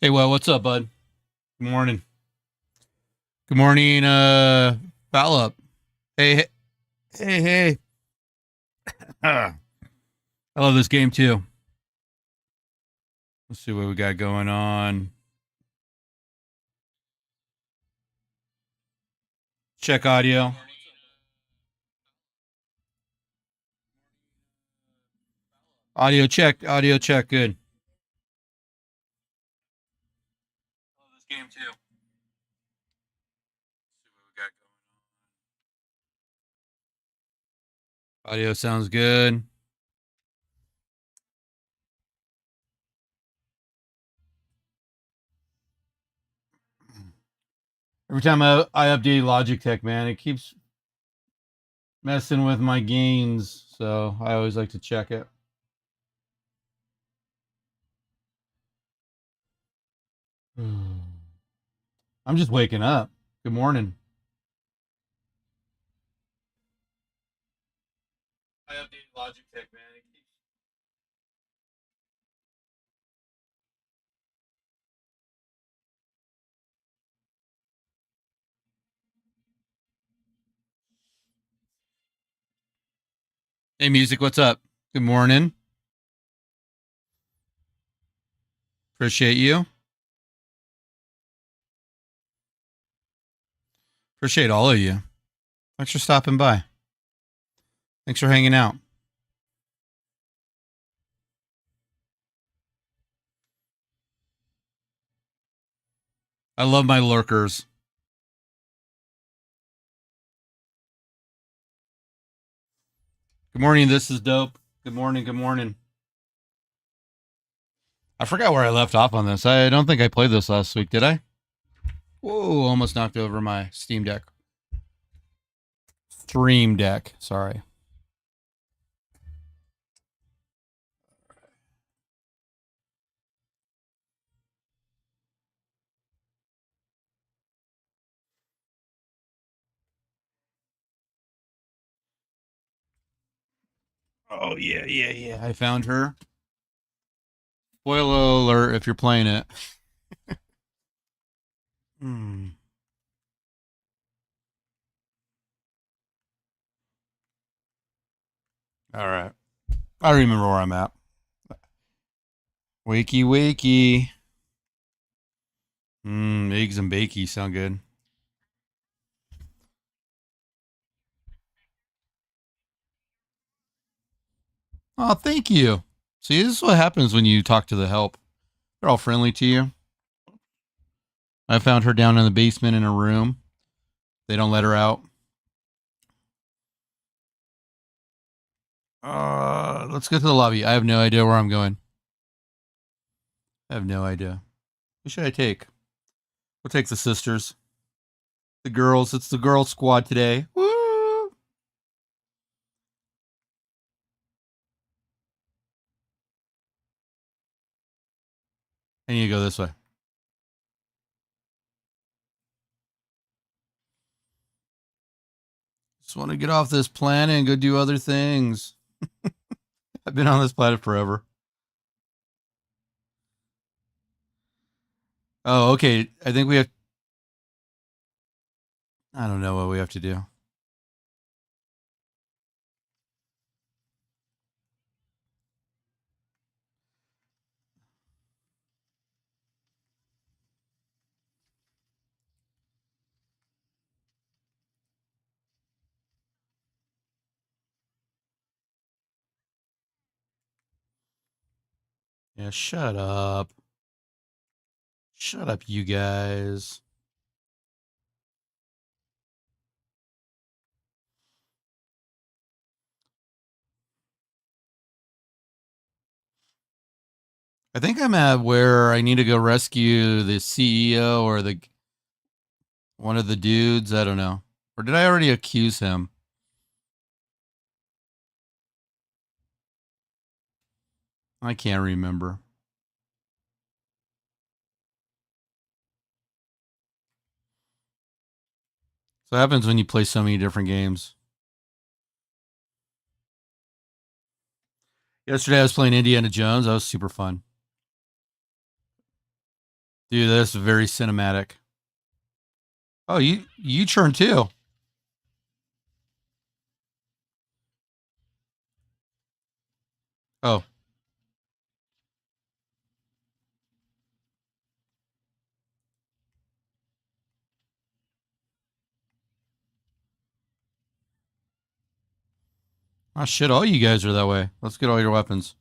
Hey, well, what's up, bud? Good morning. Good morning, foul up. Hey, hey, hey, hey. I love this game too. Let's see what we got going on. Check audio. Audio check. Audio check. Good. I love this game too. Let's see what we got going on. Audio sounds good. Every time I update Logitech, man, it keeps messing with my gains. So I always like to check it. I'm just waking up. Good morning. I updated Logitech, man. It keeps... Hey, music, what's up? Good morning. Appreciate you. Appreciate all of you. Thanks for stopping by. Thanks for hanging out. I love my lurkers. Good morning. This is dope. Good morning. Good morning. I forgot where I left off on this. I don't think I played this last week, did I? Whoa, almost knocked over my Steam Deck. Stream Deck. Sorry. Oh, yeah, yeah, yeah. I found her. Spoiler alert if you're playing it. Hmm. All right. I remember where I'm at. Wakey, wakey. Eggs and bakey sound good. Oh, thank you. See, this is what happens when you talk to the help. They're all friendly to you. I found her down in the basement in a room. They don't let her out. Let's go to the lobby. I have no idea where I'm going. I have no idea. Who should I take? We'll take the sisters. The girls. It's the girl squad today. Woo! I need to go this way. Just want to get off this planet and go do other things. I've been on this planet forever. Oh, okay. I think we have. I don't know what we have to do. Yeah, shut up. Shut up, you guys. I think I'm at where I need to go rescue the CEO or the one of the dudes. I don't know. Or did I already accuse him? I can't remember. So it happens when you play so many different games. Yesterday I was playing Indiana Jones. That was super fun. Dude, that's very cinematic. Oh, you turn too. Oh. Oh shit, all you guys are that way. Let's get all your weapons.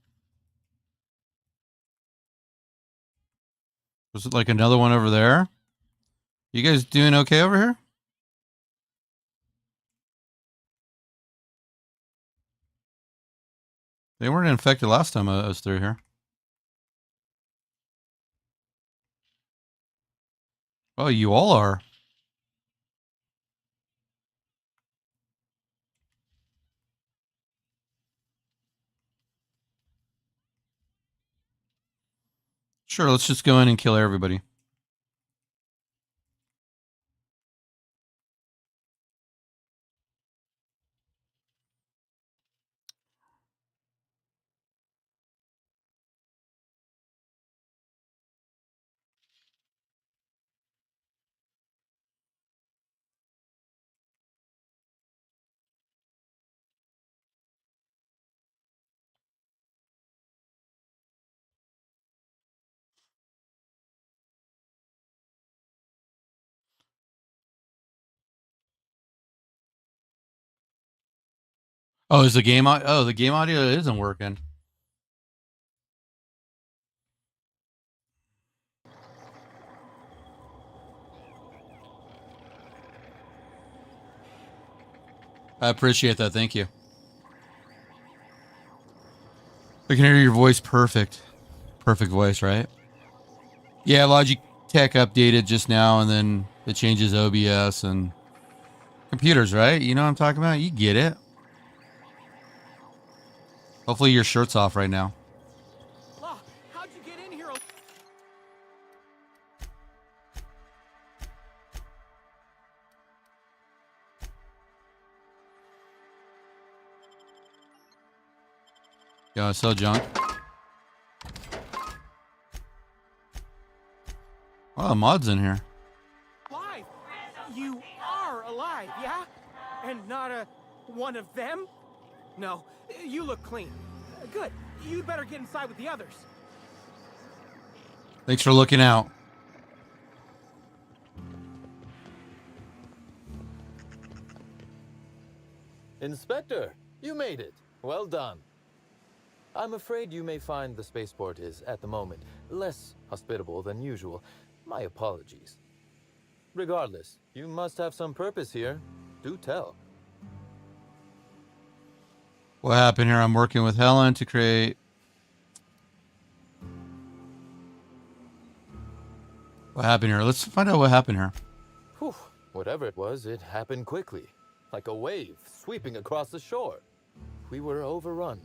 Was it like another one over there? You guys doing okay over here? They weren't infected last time I was through here. Oh, you all are. Sure, let's just go in and kill everybody. Oh, is the game the game audio isn't working. I appreciate that. Thank you. I can hear your voice perfect. Perfect voice, right? Yeah, Logitech updated just now, and then it changes OBS and computers, right? You know what I'm talking about? You get it. Hopefully your shirt's off right now. How'd you get in here? Yeah, I sell junk. Oh, mod's in here. Alive! You are alive, yeah? And not one of them? No, you look clean. Good. You'd better get inside with the others. Thanks for looking out. Inspector, you made it. Well done. I'm afraid you may find the spaceport is, at the moment, less hospitable than usual. My apologies. Regardless, you must have some purpose here. Do tell. What happened here? I'm working with Helen to create... What happened here? Let's find out what happened here. Whew. Whatever it was, it happened quickly. Like a wave sweeping across the shore. We were overrun.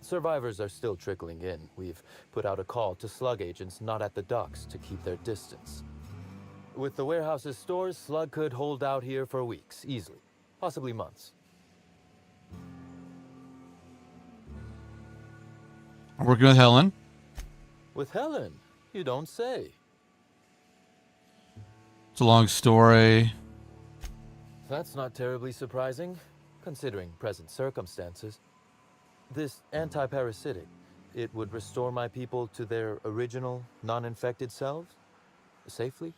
Survivors are still trickling in. We've put out a call to slug agents not at the docks to keep their distance. With the warehouse's stores, Slug could hold out here for weeks, easily. Possibly months. I'm working with Helen. With Helen? You don't say. It's a long story. That's not terribly surprising, considering present circumstances. This anti-parasitic, it would restore my people to their original, non-infected selves? Safely?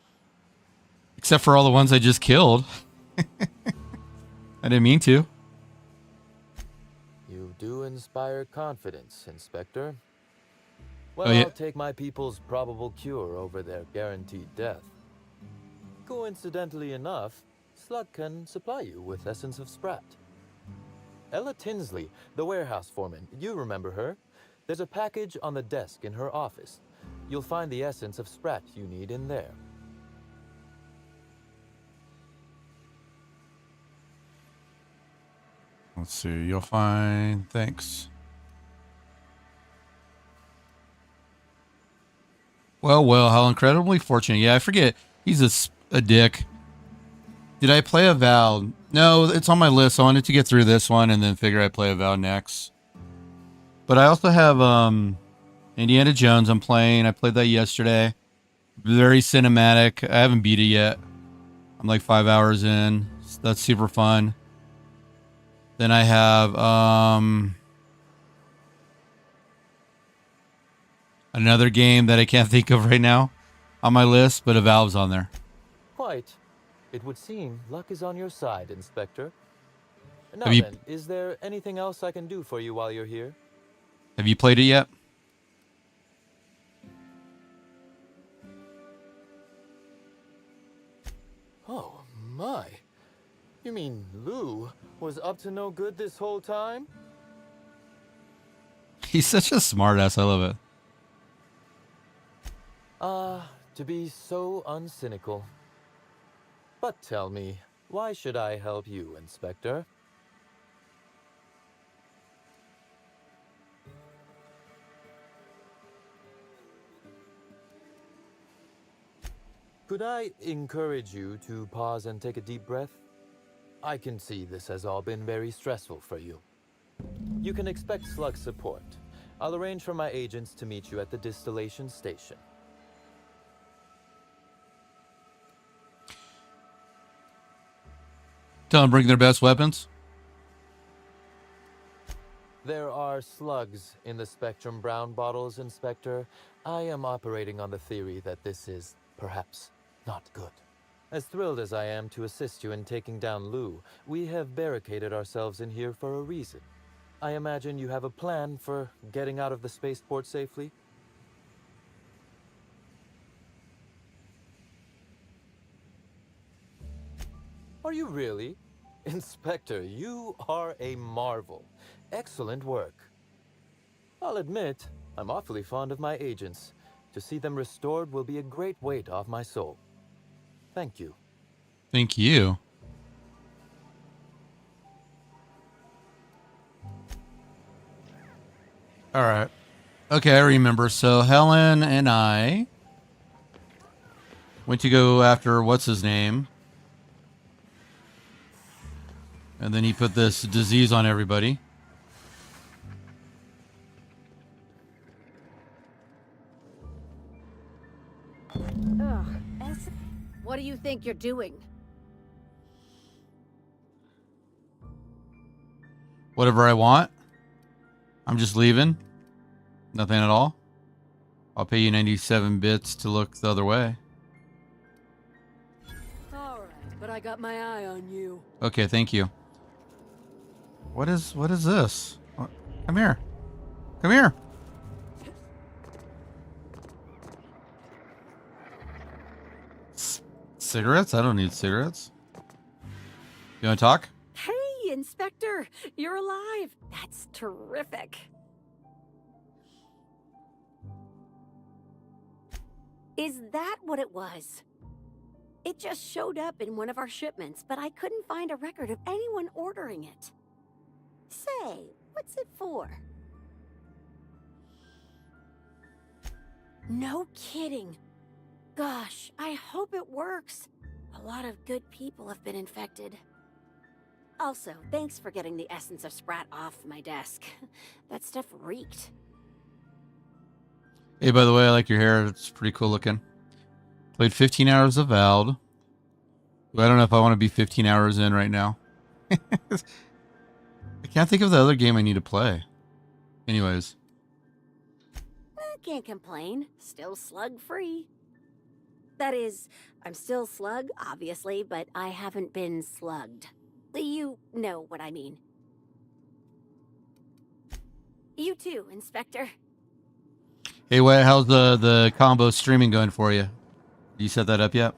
Except for all the ones I just killed. I didn't mean to. You do inspire confidence, Inspector. Well, Oh, yeah. I'll take my people's probable cure over their guaranteed death. Coincidentally enough, Slug can supply you with Essence of Sprat. Ella Tinsley, the warehouse foreman, you remember her? There's a package on the desk in her office. You'll find the Essence of Sprat you need in there. Let's see. You'll find... Thanks. Well, how incredibly fortunate. Yeah, I forget. He's a dick. Did I play a Val? No, it's on my list. I wanted to get through this one and then figure I'd play a Val next. But I also have Indiana Jones I'm playing. I played that yesterday. Very cinematic. I haven't beat it yet. I'm like 5 hours in. So that's super fun. Then I have another game that I can't think of right now on my list, but a Valve's on there. Quite. It would seem luck is on your side, Inspector. Now Have you- then, is there anything else I can do for you while you're here? Have you played it yet? Oh, my. You mean Lou was up to no good this whole time? He's such a smartass. I love it. To be so uncynical. But tell me, why should I help you, Inspector? Could I encourage you to pause and take a deep breath? I can see this has all been very stressful for you. You can expect slug support. I'll arrange for my agents to meet you at the distillation station. Tell them bring their best weapons. There are slugs in the Spectrum Brown bottles, Inspector. I am operating on the theory that this is, perhaps, not good. As thrilled as I am to assist you in taking down Lou, we have barricaded ourselves in here for a reason. I imagine you have a plan for getting out of the spaceport safely? Are you really? Inspector, you are a marvel. Excellent work. I'll admit, I'm awfully fond of my agents. To see them restored will be a great weight off my soul. Thank you. Thank you. All right. Okay, I remember. So Helen and I went to go after what's his name. And then he put this disease on everybody. Ugh, what do you think you're doing? Whatever I want. I'm just leaving. Nothing at all. I'll pay you 97 bits to look the other way. All right, but I got my eye on you. Okay, thank you. What is this? Come here. Come here. Cigarettes? I don't need cigarettes. You want to talk? Hey, Inspector, you're alive. That's terrific. Is that what it was? It just showed up in one of our shipments, but I couldn't find a record of anyone ordering it. Say, what's it for? No kidding. Gosh, I hope it works. A lot of good people have been infected. Also, thanks for getting the essence of Sprat off my desk. That stuff reeked. Hey, by the way, I like your hair. It's pretty cool looking. Played 15 hours of Vald. I don't know if I want to be 15 hours in right now. I can't think of the other game I need to play. Anyways. Can't complain. Still slug-free. That is, I'm still slug, obviously, but I haven't been slugged. You know what I mean. You too, Inspector. Hey, how's the combo streaming going for you? You set that up yet?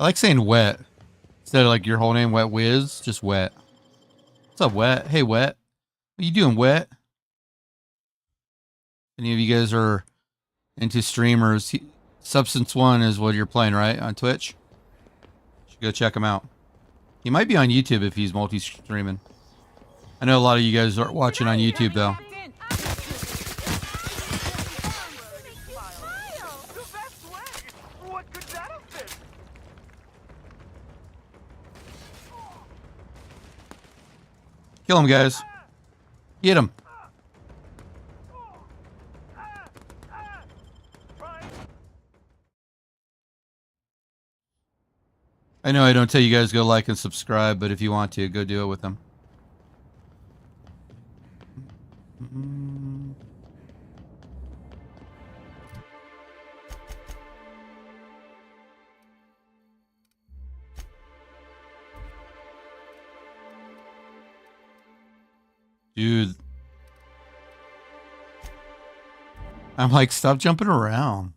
I like saying wet. Instead of like your whole name, Wet Wiz, just Wet. What's up, Wet? Hey, Wet. What you doing, Wet? Any of you guys are into streamers? Substance One is what you're playing, right? On Twitch? You should go check him out. He might be on YouTube if he's multi-streaming. I know a lot of you guys are watching on YouTube, though. Kill him, guys. Get him. I know I don't tell you guys to go like and subscribe, but if you want to, go do it with them. Dude. I'm like, stop jumping around.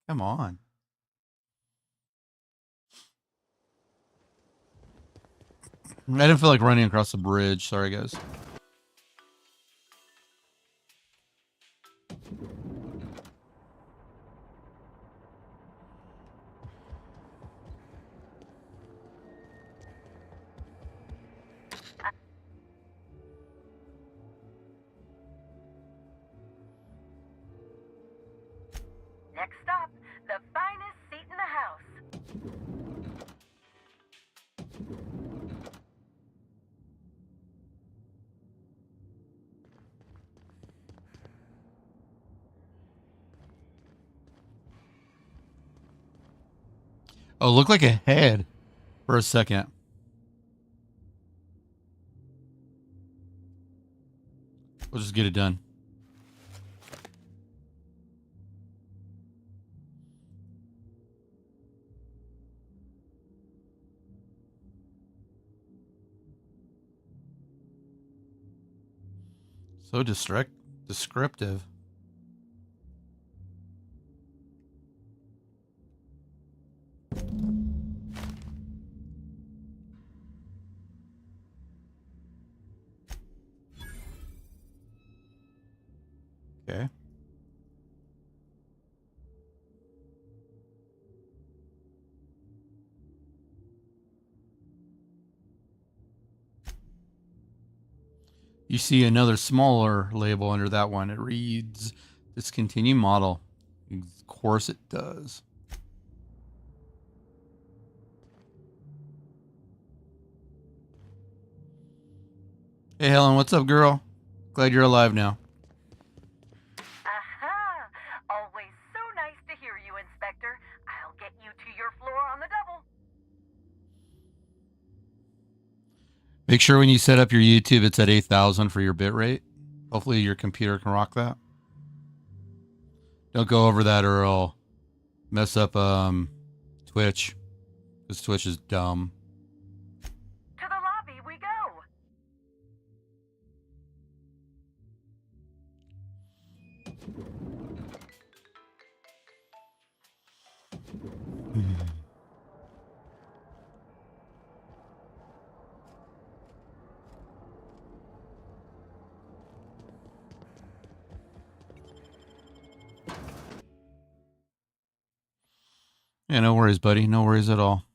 Come on. I didn't feel like running across the bridge. Sorry, guys. Next stop, the finest seat in the house. Oh, looked like a head for a second. We'll just get it done. So descriptive. Okay. You see another smaller label under that one. It reads discontinue model. Of course it does. Hey Helen, what's up, girl? Glad you're alive now. Aha! Always so nice to hear you, Inspector. I'll get you to your floor on the double. Make sure when you set up your YouTube, it's at 8,000 for your bitrate. Hopefully your computer can rock that. Don't go over that or it'll mess up Twitch. Because Twitch is dumb. To the lobby we go. Yeah, no worries, buddy. No worries at all.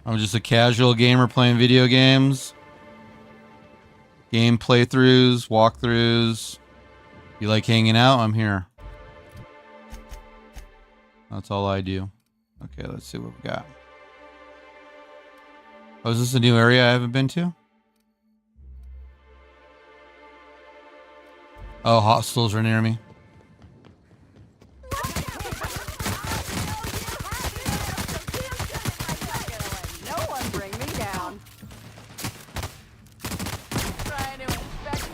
I'm just a casual gamer playing video games. Game playthroughs, walkthroughs. You like hanging out? I'm here. That's all I do. Okay, let's see what we got. Oh, is this a new area I haven't been to? Oh, hostels are near me. No one bring me down. Trying to inspect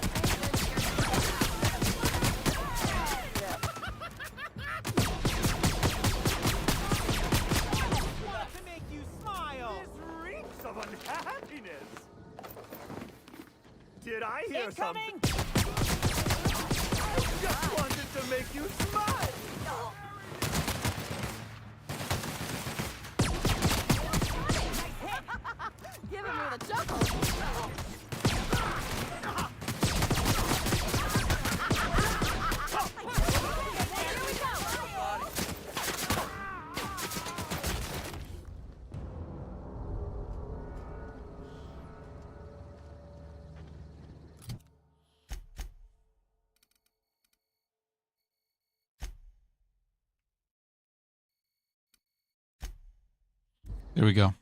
To make you smile. This reeks of unhappiness. Did I hear something? I just wanted to make you smile. Giving me the chuckle. There we go.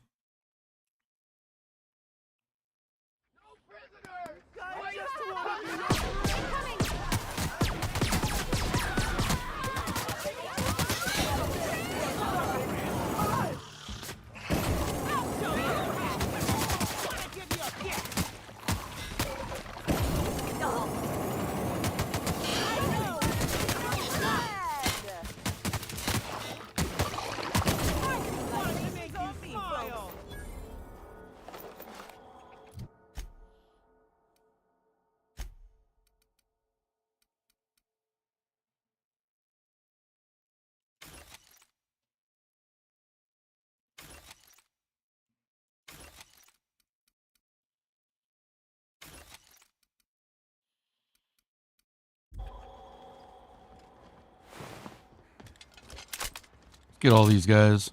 Get all these guys.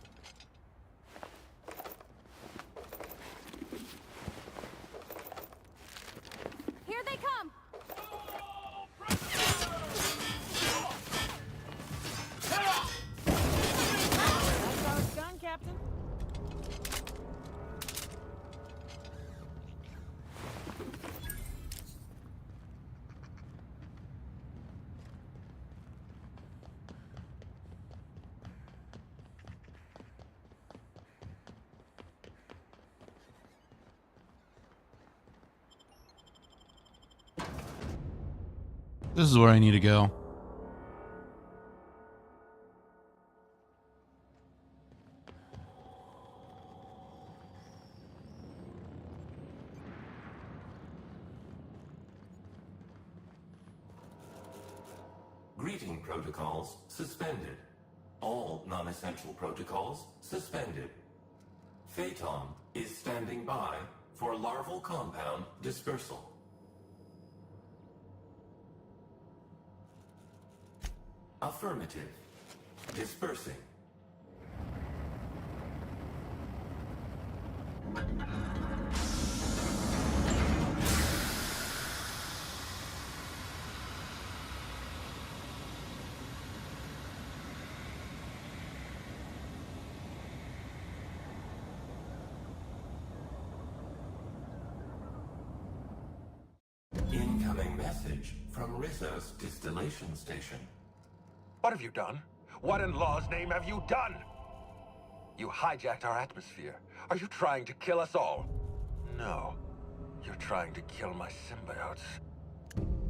Here they come. That's how it's done, Captain. This is where I need to go. Greeting protocols suspended. All non-essential protocols suspended. Phaeton is standing by for larval compound dispersal. Affirmative. Dispersing. Incoming message from Rizzo's distillation station. What have you done? What in law's name have you done? You hijacked our atmosphere. Are you trying to kill us all? No. You're trying to kill my symbiotes.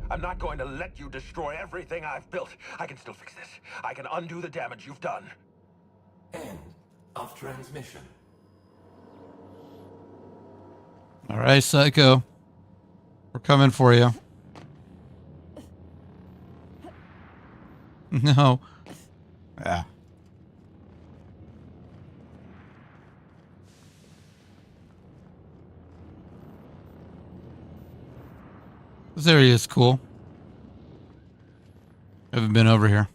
I'm not going to let you destroy everything I've built. I can still fix this. I can undo the damage you've done. End of transmission. All right, Psycho. We're coming for you. No. Ah. This area is cool. Haven't been over here.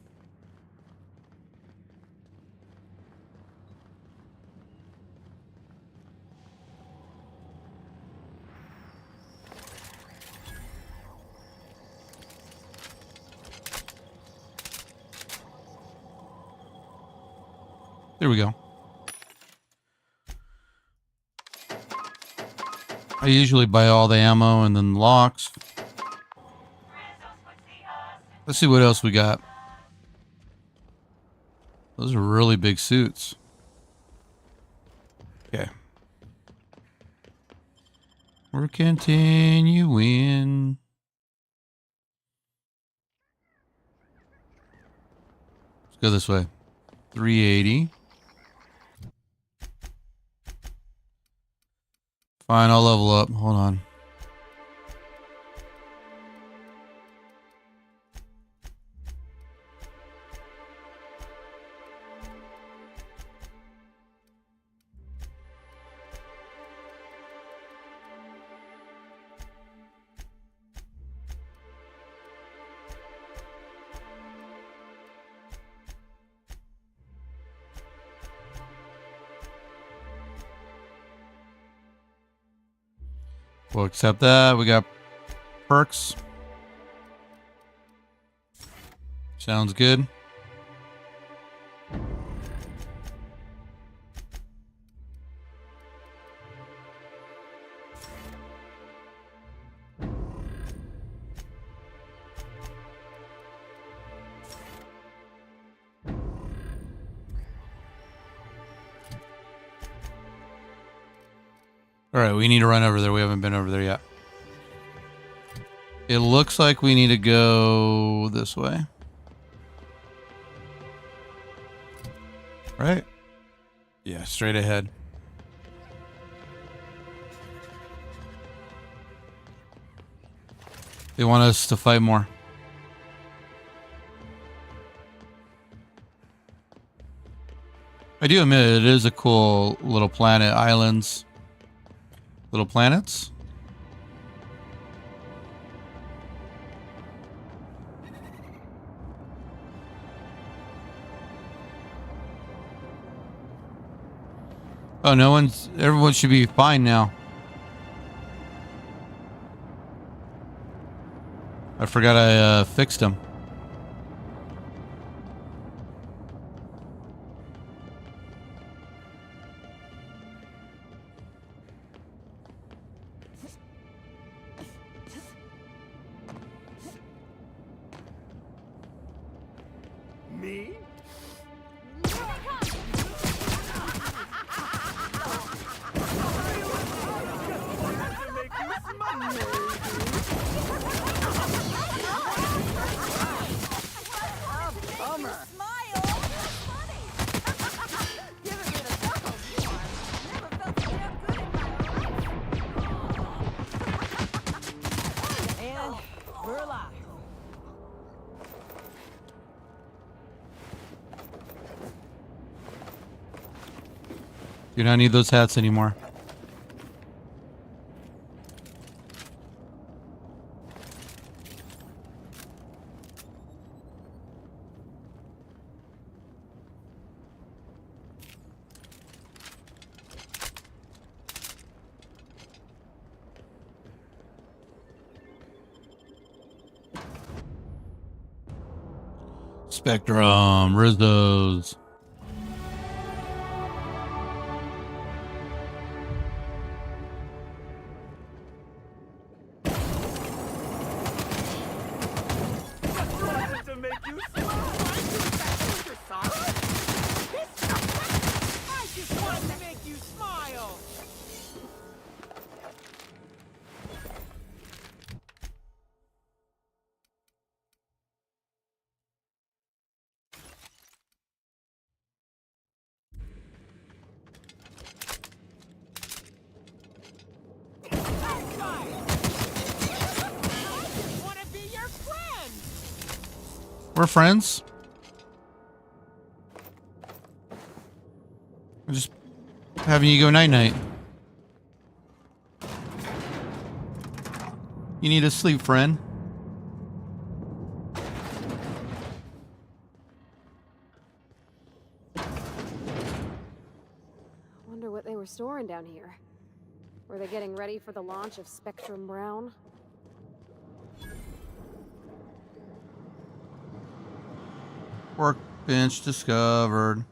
There we go. I usually buy all the ammo and then locks. Let's see what else we got. Those are really big suits. Okay. We're continuing. Let's go this way. 380. Fine, I'll level up. Hold on. We'll accept that. We got perks. Sounds good. All right, we need to run over there. We haven't been over there yet. It looks like we need to go this way. Right? Yeah, straight ahead. They want us to fight more. I do admit it is a cool little planet, islands, little planets. Oh, everyone should be fine now. I forgot I fixed them. Me? Do not need those hats anymore. Spectrum, Rizzo's. We're friends. I'm just having you go night-night. You need to sleep, friend. Wonder what they were storing down here. Were they getting ready for the launch of Spectrum Brown? Workbench discovered.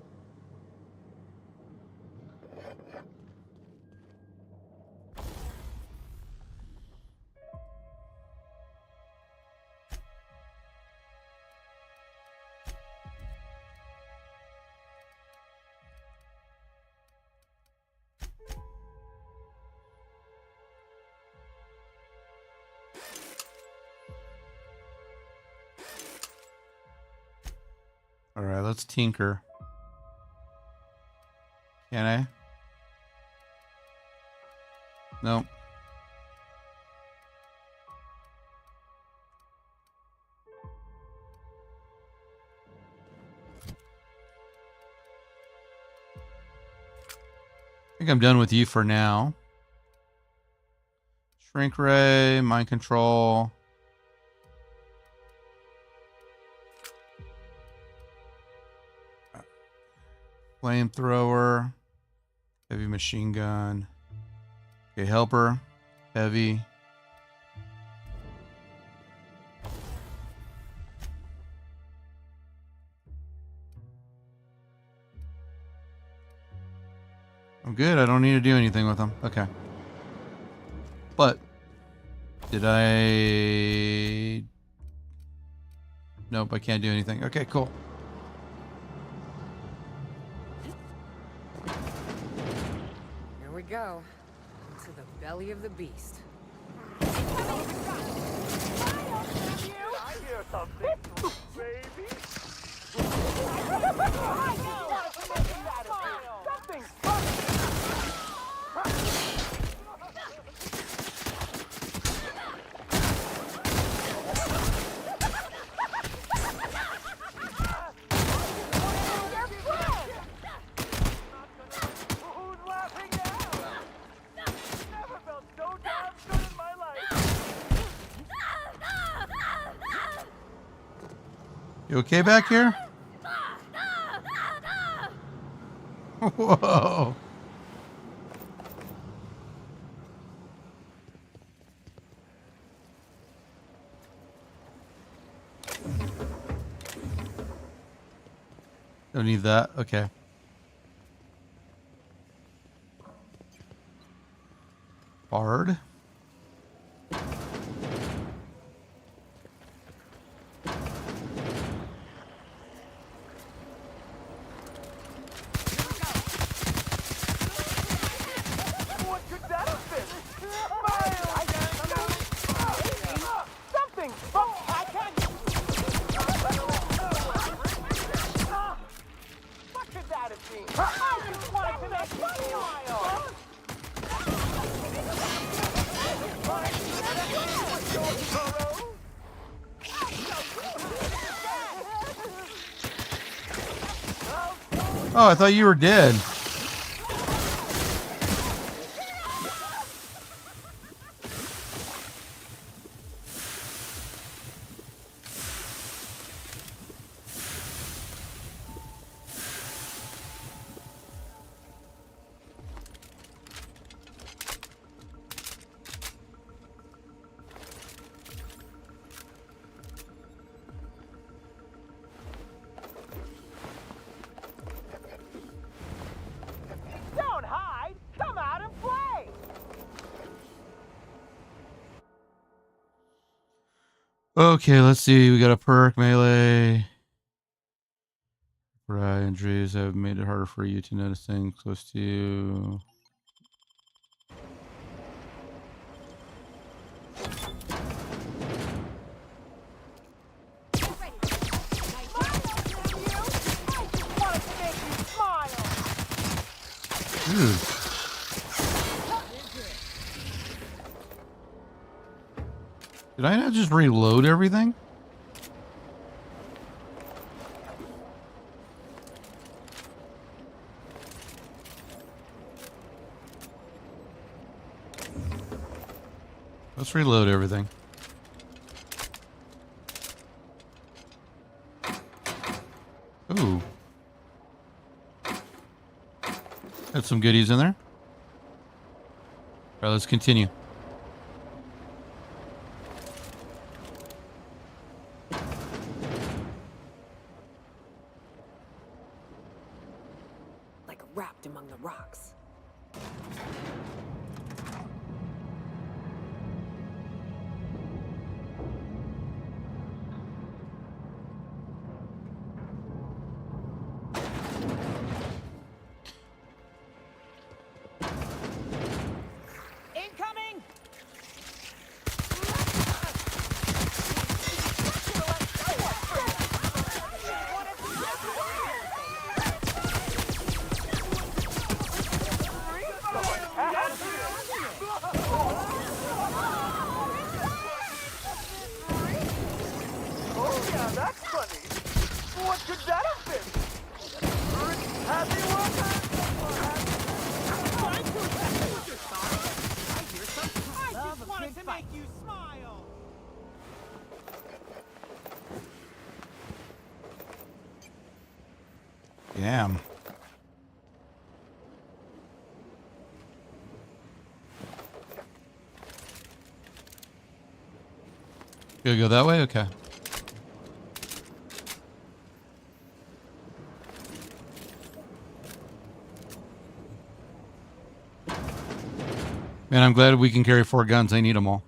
All right, let's tinker. Can I? Nope. I think I'm done with you for now. Shrink ray, mind control. Flamethrower, heavy machine gun. Okay, helper, heavy. I'm good. I don't need to do anything with them. Okay. But did I? Nope, I can't do anything. Okay, cool. Here we go. to the belly of the beast. I hear something, baby. Something's Who's laughing now? Never felt so damn good in my life. You okay back here? Whoa. Don't need that. Okay. Bard. What could that have been? Something! Oh, I can't! What could that have been? I just wanted to make you smile! Oh, I thought you were dead. Don't hide! Come out and play! Okay, let's see. We got a perk melee. Right, injuries have made it harder for you to notice things close to you. Dude. Did I not just reload everything? Let's reload everything. Ooh. Got some goodies in there. All right, let's continue. Like wrapped among the rocks. Incoming! Oh yeah, that's funny. What could that have been? Happy workers? I just wanted to make you smile. Damn. Gotta go that way? Okay. Man, I'm glad we can carry 4 guns. I need them all.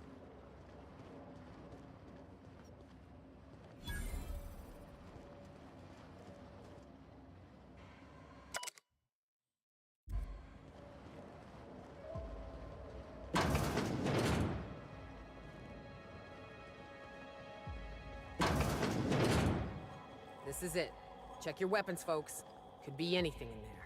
This is it. Check your weapons, folks. Could be anything in there.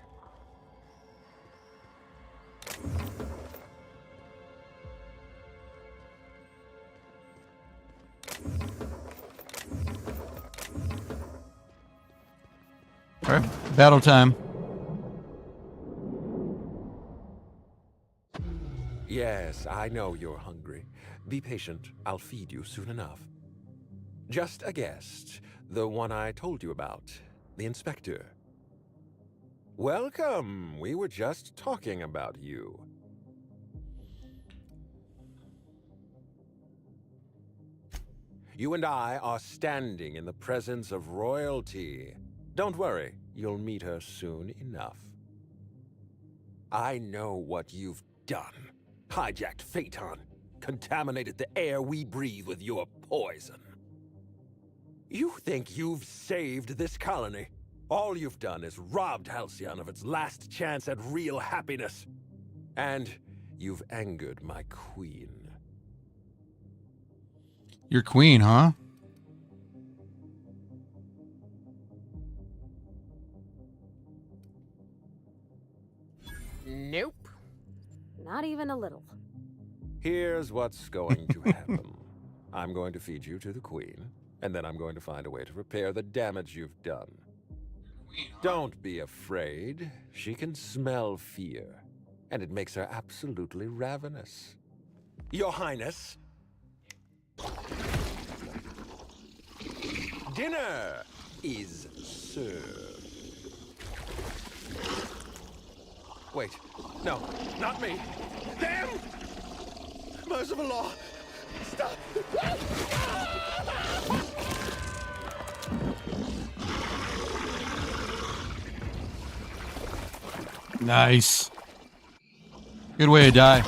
All right, battle time. Yes, I know you're hungry. Be patient. I'll feed you soon enough. Just a guest. The one I told you about. The inspector. Welcome. We were just talking about you. You and I are standing in the presence of royalty. Don't worry, you'll meet her soon enough. I know what you've done. Hijacked Phaeton. Contaminated the air we breathe with your poison. You think you've saved this colony? All you've done is robbed Halcyon of its last chance at real happiness. And you've angered my queen. Your queen, huh? Nope. Not even a little. Here's what's going to happen. I'm going to feed you to the queen, and then I'm going to find a way to repair the damage you've done. Don't be afraid. She can smell fear, and it makes her absolutely ravenous. Your Highness, dinner is served. Wait, no, not me. Damn! Merciful law! Stop! Nice. Good way to die.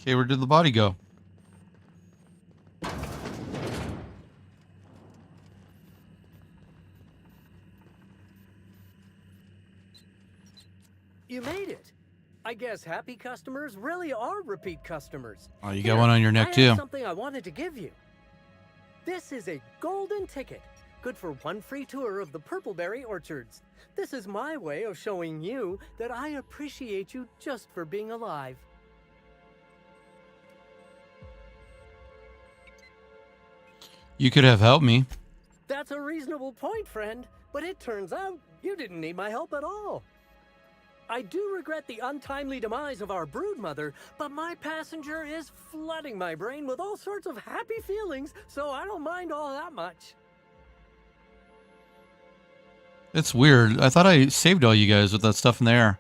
Okay, where did the body go? You made it. I guess happy customers really are repeat customers. Oh, you got one on your neck I too. have something I wanted to give you. This is a golden ticket good for one free tour of the purpleberry orchards. This is my way of showing you that I appreciate you just for being alive. You could have helped me. That's a reasonable point, friend, but it turns out you didn't need my help at all. I do regret the untimely demise of our broodmother, but my passenger is flooding my brain with all sorts of happy feelings, so I don't mind all that much. It's weird. I thought I saved all you guys with that stuff in the air.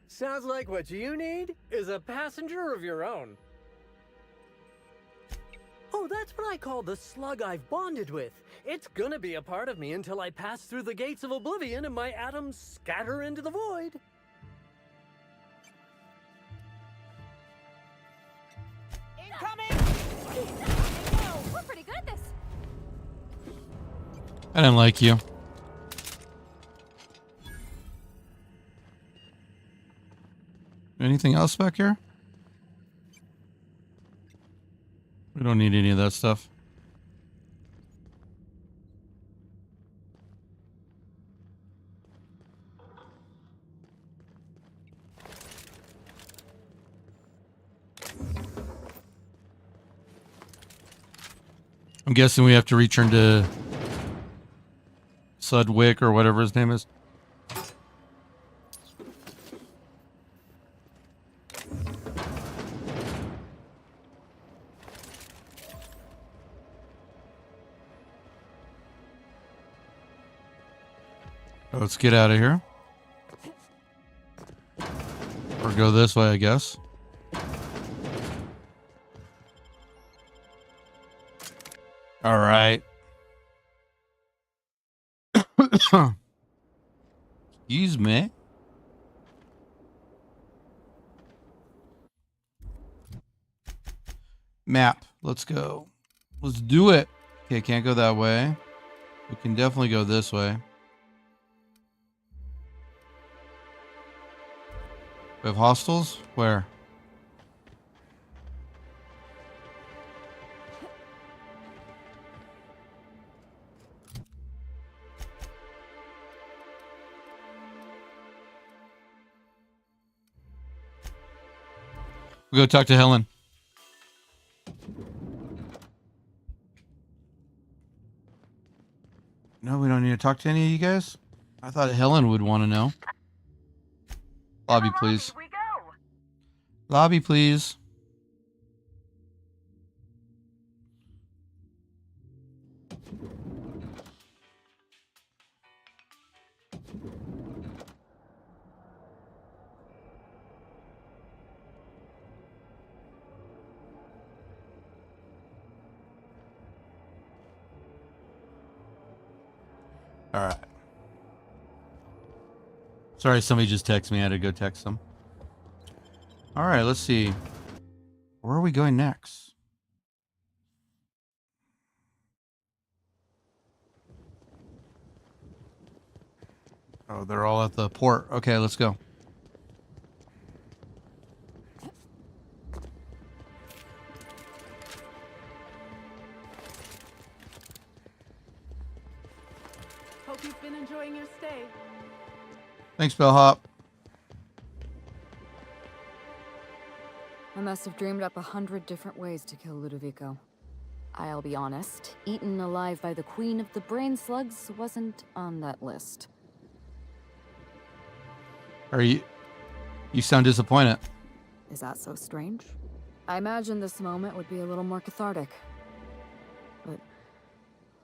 Sounds like what you need is a passenger of your own. Oh, that's what I call the slug I've bonded with. It's gonna be a part of me until I pass through the gates of oblivion and my atoms scatter into the void. Incoming! We're pretty good at this. I didn't like you. Anything else back here? We don't need any of that stuff. I'm guessing we have to return to Sudwick or whatever his name is. Let's get out of here. Or go this way, I guess. All right. Excuse me. Map. Let's go. Let's do it. Okay, can't go that way. We can definitely go this way. We have hostels? Where? We'll go talk to Helen. No, we don't need to talk to any of you guys? I thought Helen would want to know. Lobby, please. We go. Lobby, please. All right. Sorry, somebody just texted me. I had to go text them. All right, let's see. Where are we going next? Oh, they're all at the port. Okay, let's go. Hope you've been enjoying your stay. Thanks, Bellhop. I must have dreamed up 100 different ways to kill Ludovico. I'll be honest, eaten alive by the queen of the brain slugs wasn't on that list. You sound disappointed. Is that so strange? I imagine this moment would be a little more cathartic. But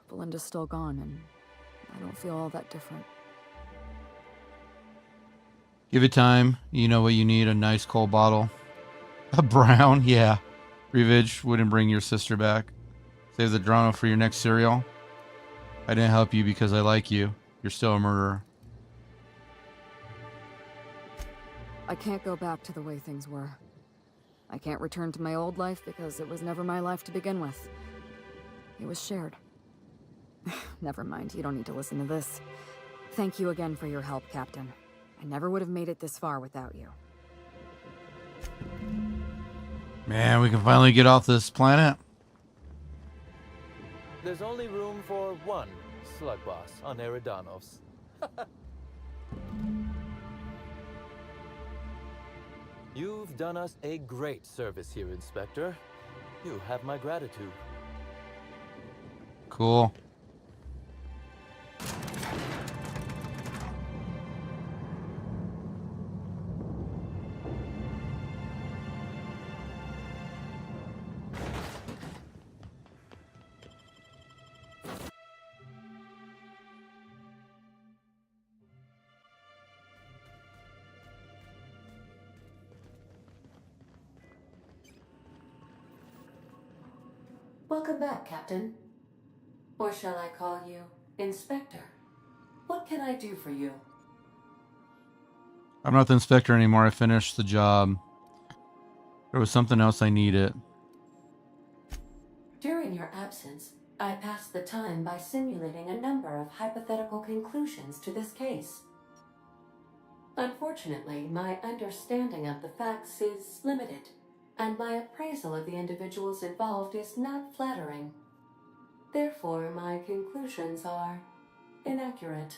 Belinda's still gone, and I don't feel all that different. Give it time. You know what you need, a nice cold bottle. A brown, yeah. Revenge wouldn't bring your sister back. Save the drama for your next cereal. I didn't help you because I like you. You're still a murderer. I can't go back to the way things were. I can't return to my old life because it was never my life to begin with. It was shared. Never mind, you don't need to listen to this. Thank you again for your help, Captain. I never would have made it this far without you. Man, we can finally get off this planet. there's only room for one slug boss on Eridanos. You've done us a great service here, Inspector. You have my gratitude. Cool. Welcome back, Captain. Or shall I call you Inspector? What can I do for you? I'm not the inspector anymore. I finished the job. There was something else I needed. During your absence, I passed the time by simulating a number of hypothetical conclusions to this case. Unfortunately, my understanding of the facts is limited, and my appraisal of the individuals involved is not flattering. Therefore, my conclusions are inaccurate.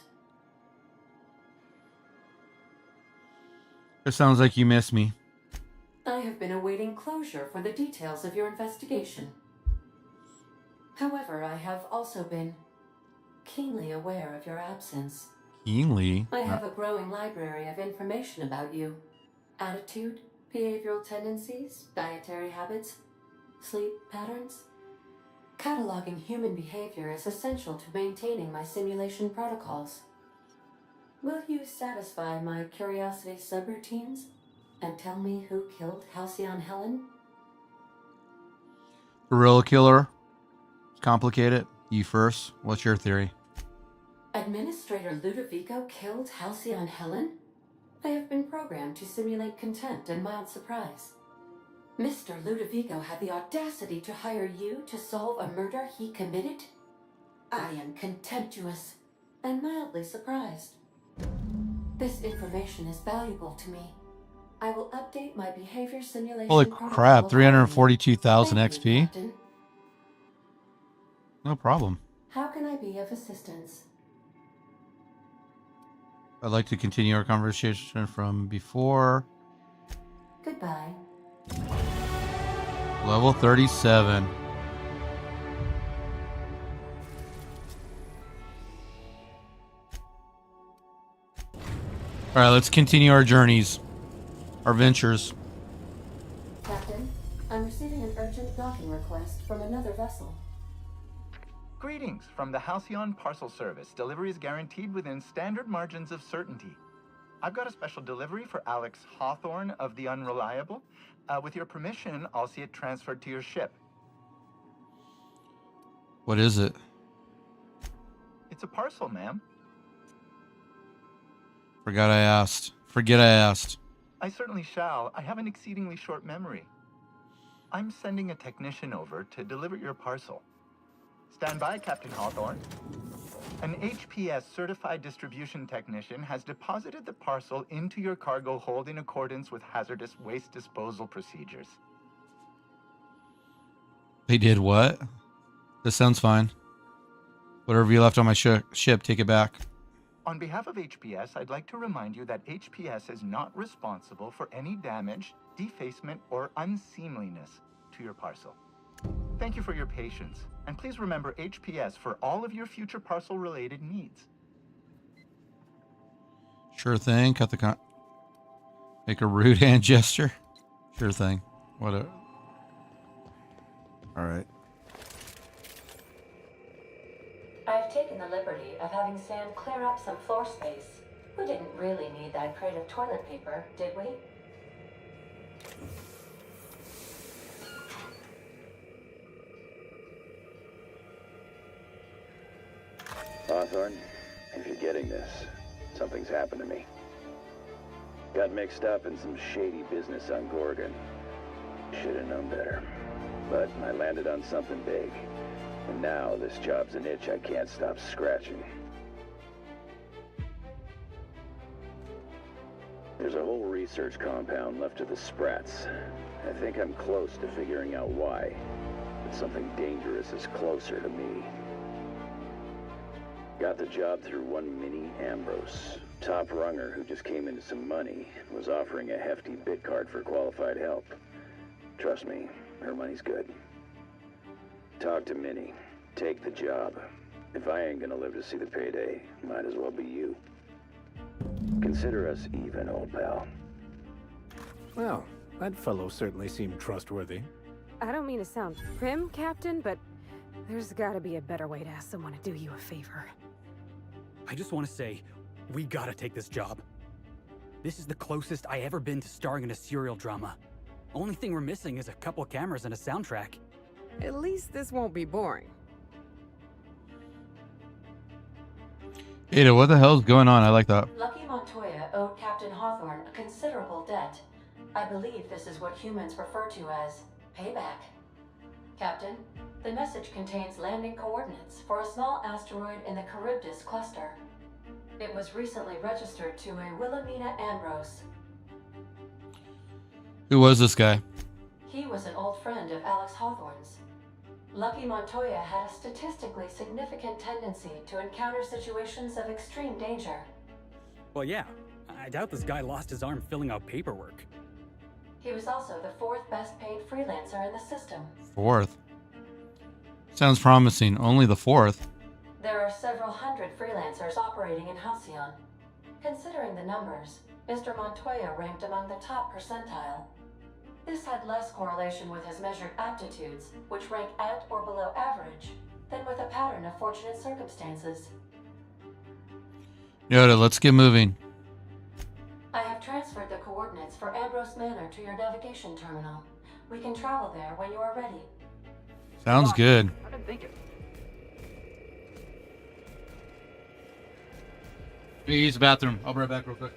It sounds like you miss me. I have been awaiting closure for the details of your investigation. However, I have also been keenly aware of your absence. Keenly? I have a growing library of information about you. Attitude, behavioral tendencies, dietary habits, sleep patterns. Cataloging human behavior is essential to maintaining my simulation protocols. Will you satisfy my curiosity subroutines and tell me who killed Halcyon Helen? Gorilla killer? It's complicated. You first. What's your theory? Administrator Ludovico killed Halcyon Helen? I have been programmed to simulate contempt and mild surprise. Mr. Ludovico had the audacity to hire you to solve a murder he committed? I am contemptuous and mildly surprised. This information is valuable to me. I will update my behavior simulation. Holy crap, 342,000 XP? Captain. No problem. How can I be of assistance? I'd like to continue our conversation from before. Goodbye. Level 37. Alright, let's continue our journeys. Our ventures. Captain, I'm receiving an urgent docking request from another vessel. Greetings from the Halcyon Parcel Service. Delivery is guaranteed within standard margins of certainty. I've got a special delivery for Alex Hawthorne of the Unreliable. With your permission, I'll see it transferred to your ship. What is it? It's a parcel, ma'am. Forget I asked. I certainly shall. I have an exceedingly short memory. I'm sending a technician over to deliver your parcel. Stand by, Captain Hawthorne. An HPS certified distribution technician has deposited the parcel into your cargo hold in accordance with hazardous waste disposal procedures. They did what? This sounds fine. Whatever you left on my ship, take it back. On behalf of HPS, I'd like to remind you that HPS is not responsible for any damage, defacement, or unseemliness to your parcel. Thank you for your patience, and please remember HPS for all of your future parcel-related needs. Sure thing. Cut the make a rude hand gesture. Sure thing. Whatever. All right. I've taken the liberty of having Sam clear up some floor space. We didn't really need that crate of toilet paper, did we? Hawthorne, if you're getting this, something's happened to me. Got mixed up in some shady business on Gorgon. Should have known better. But I landed on something big. And now this job's an itch I can't stop scratching. There's a whole research compound left to the Sprats. I think I'm close to figuring out why. But something dangerous is closer to me. Got the job through one Minnie Ambrose. Top runger who just came into some money was offering a hefty bid card for qualified help. Trust me, her money's good. Talk to Minnie. Take the job. If I ain't gonna live to see the payday, might as well be you. Consider us even, old pal. Well, that fellow certainly seemed trustworthy. I don't mean to sound prim, Captain, but there's gotta be a better way to ask someone to do you a favor. I just want to say, we gotta take this job. This is the closest I ever been to starring in a serial drama. Only thing we're missing is a couple cameras and a soundtrack. At least this won't be boring. Ada, what the hell's going on? I like that. Lucky Montoya owed Captain Hawthorne a considerable debt. I believe this is what humans refer to as payback. Captain, the message contains landing coordinates for a small asteroid in the Charybdis cluster. It was recently registered to a Wilhelmina Ambrose. Who was this guy? He was an old friend of Alex Hawthorne's. Lucky Montoya had a statistically significant tendency to encounter situations of extreme danger. Well, yeah. I doubt this guy lost his arm filling out paperwork. He was also the fourth best paid freelancer in the system. Fourth. Sounds promising. Only the fourth. There are several hundred freelancers operating in Halcyon. Considering the numbers, Mr. Montoya ranked among the top percentile. This had less correlation with his measured aptitudes, which rank at or below average, than with a pattern of fortunate circumstances. Yoda, let's get moving. I have transferred the coordinates for Ambrose Manor to your navigation terminal. We can travel there when you are ready. Sounds good. I've been thinking. Let me use the bathroom. I'll be right back real quick.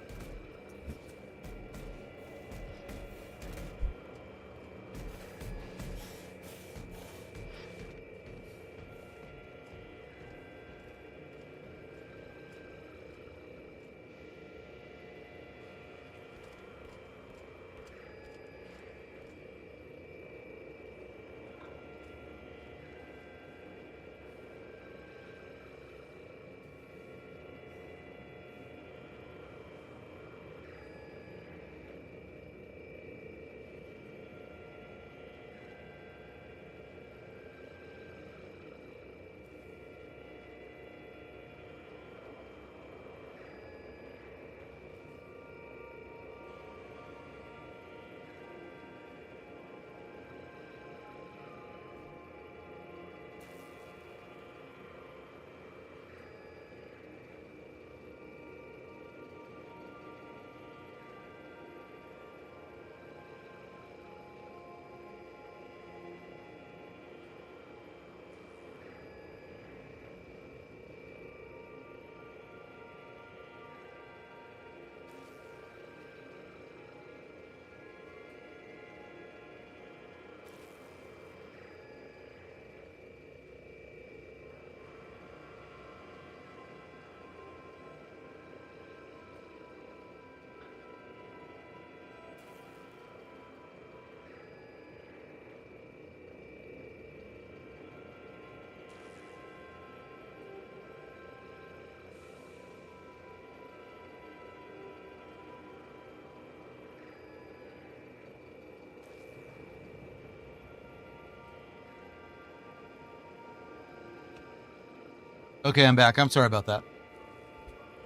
Okay, I'm back. I'm sorry about that.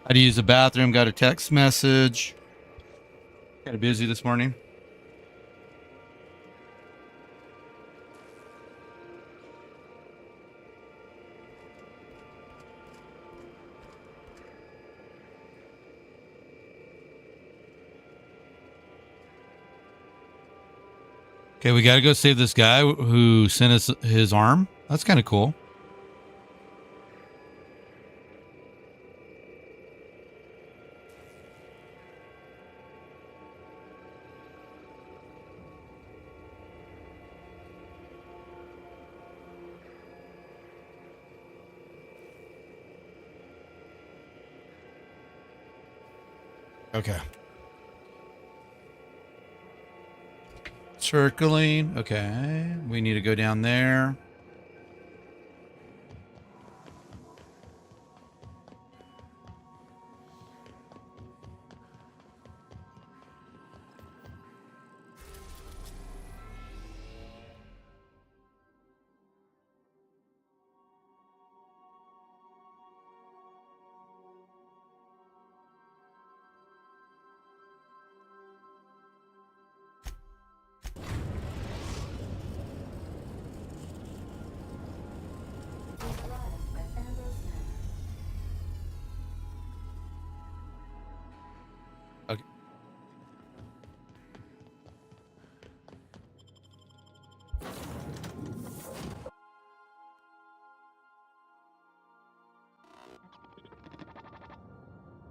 I had to use the bathroom, got a text message. Kind of busy this morning. Okay, we got to go save this guy who sent us his arm. That's kind of cool. Okay. Circling. Okay. We need to go down there.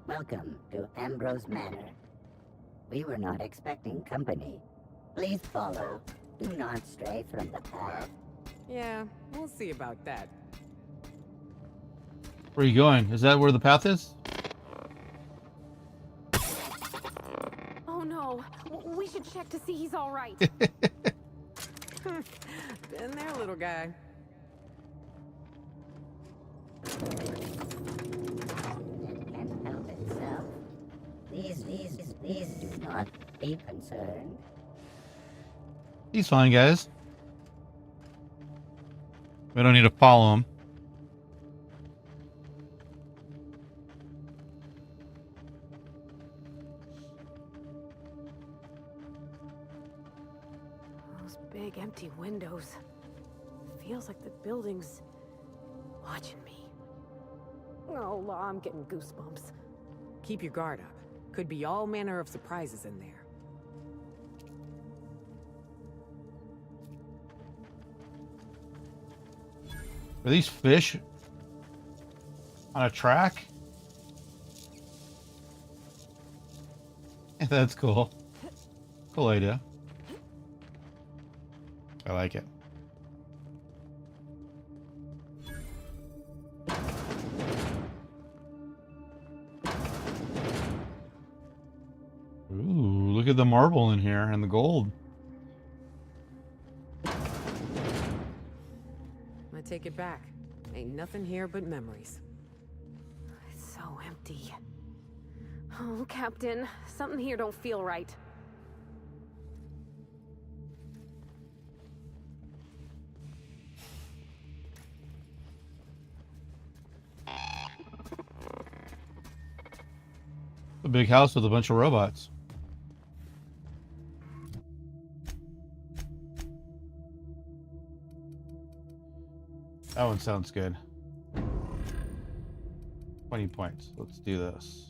Welcome to Ambrose Manor. We were not expecting company. Please follow. Do not stray from the path. Yeah, we'll see about that. Where are you going? Is that where the path is? Oh no, we should check to see he's all right. Been there, little guy. It can't help itself. Please do not be concerned. He's fine, guys. We don't need to follow him. Those big empty windows. Feels like the building's watching me. Oh, I'm getting goosebumps. Keep your guard up. Could be all manner of surprises in there. Are these fish on a track? That's cool. Cool idea. I like it. Ooh, look at the marble in here and the gold. I take it back. Ain't nothing here but memories. It's so empty. Oh, Captain, something here don't feel right. A big house with a bunch of robots. That one sounds good. 20 points. Let's do this.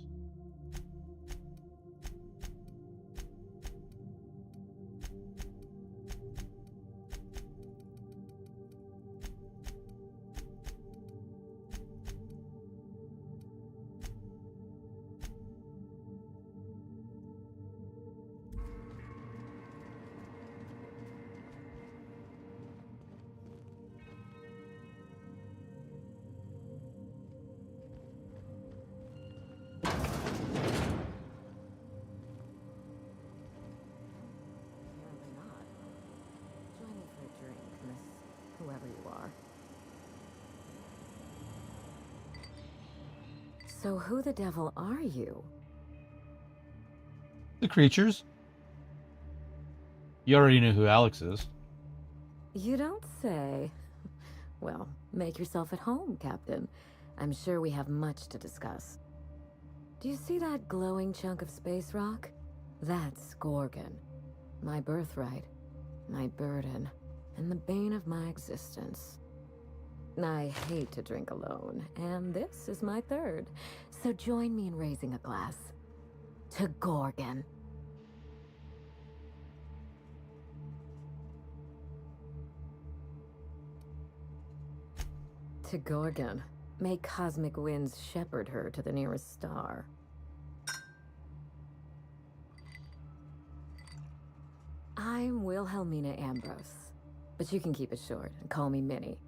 So who the devil are you? The creatures. You already know who Alex is. You don't say. Well, make yourself at home, Captain. I'm sure we have much to discuss. Do you see that glowing chunk of space rock? That's Gorgon. My birthright, my burden, and the bane of my existence. I hate to drink alone, and this is my third. So join me in raising a glass. To Gorgon. To Gorgon. May cosmic winds shepherd her to the nearest star. I'm Wilhelmina Ambrose, but you can keep it short and call me Minnie.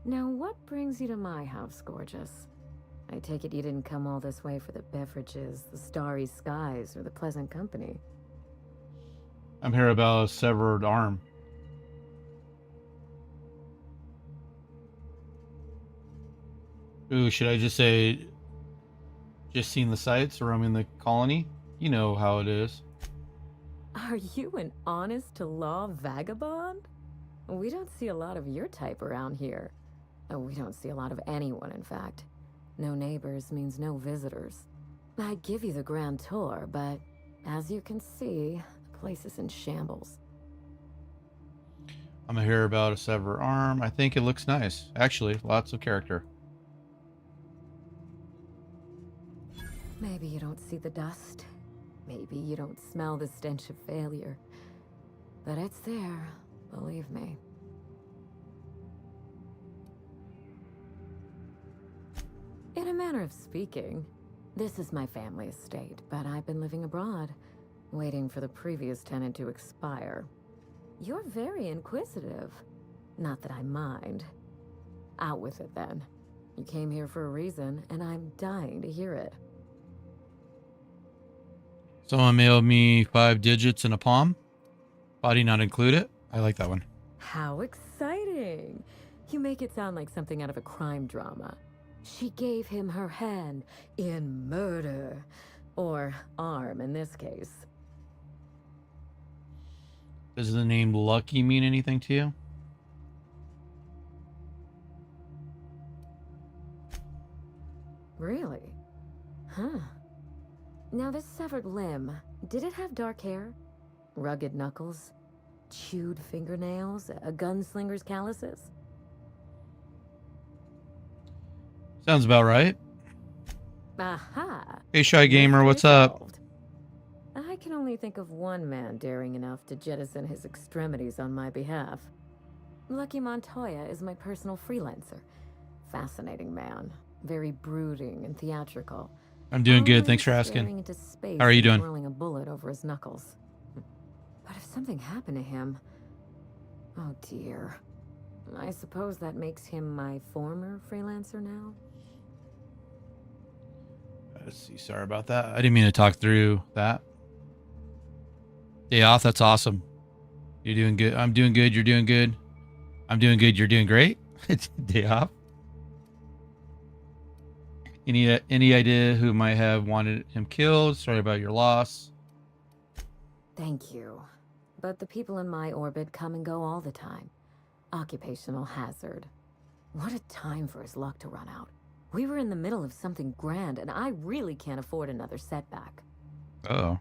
Now, what brings you to my house, gorgeous? I take it you didn't come all this way for the beverages, the starry skies, or the pleasant company. I'm here about a severed arm. Ooh, should I just say, just seen the sights, roaming the colony? You know how it is. Are you an honest-to-law vagabond? We don't see a lot of your type around here. We don't see a lot of anyone, in fact. No neighbors means no visitors. I'd give you the grand tour, but as you can see, the place is in shambles. I'm gonna hear about a severed arm. I think it looks nice. Actually, lots of character. Maybe you don't see the dust. Maybe you don't smell the stench of failure. But it's there, believe me. In a manner of speaking, This is my family estate, but I've been living abroad, waiting for the previous tenant to expire. You're very inquisitive. Not that I mind. Out with it, then. You came here for a reason, and I'm dying to hear it. Someone mailed me 5 digits and a palm. Body not included. I like that one. How exciting! You make it sound like something out of a crime drama. She gave him her hand in murder. Or arm, in this case. Does the name Lucky mean anything to you? Really? Huh. Now this severed limb, did it have dark hair? Rugged knuckles? Chewed fingernails? A gunslinger's calluses? Sounds about right. Aha! Hey, Shy Gamer, what's up? I can only think of one man daring enough to jettison his extremities on my behalf. Lucky Montoya is my personal freelancer. Fascinating man. Very brooding and theatrical. I'm doing good. Always Thanks for staring asking. into space How are you and doing? Whirling a bullet over his knuckles. But if something happened to him... Oh dear. I suppose that makes him my former freelancer now? Let's see. Sorry about that. I didn't mean to talk through that. Day off. That's awesome. You're doing good. I'm doing good. You're doing good. I'm doing good. You're doing great. It's day off. Any idea who might have wanted him killed? Sorry about your loss. Thank you. But the people in my orbit come and go all the time. Occupational hazard. What a time for his luck to run out. We were in the middle of something grand, and I really can't afford another setback. Uh-oh.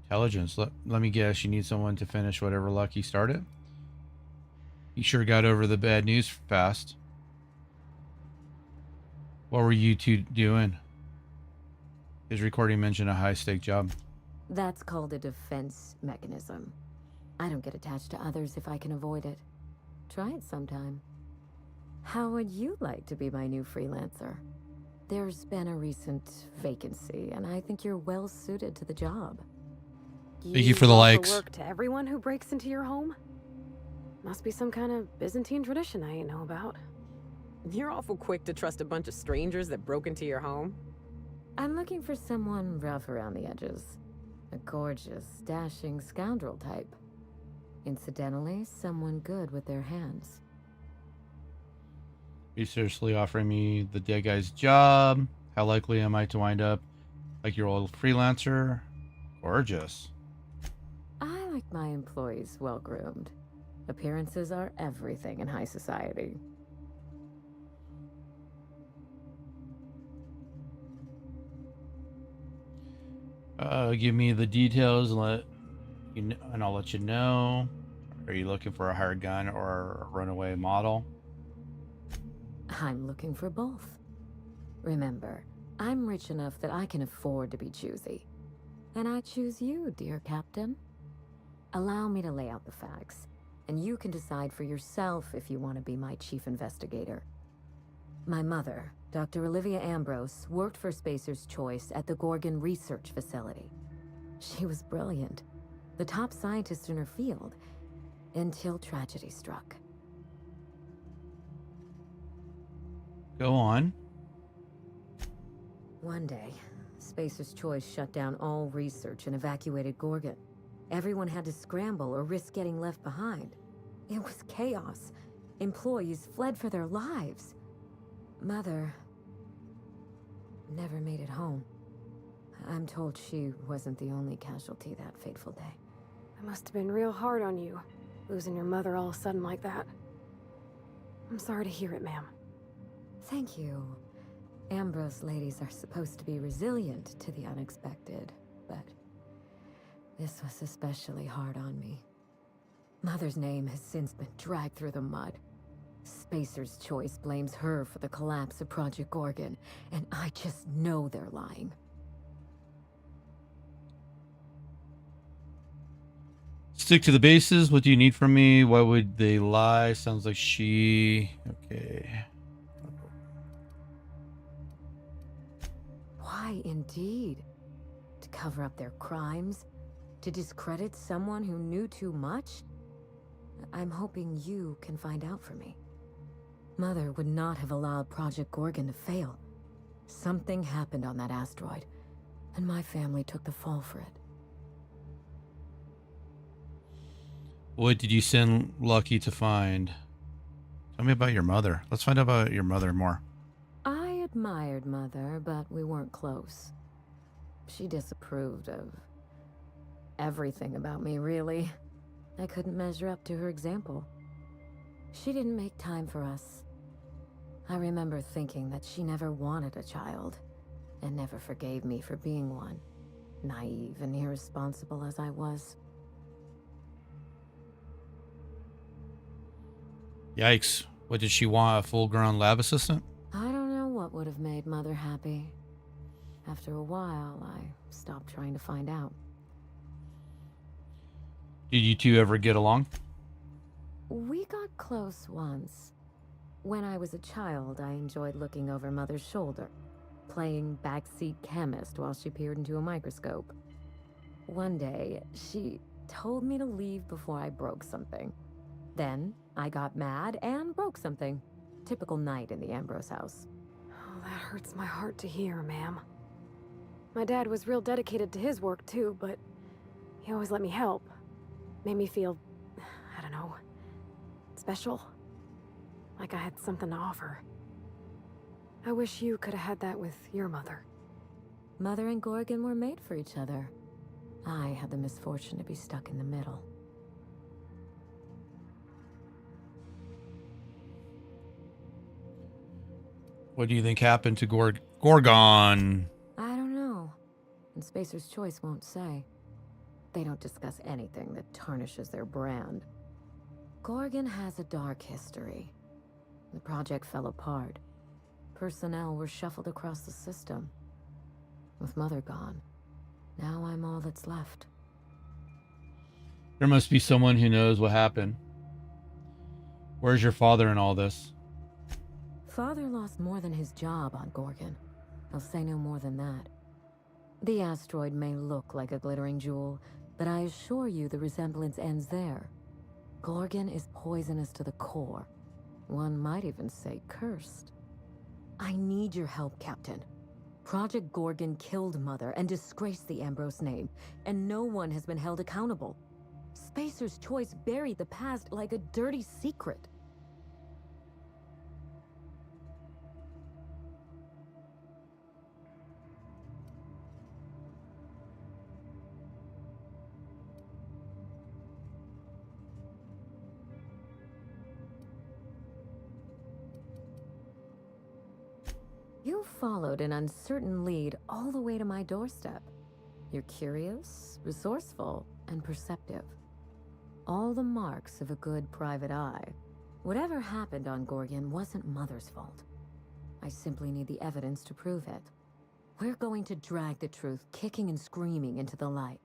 Intelligence. Let me guess. You need someone to finish whatever Lucky started? You sure got over the bad news fast. What were you two doing? His recording mentioned a high-stake job. That's called a defense mechanism. I don't get attached to others if I can avoid it. Try it sometime. How would you like to be my new freelancer? There's been a recent vacancy, and I think you're well suited to the job. Thank you for the likes. Work to everyone who breaks into your home? Must be some kind of Byzantine tradition I ain't know about. You're awful quick to trust a bunch of strangers that broke into your home. I'm looking for someone rough around the edges. A gorgeous, dashing scoundrel type. Incidentally, someone good with their hands. Are you seriously offering me the dead guy's job? How likely am I to wind up like your old freelancer? Gorgeous. I like my employees well-groomed. Appearances are everything in high society. Give me the details and I'll let you know. Are you looking for a hired gun or a runaway model? I'm looking for both. Remember, I'm rich enough that I can afford to be choosy. And I choose you, dear Captain. Allow me to lay out the facts, and you can decide for yourself if you want to be my chief investigator. My mother, Dr. Olivia Ambrose, worked for Spacer's Choice at the Gorgon Research Facility. She was brilliant, the top scientist in her field, until tragedy struck. Go on. One day, Spacer's Choice shut down all research and evacuated Gorgon. Everyone had to scramble or risk getting left behind. It was chaos. Employees fled for their lives. Mother never made it home. I'm told she wasn't the only casualty that fateful day. It must have been real hard on you, losing your mother all of a sudden like that. I'm sorry to hear it, ma'am. Thank you. Ambrose ladies are supposed to be resilient to the unexpected, but this was especially hard on me. Mother's name has since been dragged through the mud. Spacer's Choice blames her for the collapse of Project Gorgon, and I just know they're lying. Stick to the bases. What do you need from me? Why would they lie? Sounds like she... Okay. Why, indeed? To cover up their crimes? To discredit someone who knew too much? I'm hoping you can find out for me. Mother would not have allowed Project Gorgon to fail. Something happened on that asteroid, and my family took the fall for it. What did you send Lucky to find? Tell me about your mother. Let's find out about your mother more. I admired Mother, but we weren't close. She disapproved of everything about me, really. I couldn't measure up to her example. She didn't make time for us. I remember thinking that she never wanted a child, and never forgave me for being one, naive and irresponsible as I was. Yikes. What did she want? A full-grown lab assistant? I don't know what would have made Mother happy. After a while, I stopped trying to find out. Did you two ever get along? We got close once. When I was a child, I enjoyed looking over Mother's shoulder, playing backseat chemist while she peered into a microscope. One day, she told me to leave before I broke something. Then, I got mad and broke something. Typical night in the Ambrose house. Oh, that hurts my heart to hear, ma'am. My dad was real dedicated to his work, too, but he always let me help. Made me feel, I don't know, special. Like I had something to offer. I wish you could have had that with your mother. Mother and Gorgon were made for each other. I had the misfortune to be stuck in the middle. What do you think happened to Gorgon? I don't know. And Spacer's Choice won't say. They don't discuss anything that tarnishes their brand. Gorgon has a dark history. The project fell apart. Personnel were shuffled across the system. With Mother gone, now I'm all that's left. There must be someone who knows what happened. Where's your father in all this? Father lost more than his job on Gorgon. I'll say no more than that. The asteroid may look like a glittering jewel, but I assure you the resemblance ends there. Gorgon is poisonous to the core. One might even say cursed. I need your help, Captain. Project Gorgon killed Mother and disgraced the Ambrose name, and no one has been held accountable. Spacer's Choice buried the past like a dirty secret. You followed an uncertain lead all the way to my doorstep. You're curious, resourceful, and perceptive. All the marks of a good private eye. Whatever happened on Gorgon wasn't Mother's fault. I simply need the evidence to prove it. We're going to drag the truth kicking and screaming into the light.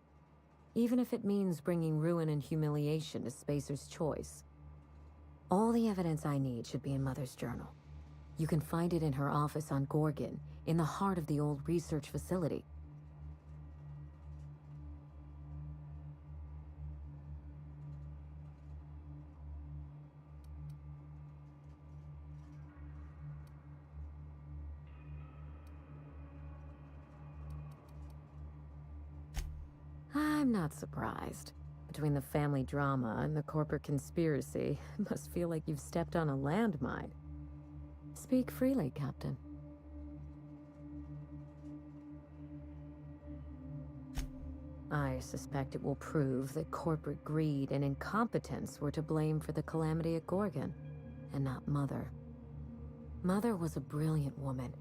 Even if it means bringing ruin and humiliation to Spacer's Choice. All the evidence I need should be in Mother's journal. You can find it in her office on Gorgon, in the heart of the old research facility. I'm not surprised. Between the family drama and the corporate conspiracy, it must feel like you've stepped on a landmine. Speak freely, Captain. I suspect it will prove that corporate greed and incompetence were to blame for the calamity at Gorgon, and not Mother. Mother was a brilliant woman.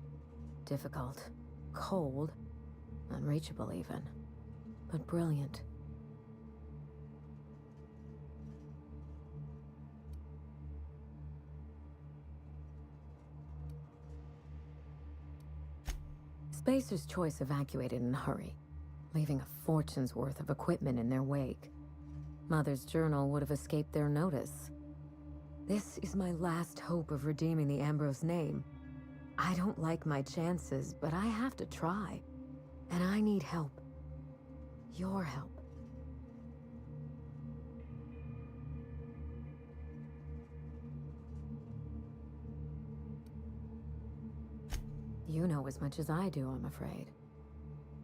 Difficult, cold, unreachable even, but brilliant. Spacer's Choice evacuated in a hurry, leaving a fortune's worth of equipment in their wake. Mother's journal would have escaped their notice. This is my last hope of redeeming the Ambrose name. I don't like my chances, but I have to try. And I need help. Your help. You know as much as I do, I'm afraid.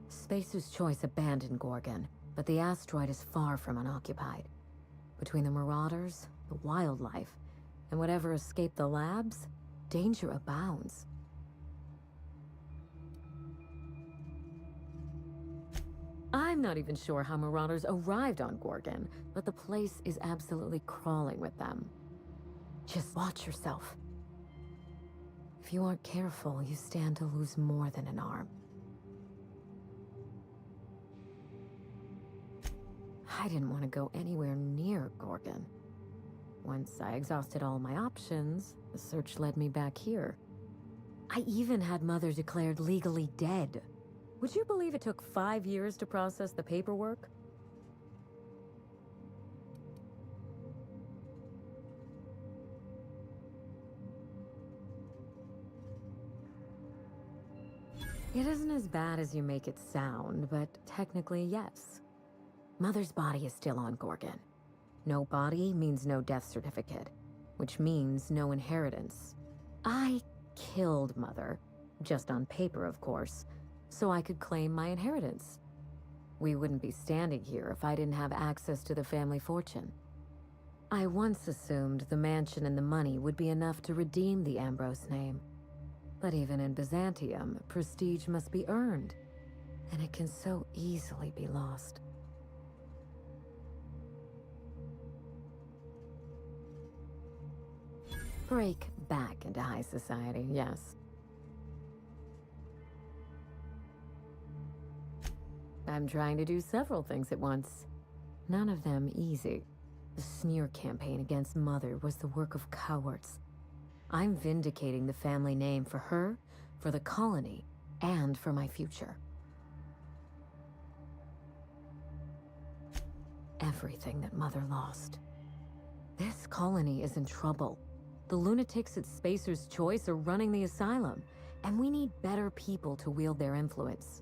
Spacer's Choice abandoned Gorgon, but the asteroid is far from unoccupied. Between the marauders, the wildlife, and whatever escaped the labs, danger abounds. I'm not even sure how marauders arrived on Gorgon, but the place is absolutely crawling with them. Just watch yourself. If you aren't careful, you stand to lose more than an arm. I didn't want to go anywhere near Gorgon. Once I exhausted all my options, the search led me back here. I even had Mother declared legally dead. Would you believe it took 5 years to process the paperwork? It isn't as bad as you make it sound, but technically, yes. Mother's body is still on Gorgon. No body means no death certificate, which means no inheritance. I killed Mother, just on paper, of course, so I could claim my inheritance. We wouldn't be standing here if I didn't have access to the family fortune. I once assumed the mansion and the money would be enough to redeem the Ambrose name. But even in Byzantium, prestige must be earned, and it can so easily be lost. Break back into high society, yes. I'm trying to do several things at once. None of them easy. The smear campaign against Mother was the work of cowards. I'm vindicating the family name for her, for the colony, and for my future. Everything that Mother lost. This colony is in trouble. The lunatics at Spacer's Choice are running the asylum, and we need better people to wield their influence.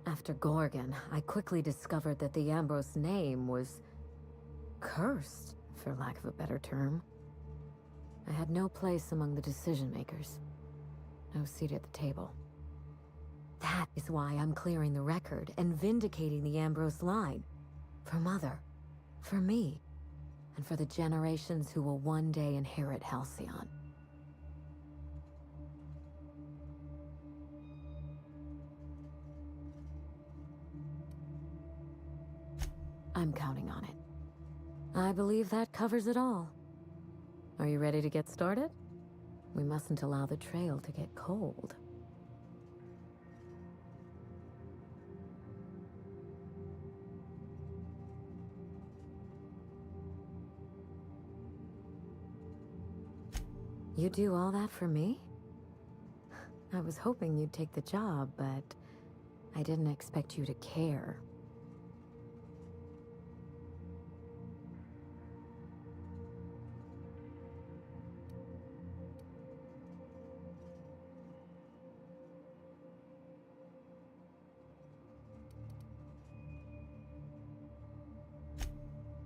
After Gorgon, I quickly discovered that the Ambrose name was cursed, for lack of a better term. I had no place among the decision makers. No seat at the table. That is why I'm clearing the record and vindicating the Ambrose line. For Mother, for me, and for the generations who will one day inherit Halcyon. I'm counting on it. I believe that covers it all. Are you ready to get started? We mustn't allow the trail to get cold. You do all that for me? I was hoping you'd take the job, but I didn't expect you to care.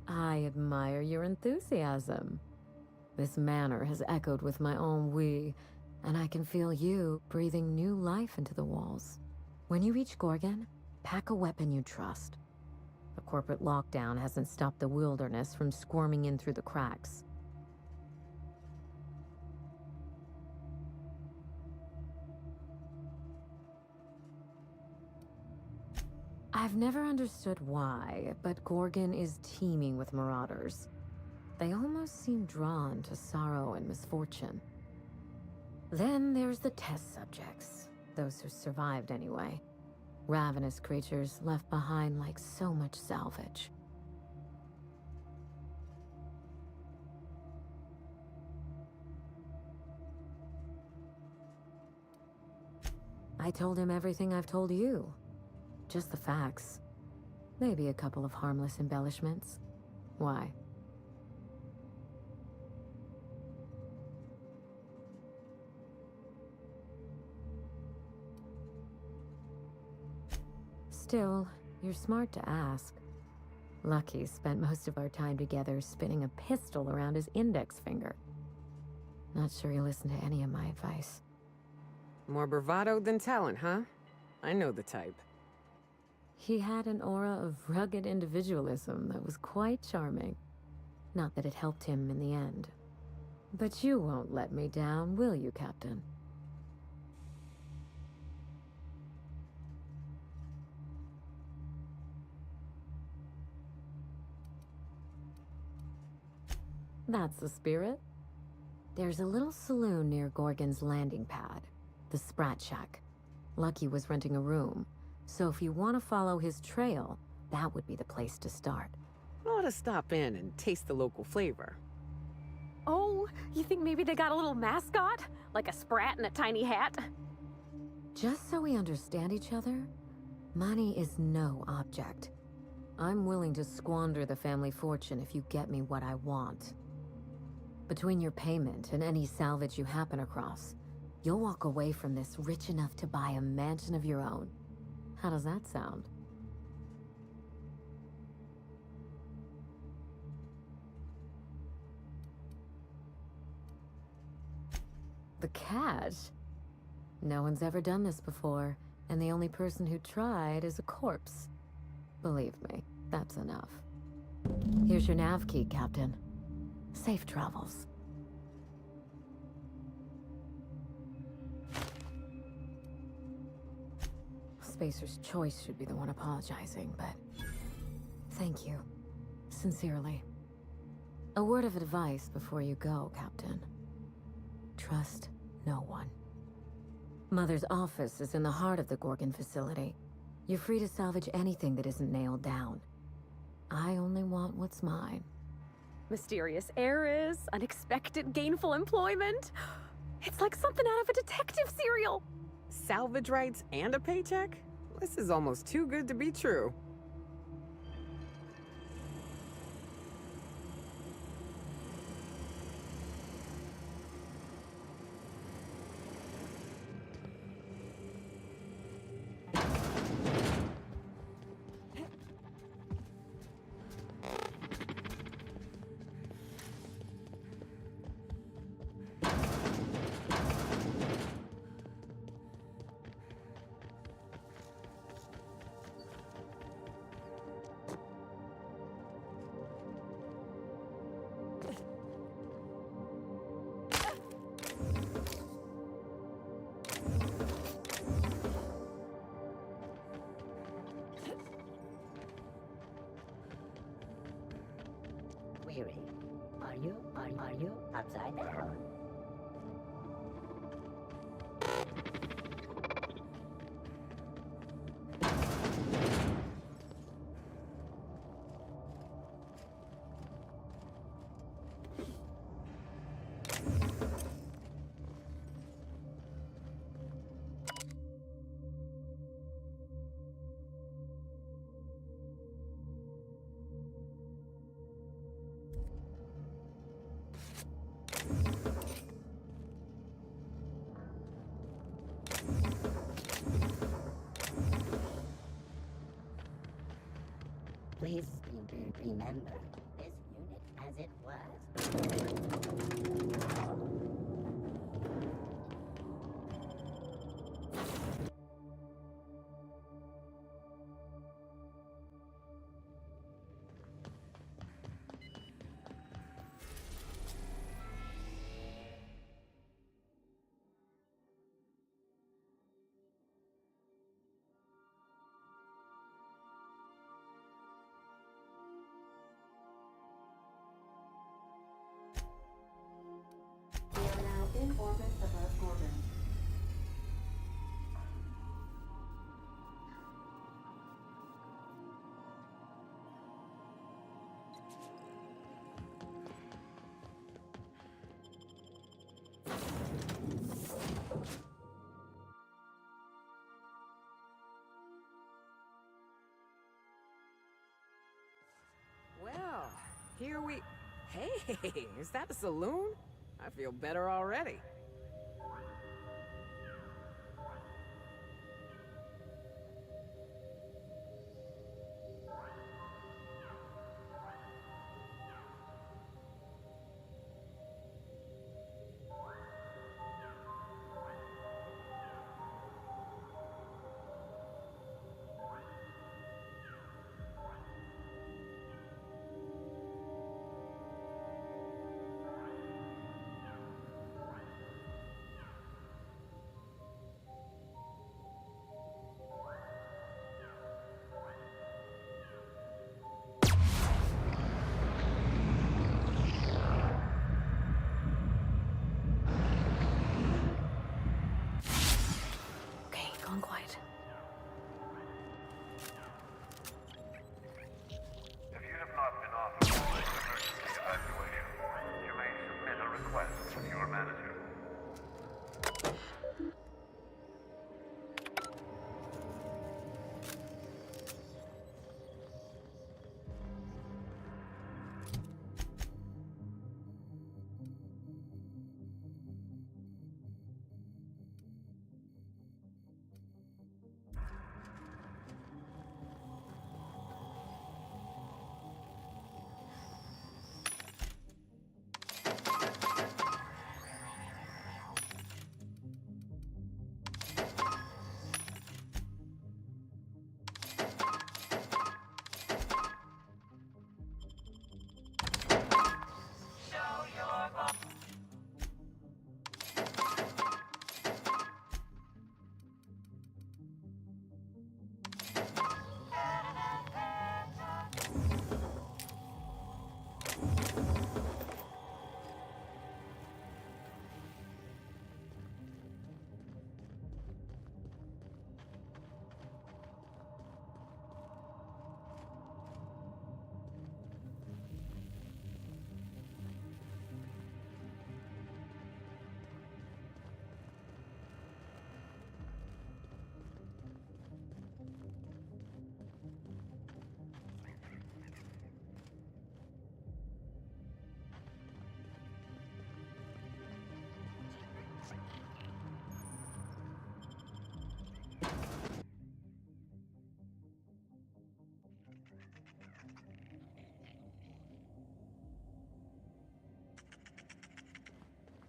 I admire your enthusiasm. This manor has echoed with my own we, and I can feel you breathing new life into the walls. When you reach Gorgon, pack a weapon you trust. The corporate lockdown hasn't stopped the wilderness from squirming in through the cracks. I've never understood why, but Gorgon is teeming with marauders. They almost seem drawn to sorrow and misfortune. Then there's the test subjects, those who survived anyway. Ravenous creatures left behind like so much salvage. I told him everything I've told you. Just the facts. Maybe a couple of harmless embellishments. Why? Still, you're smart to ask. Lucky spent most of our time together spinning a pistol around his index finger. Not sure he listened to any of my advice. More bravado than talent, huh? I know the type. He had an aura of rugged individualism that was quite charming. Not that it helped him in the end. But you won't let me down, will you, Captain? That's the spirit. There's a little saloon near Gorgon's landing pad, the Sprat Shack. Lucky was renting a room, so if you want to follow his trail, that would be the place to start. I ought to stop in and taste the local flavor. Oh, you think maybe they got a little mascot? Like a sprat in a tiny hat? Just so we understand each other, money is no object. I'm willing to squander the family fortune if you get me what I want. Between your payment and any salvage you happen across, you'll walk away from this rich enough to buy a mansion of your own. How does that sound? The cash? No one's ever done this before, and the only person who tried is a corpse. Believe me, that's enough. Here's your nav key, Captain. Safe travels. Spacer's Choice should be the one apologizing, but thank you. Sincerely. A word of advice before you go, Captain. Trust no one. Mother's office is in the heart of the Gorgon facility. You're free to salvage anything that isn't nailed down. I only want what's mine. Mysterious heiress, unexpected gainful employment. It's like something out of a detective serial. Salvage rights and a paycheck? This is almost too good to be true. Weary, are you upside down? Please remember this unit as it was. We are now in orbit above Gorgon. Well, here we... Hey, is that a saloon? I feel better already.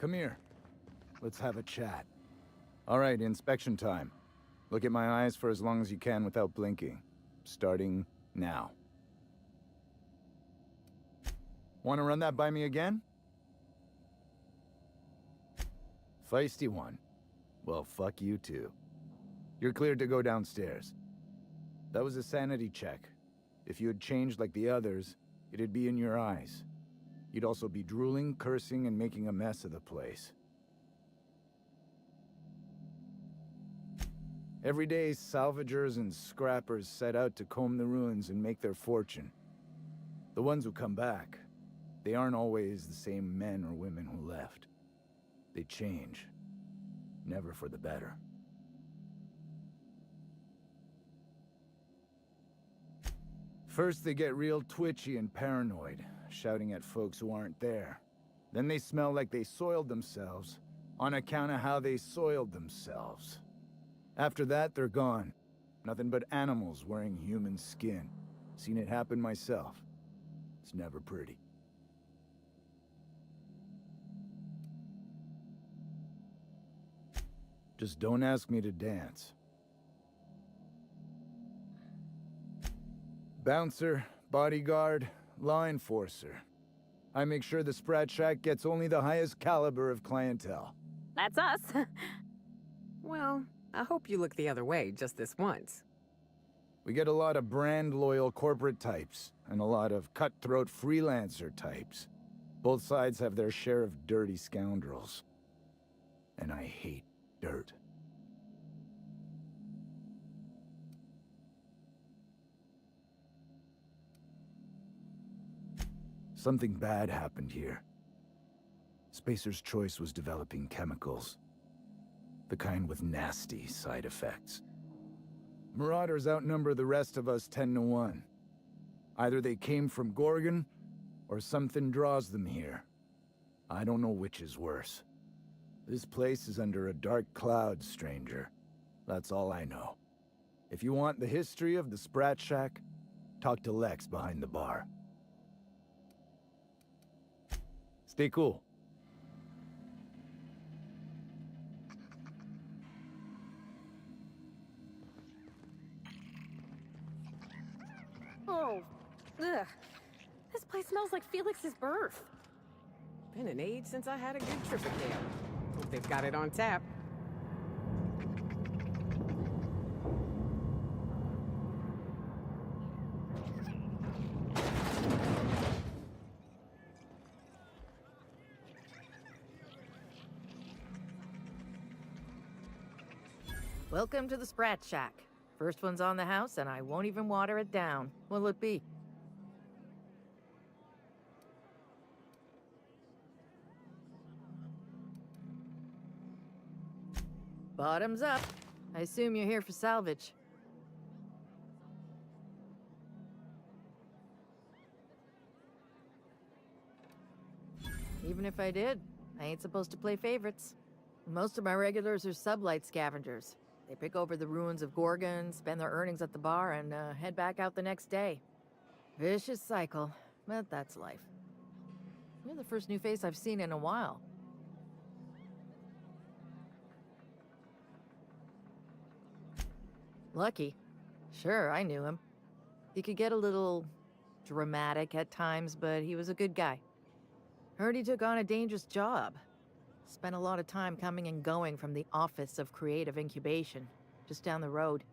Come here. Let's have a chat. All right, inspection time. Look at my eyes for as long as you can without blinking. Starting now. Want to run that by me again? Feisty one. Well, fuck you too. You're cleared to go downstairs. That was a sanity check. If you had changed like the others, it'd be in your eyes. You'd also be drooling, cursing, and making a mess of the place. Every day, salvagers and scrappers set out to comb the ruins and make their fortune. The ones who come back, they aren't always the same men or women who left. They change. Never for the better. First, they get real twitchy and paranoid, shouting at folks who aren't there. Then they smell like they soiled themselves, on account of how they soiled themselves. After that, they're gone. Nothing but animals wearing human skin. Seen it happen myself. It's never pretty. Just don't ask me to dance. Bouncer, bodyguard, law enforcer. I make sure the Sprat Shack gets only the highest caliber of clientele. That's us. Well, I hope you look the other way just this once. We get a lot of brand-loyal corporate types, and a lot of cutthroat freelancer types. Both sides have their share of dirty scoundrels. And I hate dirt. Something bad happened here. Spacer's Choice was developing chemicals. The kind with nasty side effects. Marauders outnumber the rest of us 10 to 1. Either they came from Gorgon, or something draws them here. I don't know which is worse. This place is under a dark cloud, stranger. That's all I know. If you want the history of the Sprat Shack, talk to Lex behind the bar. Stay cool. Oh, ugh. This place smells like Felix's birth. Been an age since I had a good trip at Dale. Hope they've got it on tap. Welcome to the Sprat Shack. First one's on the house, and I won't even water it down. What'll it be? Bottoms up. I assume you're here for salvage. Even if I did, I ain't supposed to play favorites. Most of my regulars are sublight scavengers. They pick over the ruins of Gorgon, spend their earnings at the bar, and head back out the next day. Vicious cycle, but that's life. You're the first new face I've seen in a while. Lucky. Sure, I knew him. He could get a little dramatic at times, but he was a good guy. Heard he took on a dangerous job. Spent a lot of time coming and going from the Office of Creative Incubation, just down the road.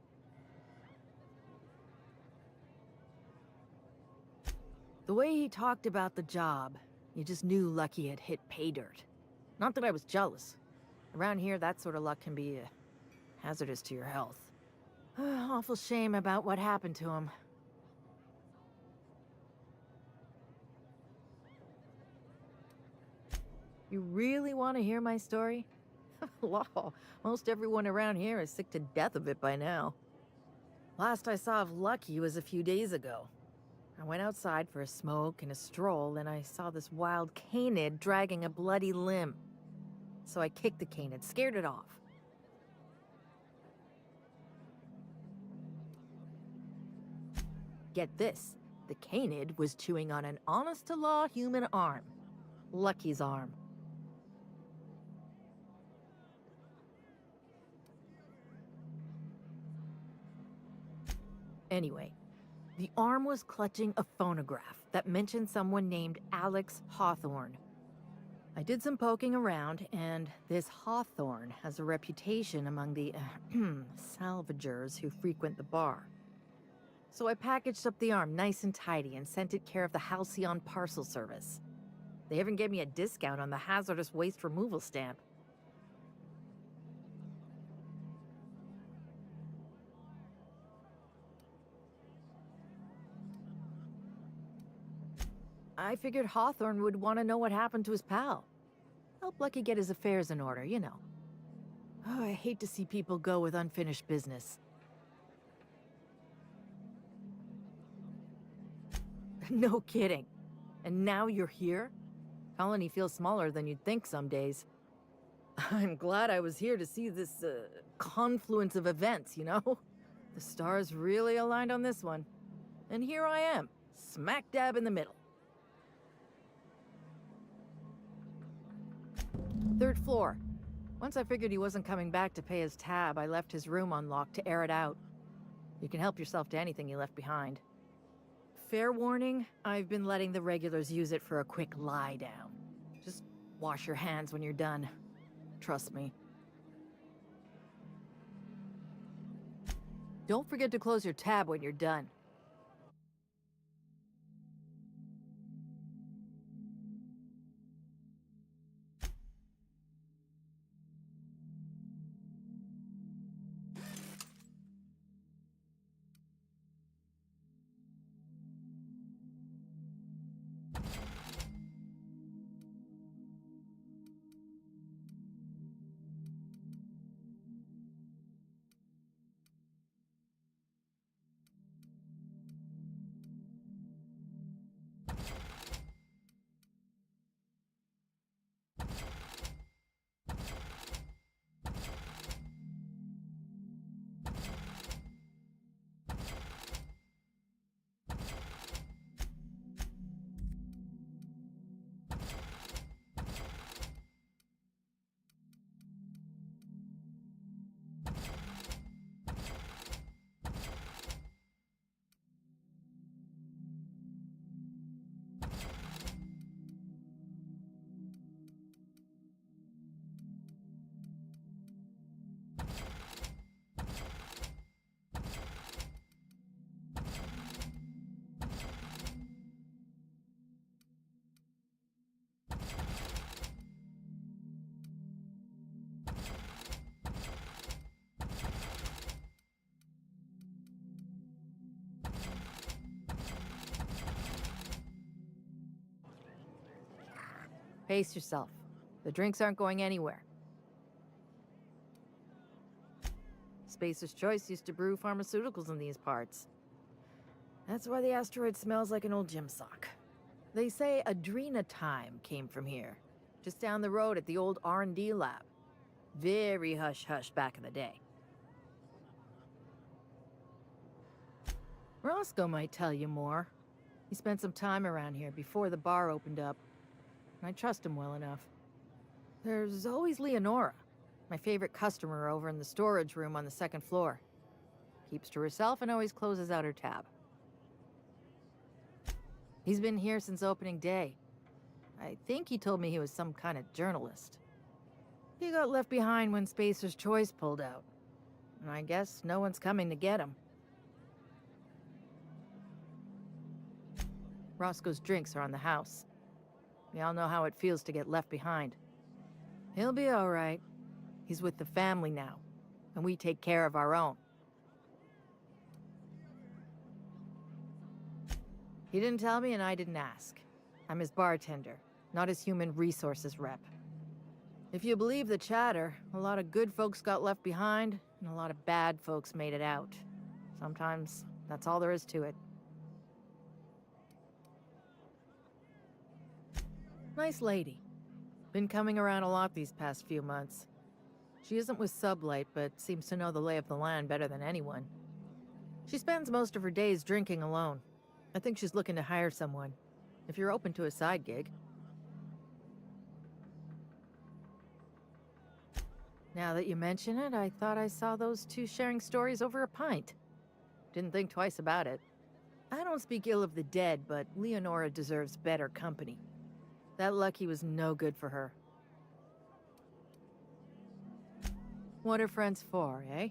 The way he talked about the job, you just knew Lucky had hit pay dirt. Not that I was jealous. Around here, that sort of luck can be hazardous to your health. Awful shame about what happened to him. You really want to hear my story? Law, most everyone around here is sick to death of it by now. Last I saw of Lucky was a few days ago. I went outside for a smoke and a stroll, and I saw this wild canid dragging a bloody limb. So I kicked the canid, scared it off. Get this, the canid was chewing on an honest-to-law human arm. Lucky's arm. Anyway, the arm was clutching a phonograph that mentioned someone named Alex Hawthorne. I did some poking around, and this Hawthorne has a reputation among the salvagers who frequent the bar. So I packaged up the arm nice and tidy and sent it care of the Halcyon Parcel Service. They even gave me a discount on the hazardous waste removal stamp. I figured Hawthorne would want to know what happened to his pal. Help Lucky get his affairs in order, you know. Oh, I hate to see people go with unfinished business. No kidding. And now you're here? Colony feels smaller than you'd think some days. I'm glad I was here to see this, confluence of events, you know? The stars really aligned on this one. And here I am, smack dab in the middle. 3rd floor. Once I figured he wasn't coming back to pay his tab, I left his room unlocked to air it out. You can help yourself to anything you left behind. Fair warning, I've been letting the regulars use it for a quick lie down. Just wash your hands when you're done. Trust me. Don't forget to close your tab when you're done. Pace yourself. The drinks aren't going anywhere. Spacer's Choice used to brew pharmaceuticals in these parts. That's why the asteroid smells like an old gym sock. They say Adrenatime came from here, just down the road at the old R&D lab. Very hush-hush back in the day. Roscoe might tell you more. He spent some time around here before the bar opened up. I trust him well enough. There's always Leonora, my favorite customer over in the storage room on the 2nd floor. Keeps to herself and always closes out her tab. He's been here since opening day. I think he told me he was some kind of journalist. He got left behind when Spacer's Choice pulled out. And I guess no one's coming to get him. Roscoe's drinks are on the house. We all know how it feels to get left behind. He'll be all right. He's with the family now, and we take care of our own. He didn't tell me, and I didn't ask. I'm his bartender, not his human resources rep. If you believe the chatter, a lot of good folks got left behind, and a lot of bad folks made it out. Sometimes that's all there is to it. Nice lady. Been coming around a lot these past few months. She isn't with Sublight, but seems to know the lay of the land better than anyone. She spends most of her days drinking alone. I think she's looking to hire someone, if you're open to a side gig. Now that you mention it, I thought I saw those two sharing stories over a pint. Didn't think twice about it. I don't speak ill of the dead, but Leonora deserves better company. That Lucky was no good for her. What are friends for, eh?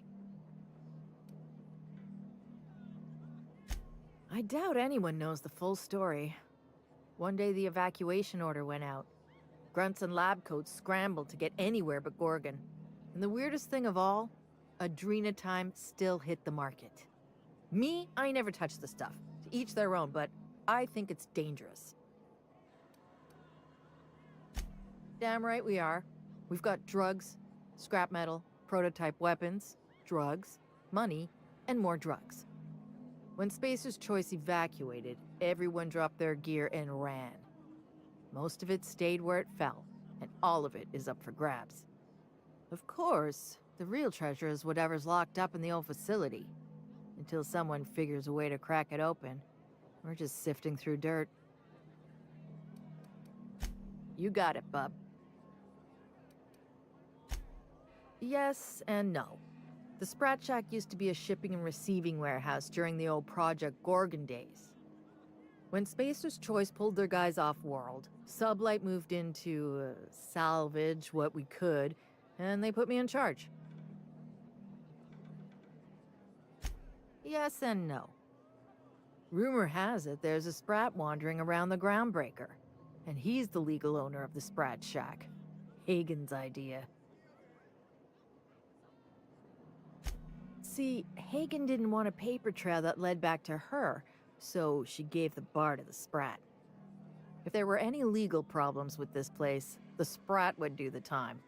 I doubt anyone knows the full story. One day the evacuation order went out. Grunts and lab coats scrambled to get anywhere but Gorgon. And the weirdest thing of all, Adrenatime still hit the market. Me, I never touched the stuff. To each their own, but I think it's dangerous. Damn right we are. We've got drugs, scrap metal, prototype weapons, drugs, money, and more drugs. When Spacer's Choice evacuated, everyone dropped their gear and ran. Most of it stayed where it fell, and all of it is up for grabs. Of course, the real treasure is whatever's locked up in the old facility. Until someone figures a way to crack it open, we're just sifting through dirt. You got it, bub. Yes and no. The Sprat Shack used to be a shipping and receiving warehouse during the old Project Gorgon days. When Spacer's Choice pulled their guys off-world, Sublight moved in to salvage what we could, and they put me in charge. Yes and no. Rumor has it there's a Sprat wandering around the Groundbreaker, and he's the legal owner of the Sprat Shack. Hagen's idea. See, Hagen didn't want a paper trail that led back to her, so she gave the bar to the Sprat. If there were any legal problems with this place, the Sprat would do the time.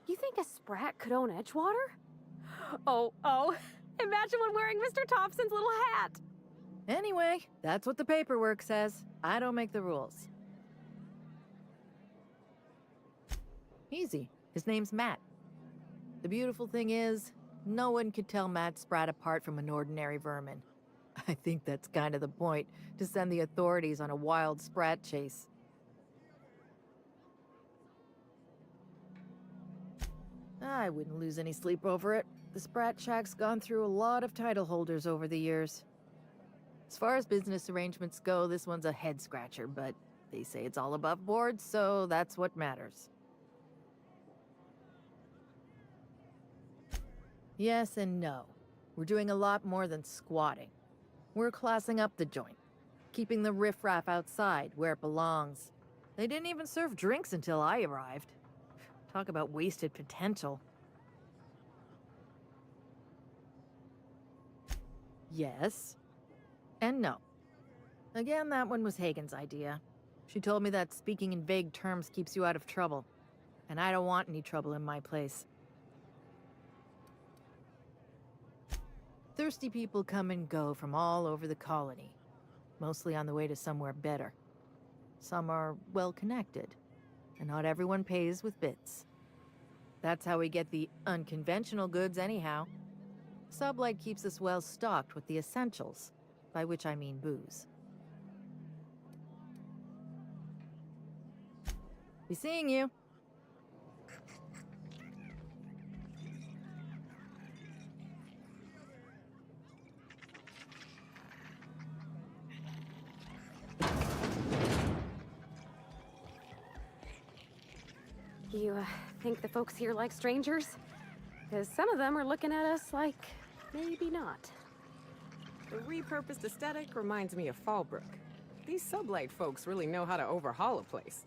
You think a Sprat could own Edgewater? Oh, imagine one wearing Mr. Thompson's little hat! Anyway, that's what the paperwork says. I don't make the rules. Easy. His name's Matt. The beautiful thing is, no one could tell Matt Sprat apart from an ordinary vermin. I think that's kind of the point, to send the authorities on a wild Sprat chase. I wouldn't lose any sleep over it. The Sprat Shack's gone through a lot of title holders over the years. As far as business arrangements go, this one's a head-scratcher, but they say it's all above board, so that's what matters. Yes and no. We're doing a lot more than squatting. We're classing up the joint, keeping the riffraff outside where it belongs. They didn't even serve drinks until I arrived. Talk about wasted potential. Yes and no. Again, that one was Hagen's idea. She told me that speaking in vague terms keeps you out of trouble, and I don't want any trouble in my place. Thirsty people come and go from all over the colony, mostly on the way to somewhere better. Some are well-connected, and not everyone pays with bits. That's how we get the unconventional goods anyhow. Sublight keeps us well-stocked with the essentials, by which I mean booze. Be seeing you. You think the folks here like strangers? Because some of them are looking at us like, maybe not. The repurposed aesthetic reminds me of Fallbrook. These Sublight folks really know how to overhaul a place.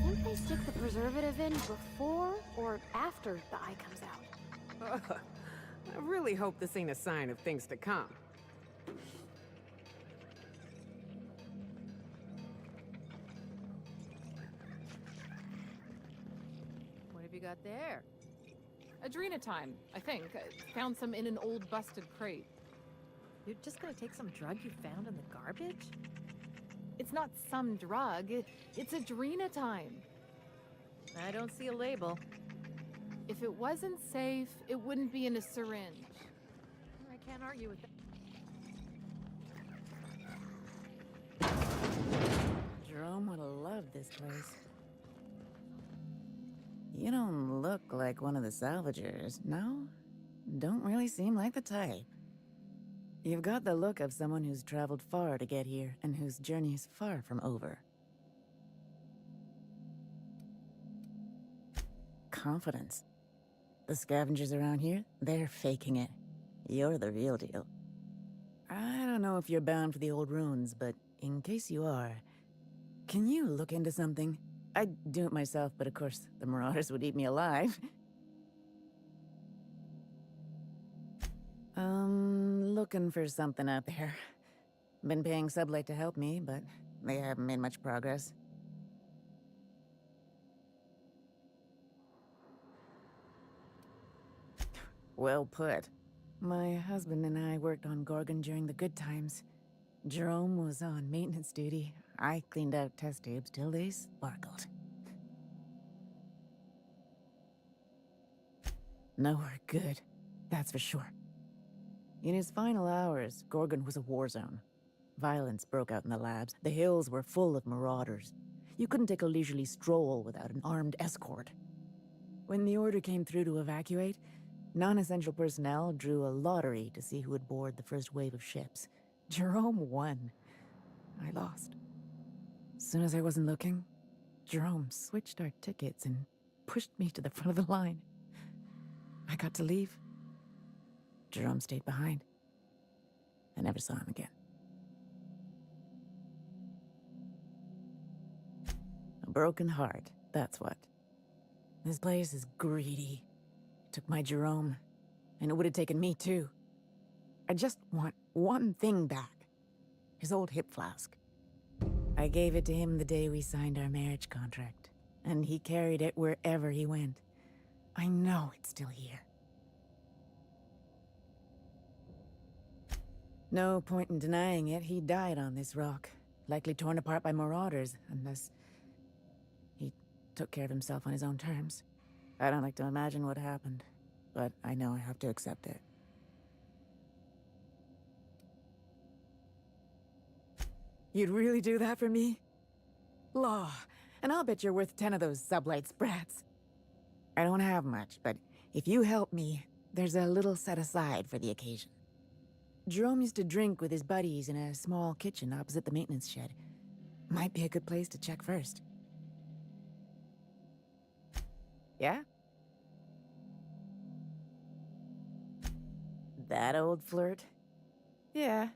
Think they stick the preservative in before or after the eye comes out? I really hope this ain't a sign of things to come. What have you got there? Adrenatime, I think. I found some in an old busted crate. You're just gonna take some drug you found in the garbage? It's not some drug. It's Adrenatime. I don't see a label. If it wasn't safe, it wouldn't be in a syringe. Can't argue with that. Jerome would have loved this place. You don't look like one of the salvagers, no? Don't really seem like the type. You've got the look of someone who's traveled far to get here, and whose journey is far from over. Confidence. The scavengers around here, they're faking it. You're the real deal. I don't know if you're bound for the old ruins, but in case you are, can you look into something? I'd do it myself, but of course, the Marauders would eat me alive. Looking for something out there. Been paying Sublight to help me, but they haven't made much progress. Well put. My husband and I worked on Gorgon during the good times. Jerome was on maintenance duty. I cleaned out test tubes till they sparkled. Nowhere good, that's for sure. In his final hours, Gorgon was a war zone. Violence broke out in the labs. The hills were full of marauders. You couldn't take a leisurely stroll without an armed escort. When the order came through to evacuate, non-essential personnel drew a lottery to see who would board the first wave of ships. Jerome won. I lost. As soon as I wasn't looking, Jerome switched our tickets and pushed me to the front of the line. I got to leave. Jerome stayed behind. I never saw him again. A broken heart, that's what. This place is greedy. It took my Jerome, and it would have taken me too. I just want one thing back. His old hip flask. I gave it to him the day we signed our marriage contract, and he carried it wherever he went. I know it's still here. No point in denying it, he died on this rock. Likely torn apart by marauders, unless he took care of himself on his own terms. I don't like to imagine what happened, but I know I have to accept it. You'd really do that for me? Law, and I'll bet you're worth 10 of those Sublight sprats. I don't have much, but if you help me, there's a little set aside for the occasion. Jerome used to drink with his buddies in a small kitchen opposite the maintenance shed. Might be a good place to check first. Yeah? That old flirt? Yeah,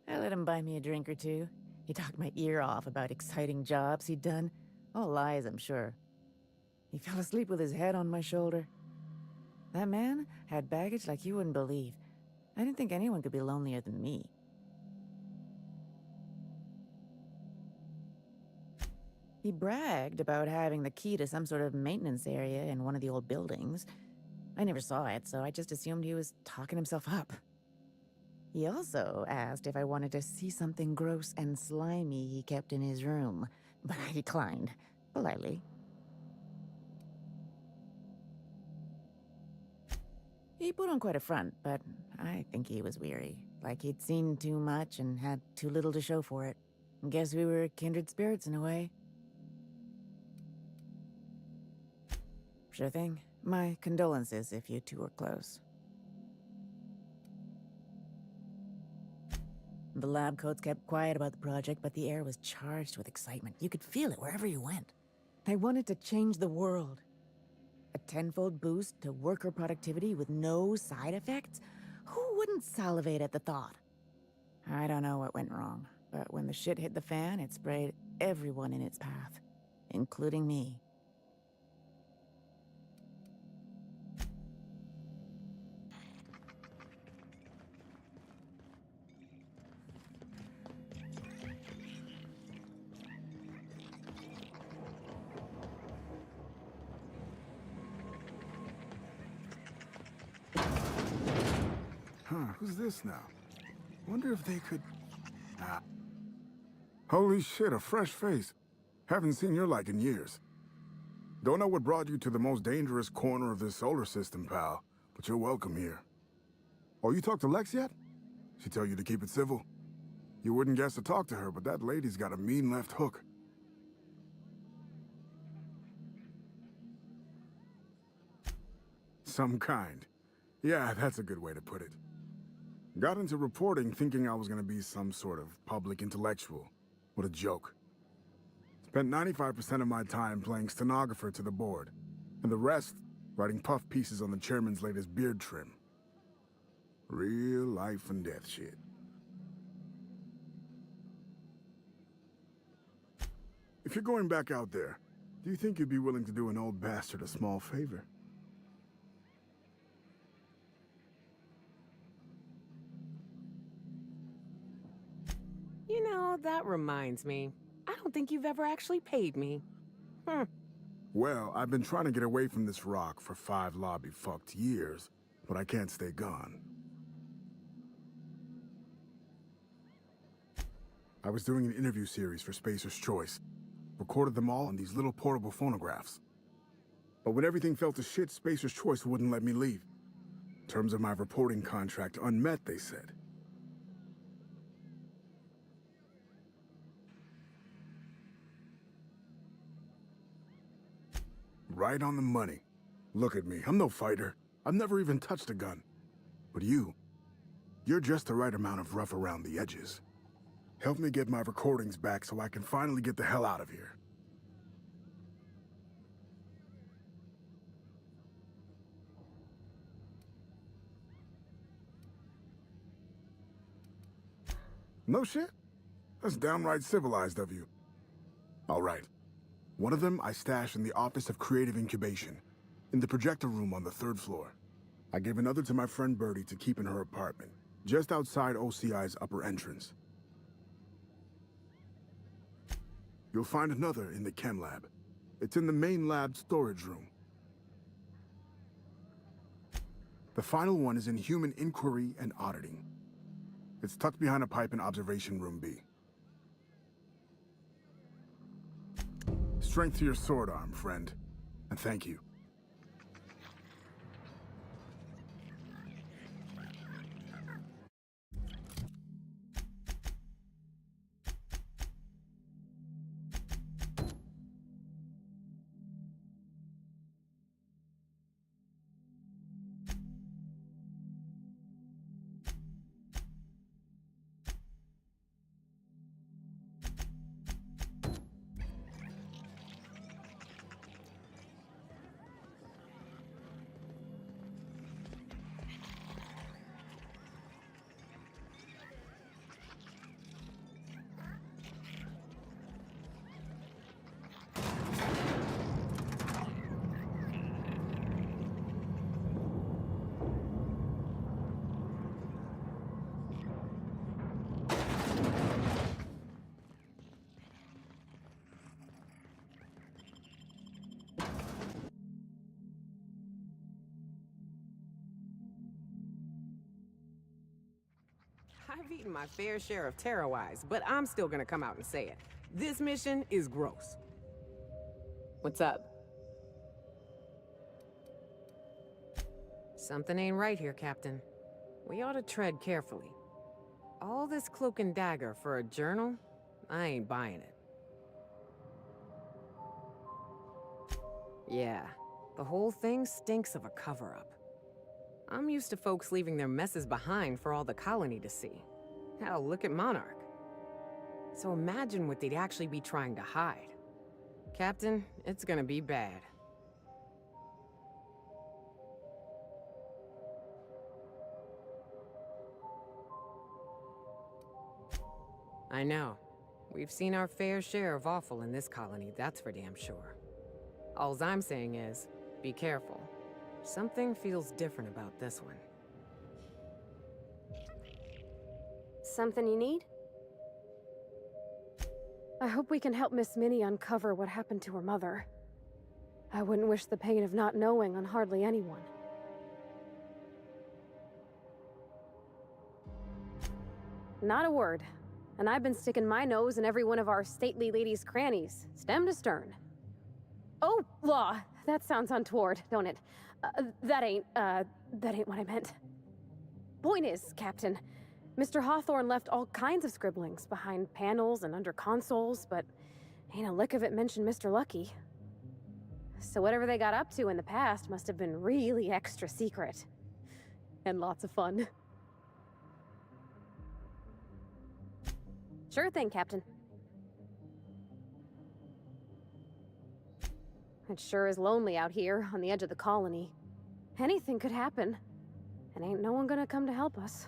I let him buy me a drink or two. He talked my ear off about exciting jobs he'd done. All lies, I'm sure. He fell asleep with his head on my shoulder. That man had baggage like you wouldn't believe. I didn't think anyone could be lonelier than me. He bragged about having the key to some sort of maintenance area in one of the old buildings. I never saw it, so I just assumed he was talking himself up. He also asked if I wanted to see something gross and slimy he kept in his room, but I declined, politely. He put on quite a front, but I think he was weary. Like he'd seen too much and had too little to show for it. Guess we were kindred spirits in a way. Sure thing. My condolences if you two were close. The lab coats kept quiet about the project, but the air was charged with excitement. You could feel it wherever you went. They wanted to change the world. A tenfold boost to worker productivity with no side effects? Who wouldn't salivate at the thought? I don't know what went wrong, but when the shit hit the fan, it sprayed everyone in its path, including me. Huh, who's this now? Wonder if they could... Ah. Holy shit, a fresh face. Haven't seen your like in years. Don't know what brought you to the most dangerous corner of this solar system, pal, but you're welcome here. Oh, you talked to Lex yet? She tell you to keep it civil? You wouldn't guess to talk to her, but that lady's got a mean left hook. Some kind. Yeah, that's a good way to put it. Got into reporting thinking I was gonna be some sort of public intellectual. What a joke. Spent 95% of my time playing stenographer to the board, and the rest writing puff pieces on the chairman's latest beard trim. Real life and death shit. If you're going back out there, do you think you'd be willing to do an old bastard a small favor? You know, that reminds me. I don't think you've ever actually paid me. Well, I've been trying to get away from this rock for 5 lobby-fucked years, but I can't stay gone. I was doing an interview series for Spacer's Choice. Recorded them all on these little portable phonographs. But when everything fell to shit, Spacer's Choice wouldn't let me leave. Terms of my reporting contract unmet, they said. Right on the money. Look at me, I'm no fighter. I've never even touched a gun. But you're just the right amount of rough around the edges. Help me get my recordings back so I can finally get the hell out of here. No shit? That's downright civilized of you. All right. One of them I stash in the Office of Creative Incubation, in the projector room on the 3rd floor. I gave another to my friend Birdie to keep in her apartment, just outside OCI's upper entrance. You'll find another in the chem lab. It's in the main lab storage room. The final one is in human inquiry and auditing. It's tucked behind a pipe in Observation Room B. Strength to your sword arm, friend. And thank you. I've eaten my fair share of taro eyes, but I'm still gonna come out and say it. This mission is gross. What's up? Something ain't right here, Captain. We ought to tread carefully. All this cloak and dagger for a journal? I ain't buying it. Yeah, the whole thing stinks of a cover-up. I'm used to folks leaving their messes behind for all the colony to see. Hell, look at Monarch. So imagine what they'd actually be trying to hide. Captain, it's gonna be bad. I know. We've seen our fair share of awful in this colony, that's for damn sure. Alls I'm saying is, be careful. Something feels different about this one. Something you need? I hope we can help Miss Minnie uncover what happened to her mother. I wouldn't wish the pain of not knowing on hardly anyone. Not a word. And I've been sticking my nose in every one of our stately ladies' crannies, stem to stern. Oh, law! That sounds untoward, don't it? That ain't what I meant. Point is, Captain, Mr. Hawthorne left all kinds of scribblings behind panels and under consoles, but ain't a lick of it mentioned Mr. Lucky. So whatever they got up to in the past must have been really extra secret. And lots of fun. Sure thing, Captain. It sure is lonely out here on the edge of the colony. Anything could happen, and ain't no one gonna come to help us.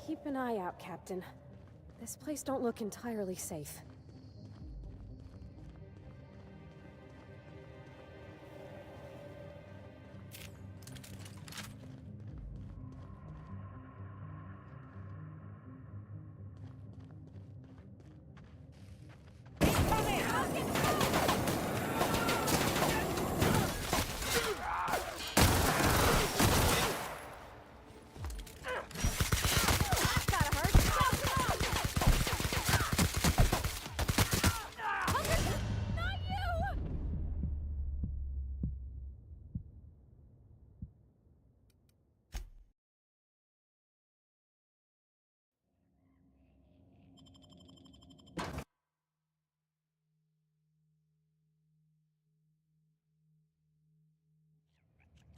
Keep an eye out, Captain. This place don't look entirely safe.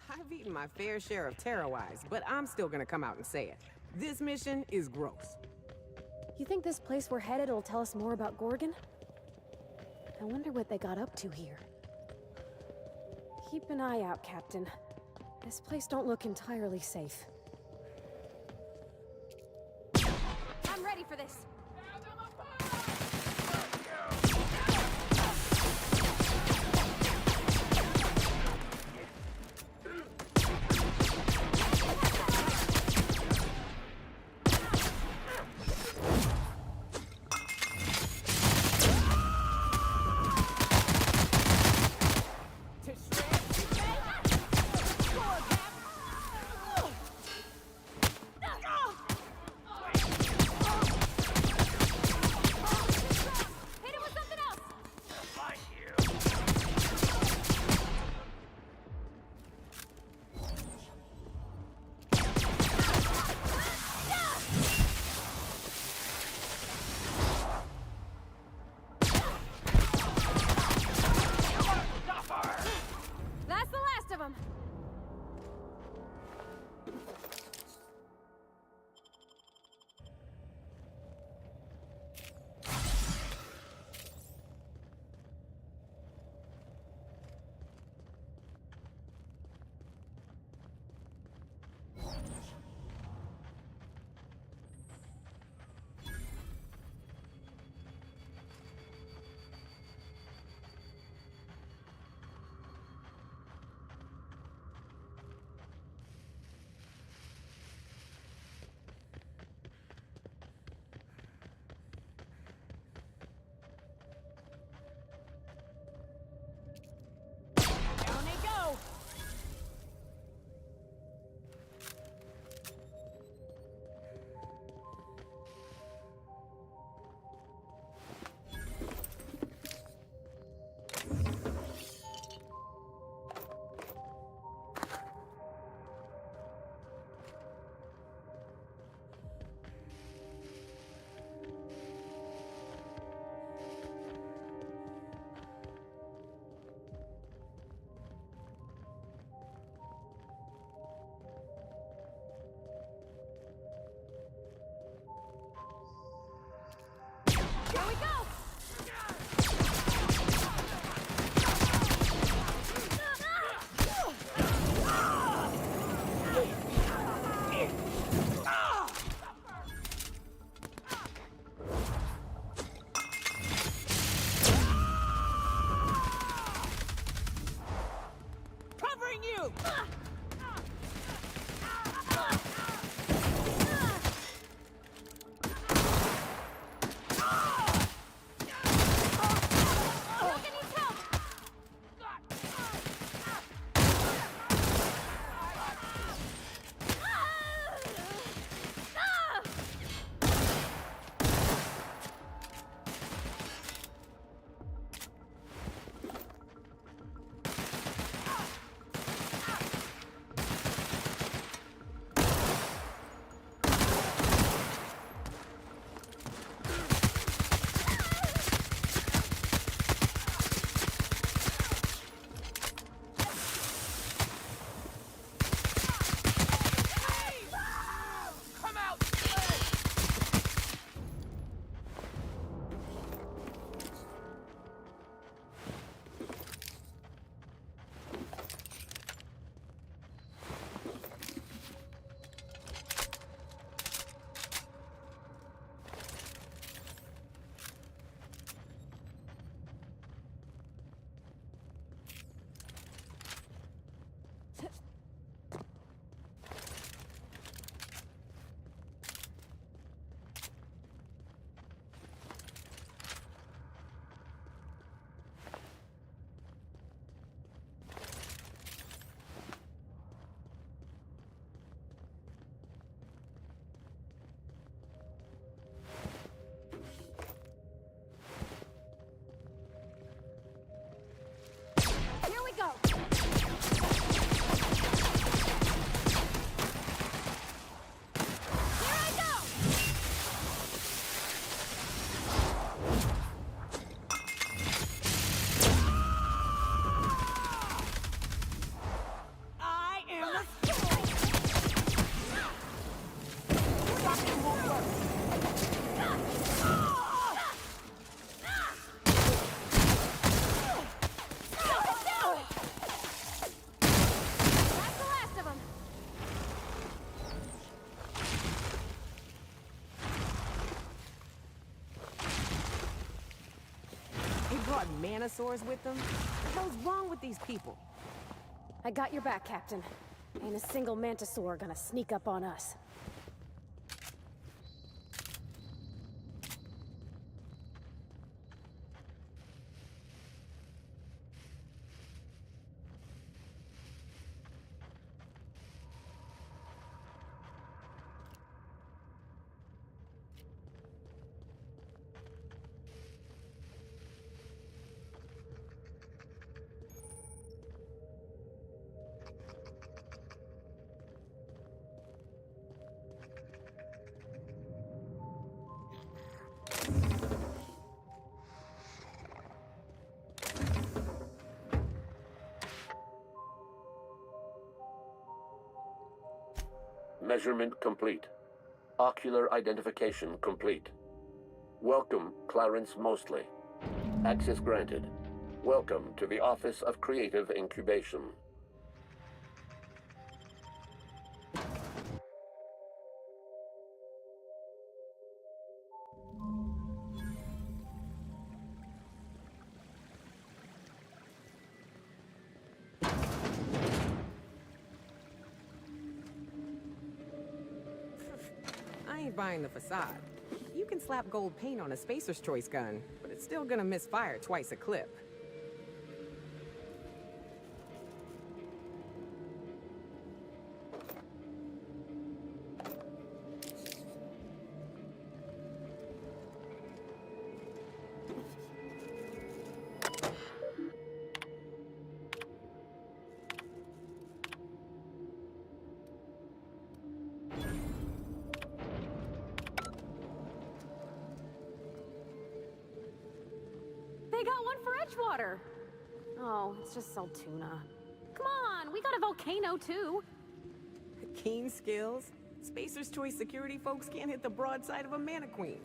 I've eaten my fair share of Terrorize, but I'm still gonna come out and say it. This mission is gross. You think this place we're headed will tell us more about Gorgon? I wonder what they got up to here. Keep an eye out, Captain. This place don't look entirely safe. I'm ready for this. move! Here we go. Here I go. I am the That's the last of them. They brought manosaurs with them? What the hell's wrong with these people? I got your back, Captain. Ain't a single mantisaur gonna sneak up on us. Measurement complete. Ocular identification complete. Welcome, Clarence Mostly. Access granted. Welcome to the Office of Creative Incubation. I ain't buying the facade. You can slap gold paint on a Spacer's Choice gun, but it's still gonna misfire twice a clip. They got one for Edgewater. Oh, it's just Saltuna. Come on, we got a volcano too. Keen skills? Spacer's Choice security folks can't hit the broadside of a mannequin.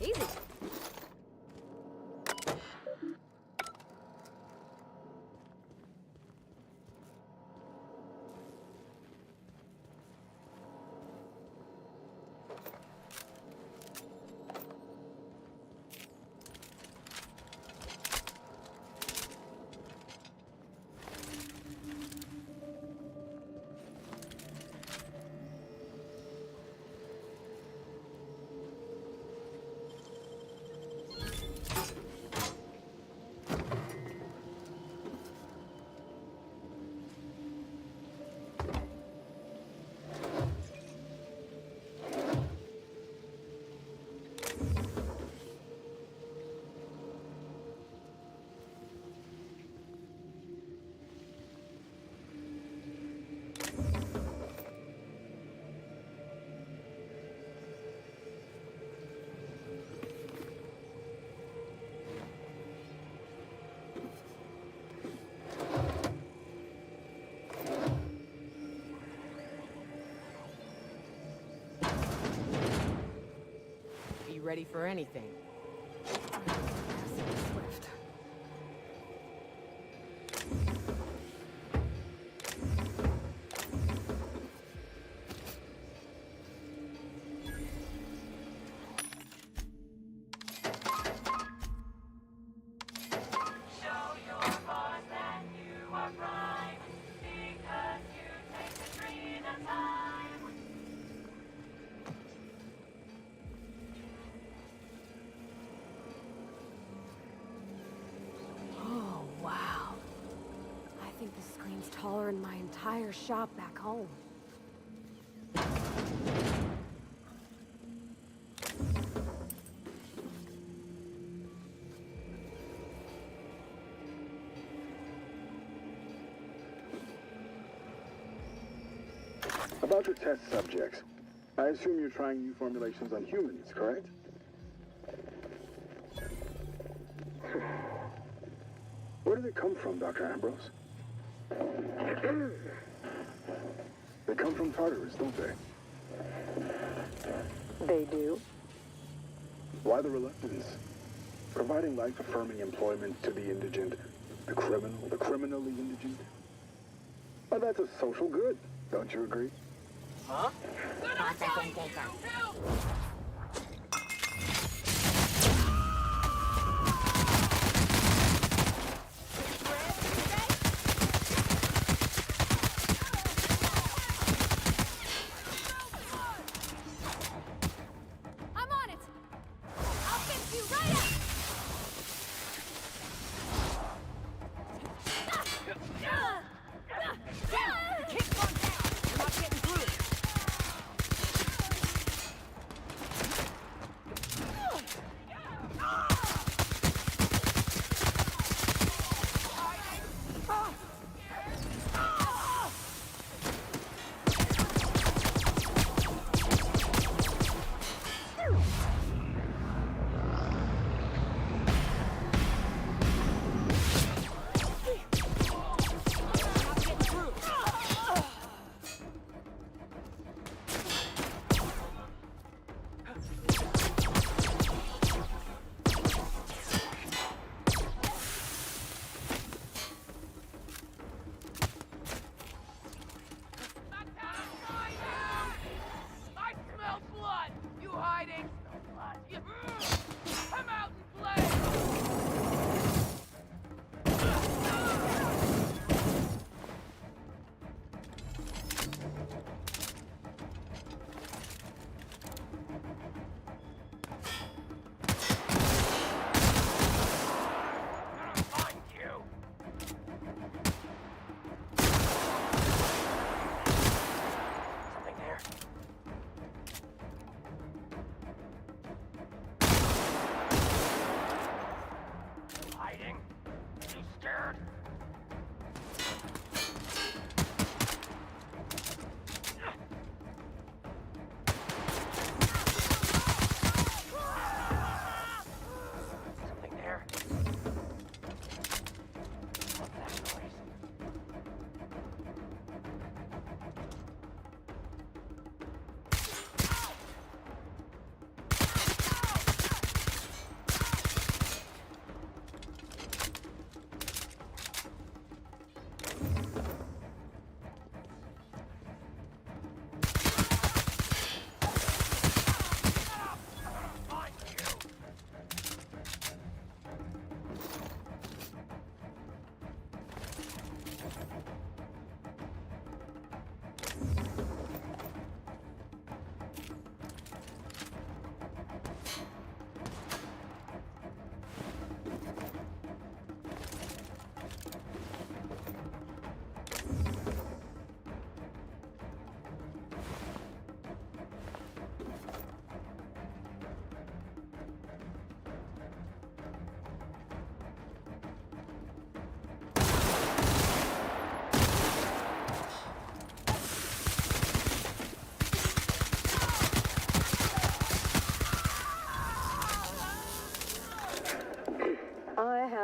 Easy. Be ready for anything. Swift. Oh, wow. I think this screen's taller than my entire shop back home. About your test subjects, I assume you're trying new formulations on humans, correct? Where do they come from, Dr. Ambrose? They come from Tartarus, don't they? They do. Why the reluctance? Providing life-affirming employment to the indigent, the criminally indigent? Well, that's a social good, don't you agree? Huh? I'm on it! I'll fix you right up! Keep going down! You're not getting through.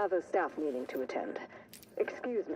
have a staff meeting to attend. Excuse me.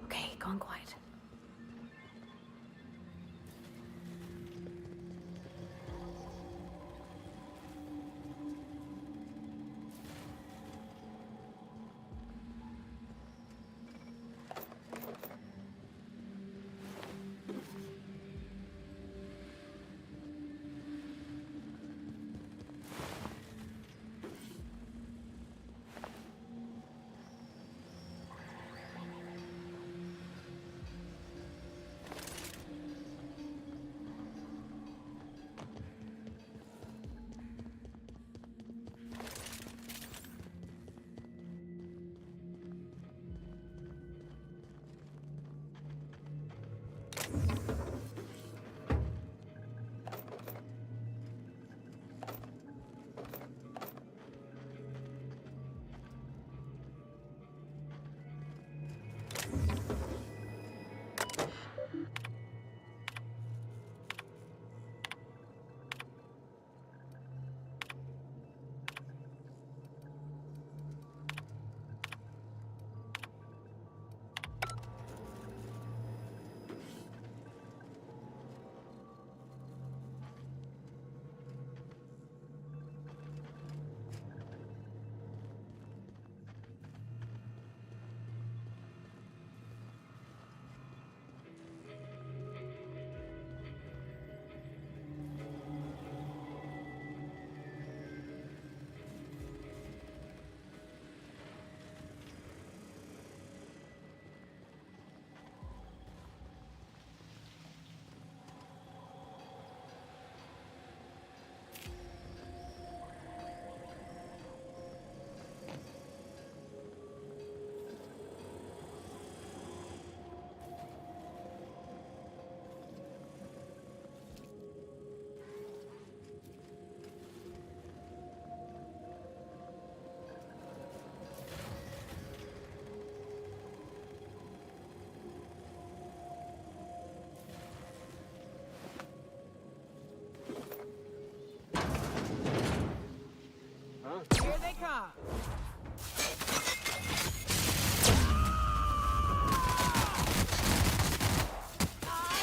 Okay, gone quiet. Here they come.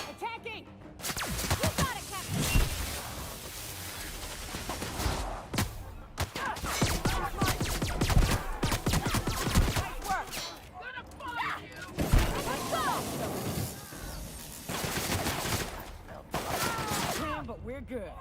Attacking! You got it, Captain! Nice work! Gonna find you! Let's go! Damn, but we're good.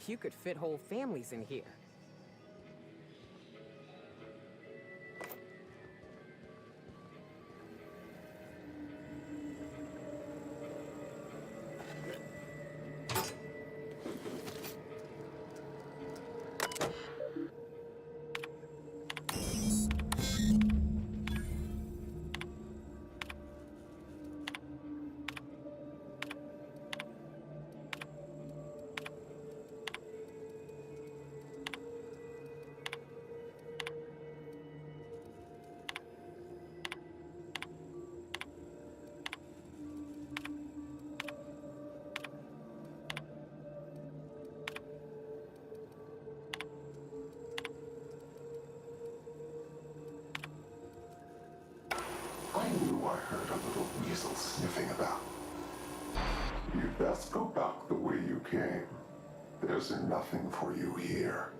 You could fit whole families in here. I knew I heard a little weasel sniffing about. You'd best go back the way you came. There's nothing for you here.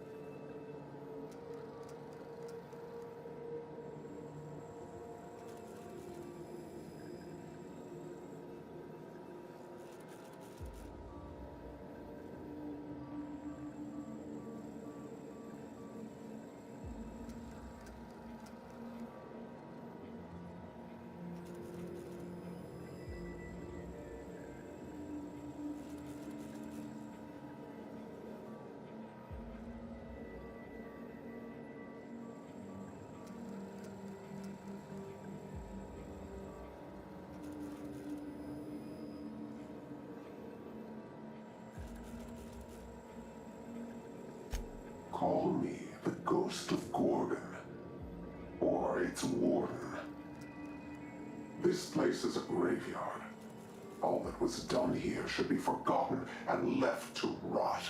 Call me the Ghost of Gorgon, or its warden. This place is a graveyard. All that was done here should be forgotten and left to rot.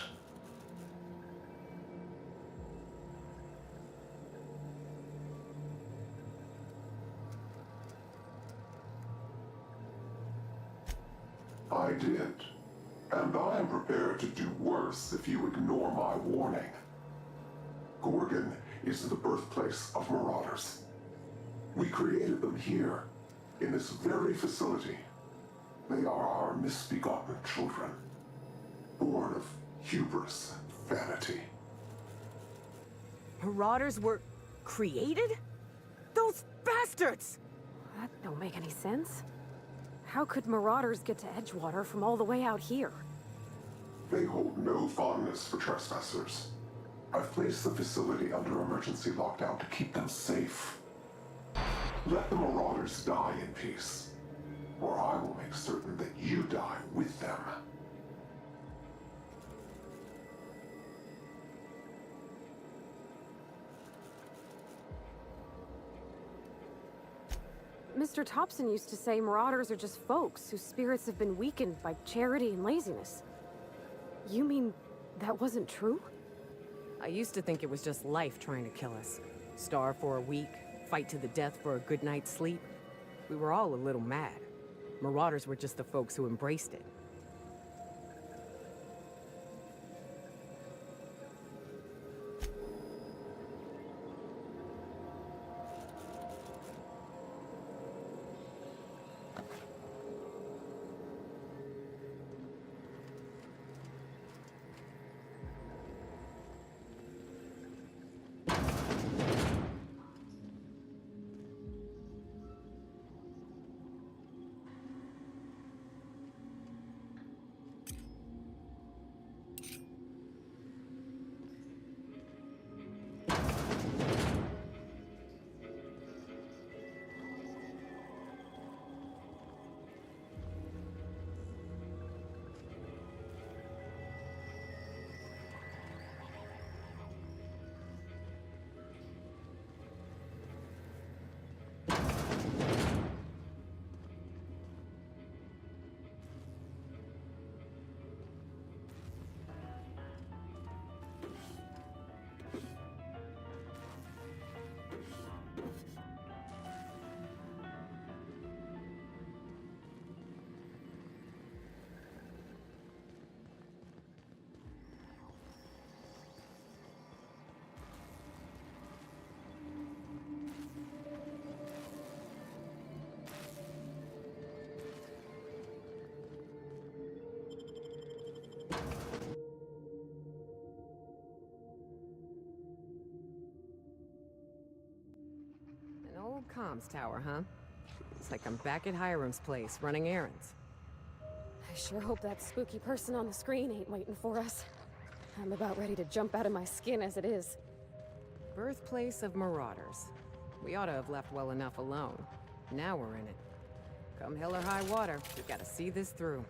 I did, and I am prepared to do worse if you ignore my warning. Gorgon is the birthplace of marauders. We created them here, in this very facility. They are our misbegotten children, born of hubris and vanity. Marauders were created? Those bastards! That don't make any sense. How could marauders get to Edgewater from all the way out here? They hold no fondness for trespassers. I've placed the facility under emergency lockdown to keep them safe. Let the marauders die in peace, or I will make certain that you die with them. Mr. Thompson used to say marauders are just folks whose spirits have been weakened by charity and laziness. You mean that wasn't true? I used to think it was just life trying to kill us. Starve for a week, fight to the death for a good night's sleep. We were all a little mad. Marauders were just the folks who embraced it. comms tower, huh? It's like I'm back at Hiram's place, running errands. I sure hope that spooky person on the screen ain't waiting for us. I'm about ready to jump out of my skin as it is. Birthplace of Marauders. We ought to have left well enough alone. Now we're in it. Come hell or high water, we gotta see this through.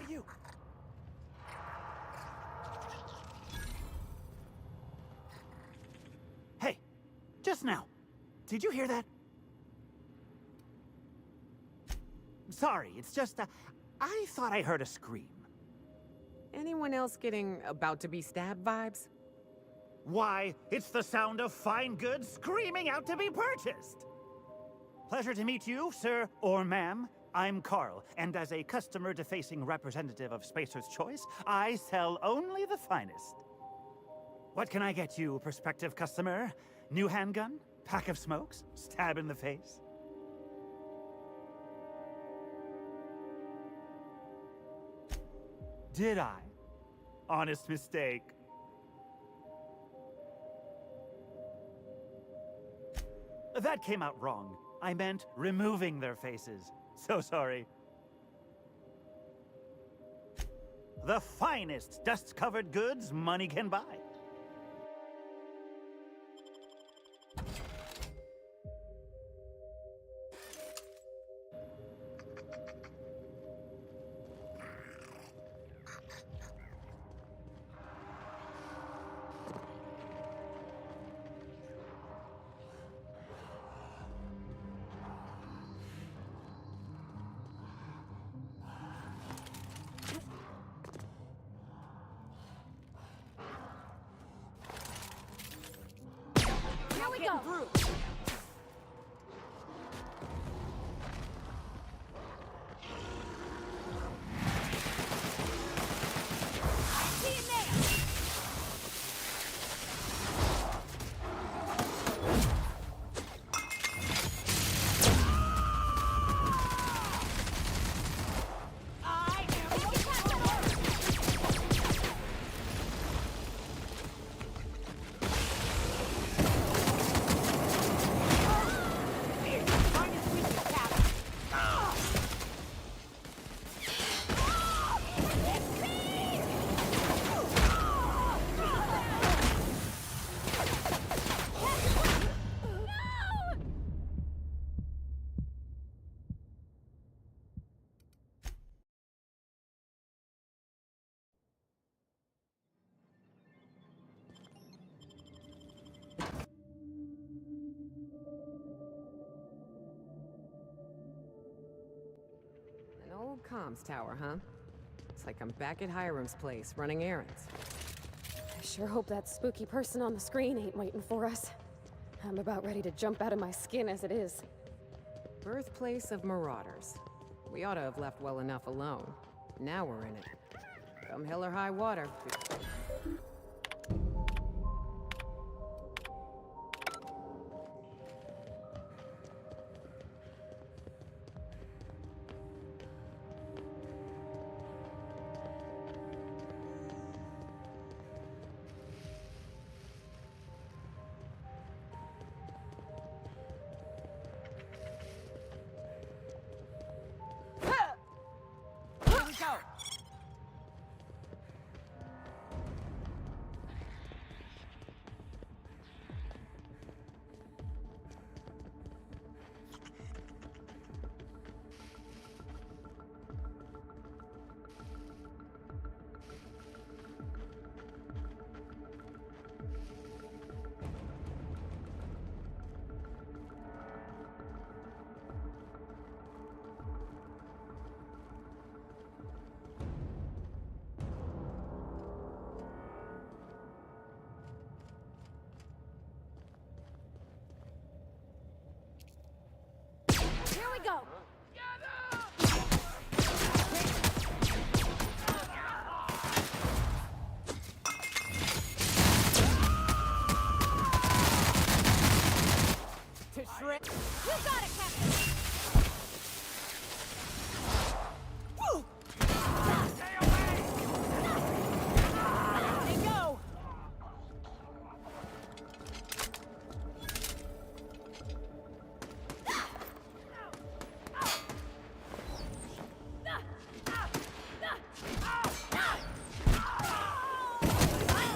You! Hey! Just now! Did you hear that? Sorry, it's just, I thought I heard a scream. Anyone else getting about to be stabbed vibes? Why, it's the sound of fine goods screaming out to be purchased! Pleasure to meet you, sir or ma'am. I'm Carl, and as a customer-defacing representative of Spacer's Choice, I sell only the finest. What can I get you, prospective customer? New handgun? Pack of smokes? Stab in the face? Did I? Honest mistake. That came out wrong. I meant removing their faces. So sorry. The finest dust-covered goods money can buy. go. See you comms tower, huh? It's like I'm back at Hiram's place, running errands. I sure hope that spooky person on the screen ain't waiting for us. I'm about ready to jump out of my skin as it is. Birthplace of Marauders. We ought to have left well enough alone. Now we're in it. Come hell or high water. Here we go. To shred. You got it, Captain. Woo! Stay away! There they go.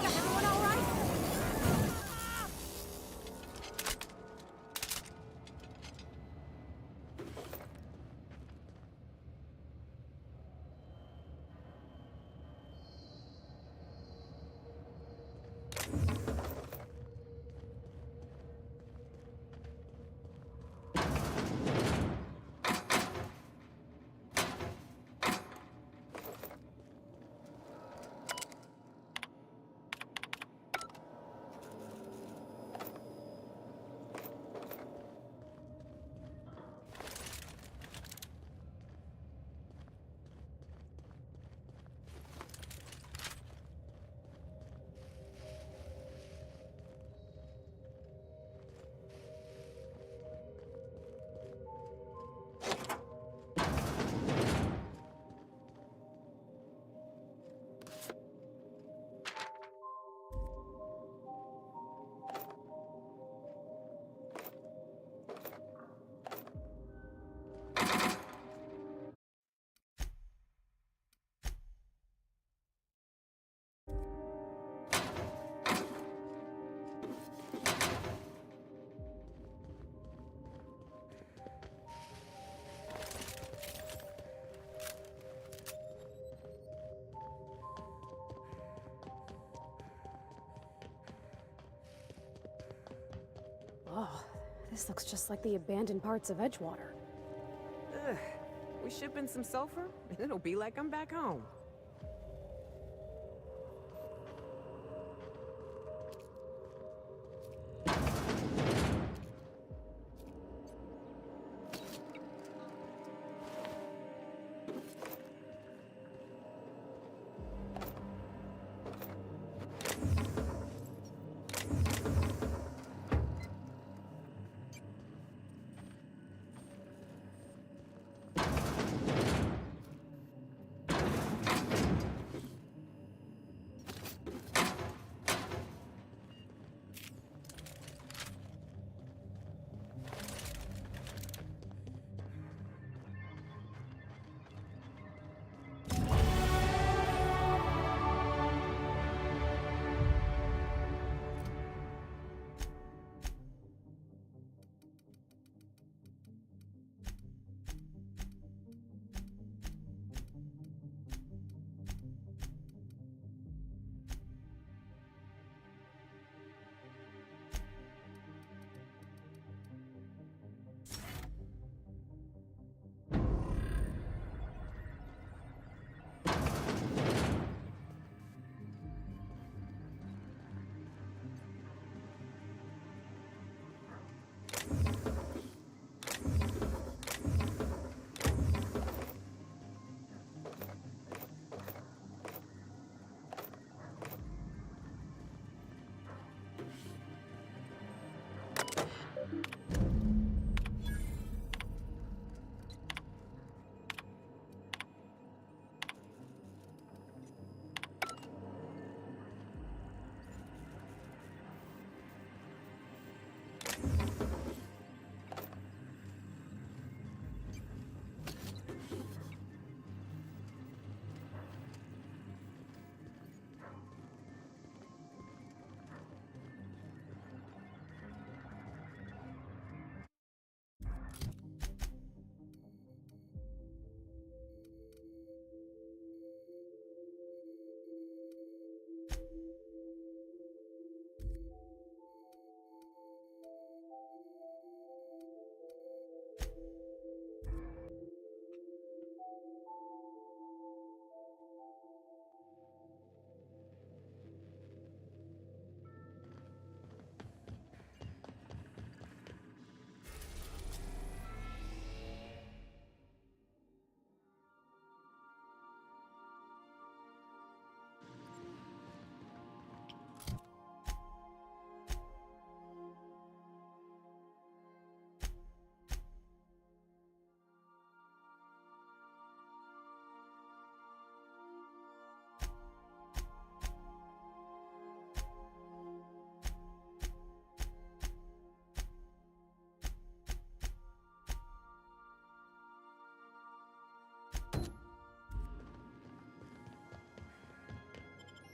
Everyone all right? Oh, this looks just like the abandoned parts of Edgewater. Ugh. We ship in some sulfur, and it'll be like I'm back home.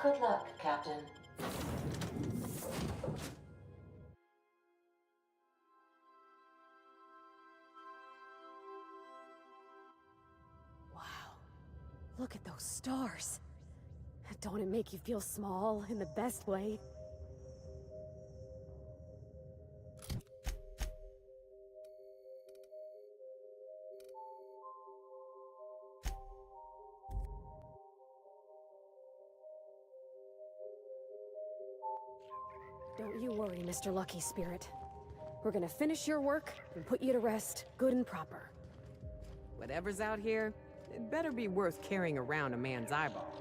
Good luck, Captain. Look at those stars. Don't it make you feel small in the best way? Don't you worry, Mr. Lucky Spirit. We're gonna finish your work and put you to rest, good and proper. Whatever's out here, it better be worth carrying around a man's eyeball.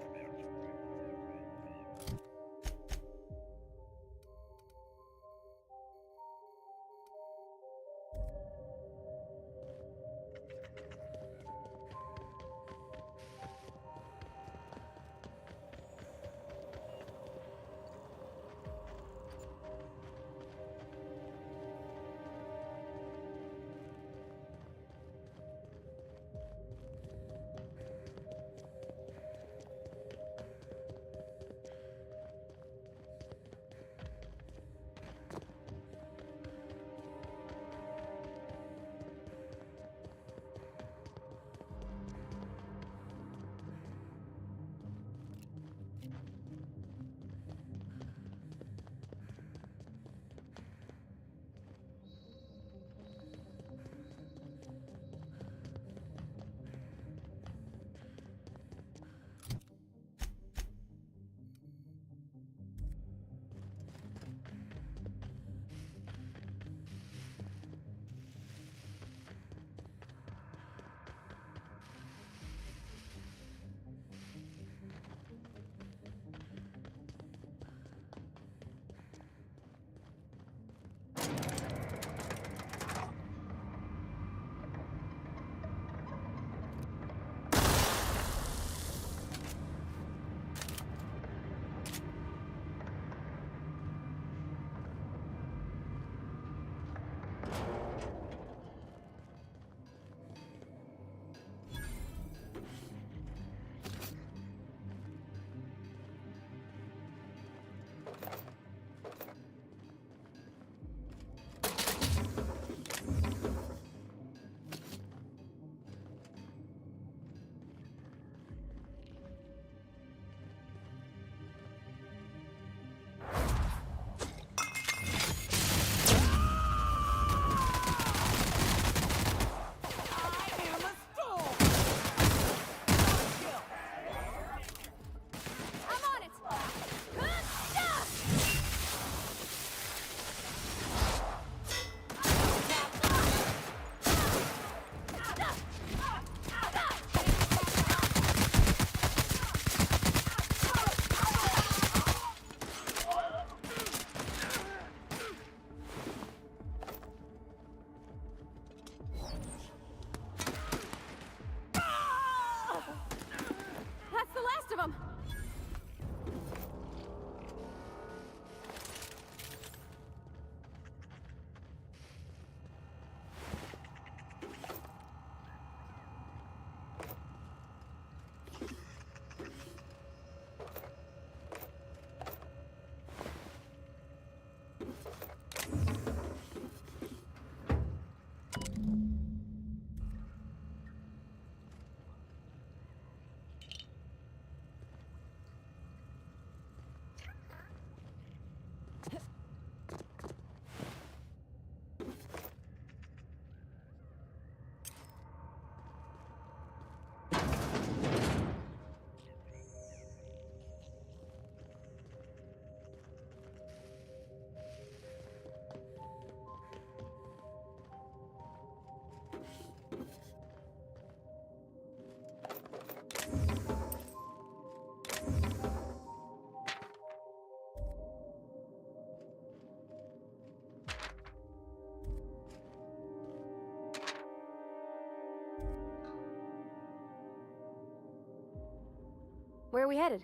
Where are we headed?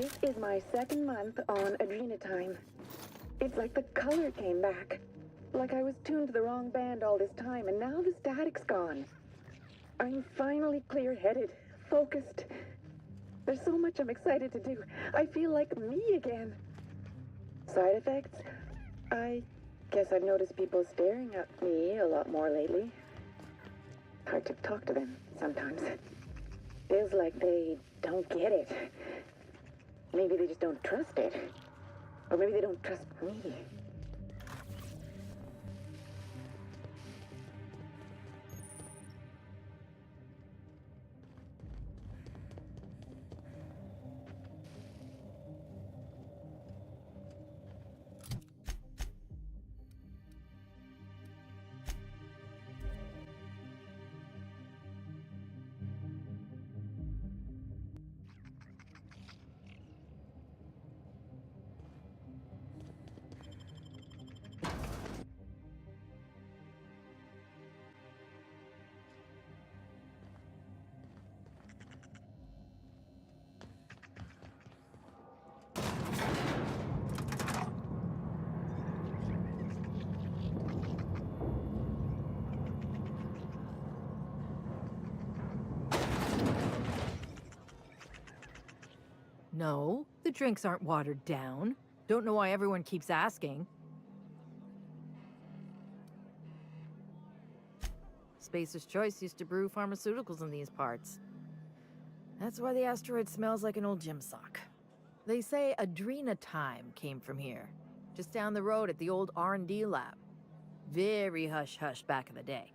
This is my second month on Adrenatime. It's like the color came back. Like I was tuned to the wrong band all this time, and now the static's gone. I'm finally clear-headed, focused. There's so much I'm excited to do. I feel like me again. Side effects? I guess I've noticed people staring at me a lot more lately. Hard to talk to them sometimes. Feels like they don't get it. Maybe they just don't trust it. Or maybe they don't trust me. No, the drinks aren't watered down. Don't know why everyone keeps asking. Spacer's Choice used to brew pharmaceuticals in these parts. That's why the asteroid smells like an old gym sock. They say Adrenatime came from here, just down the road at the old R&D lab. Very hush-hush back in the day.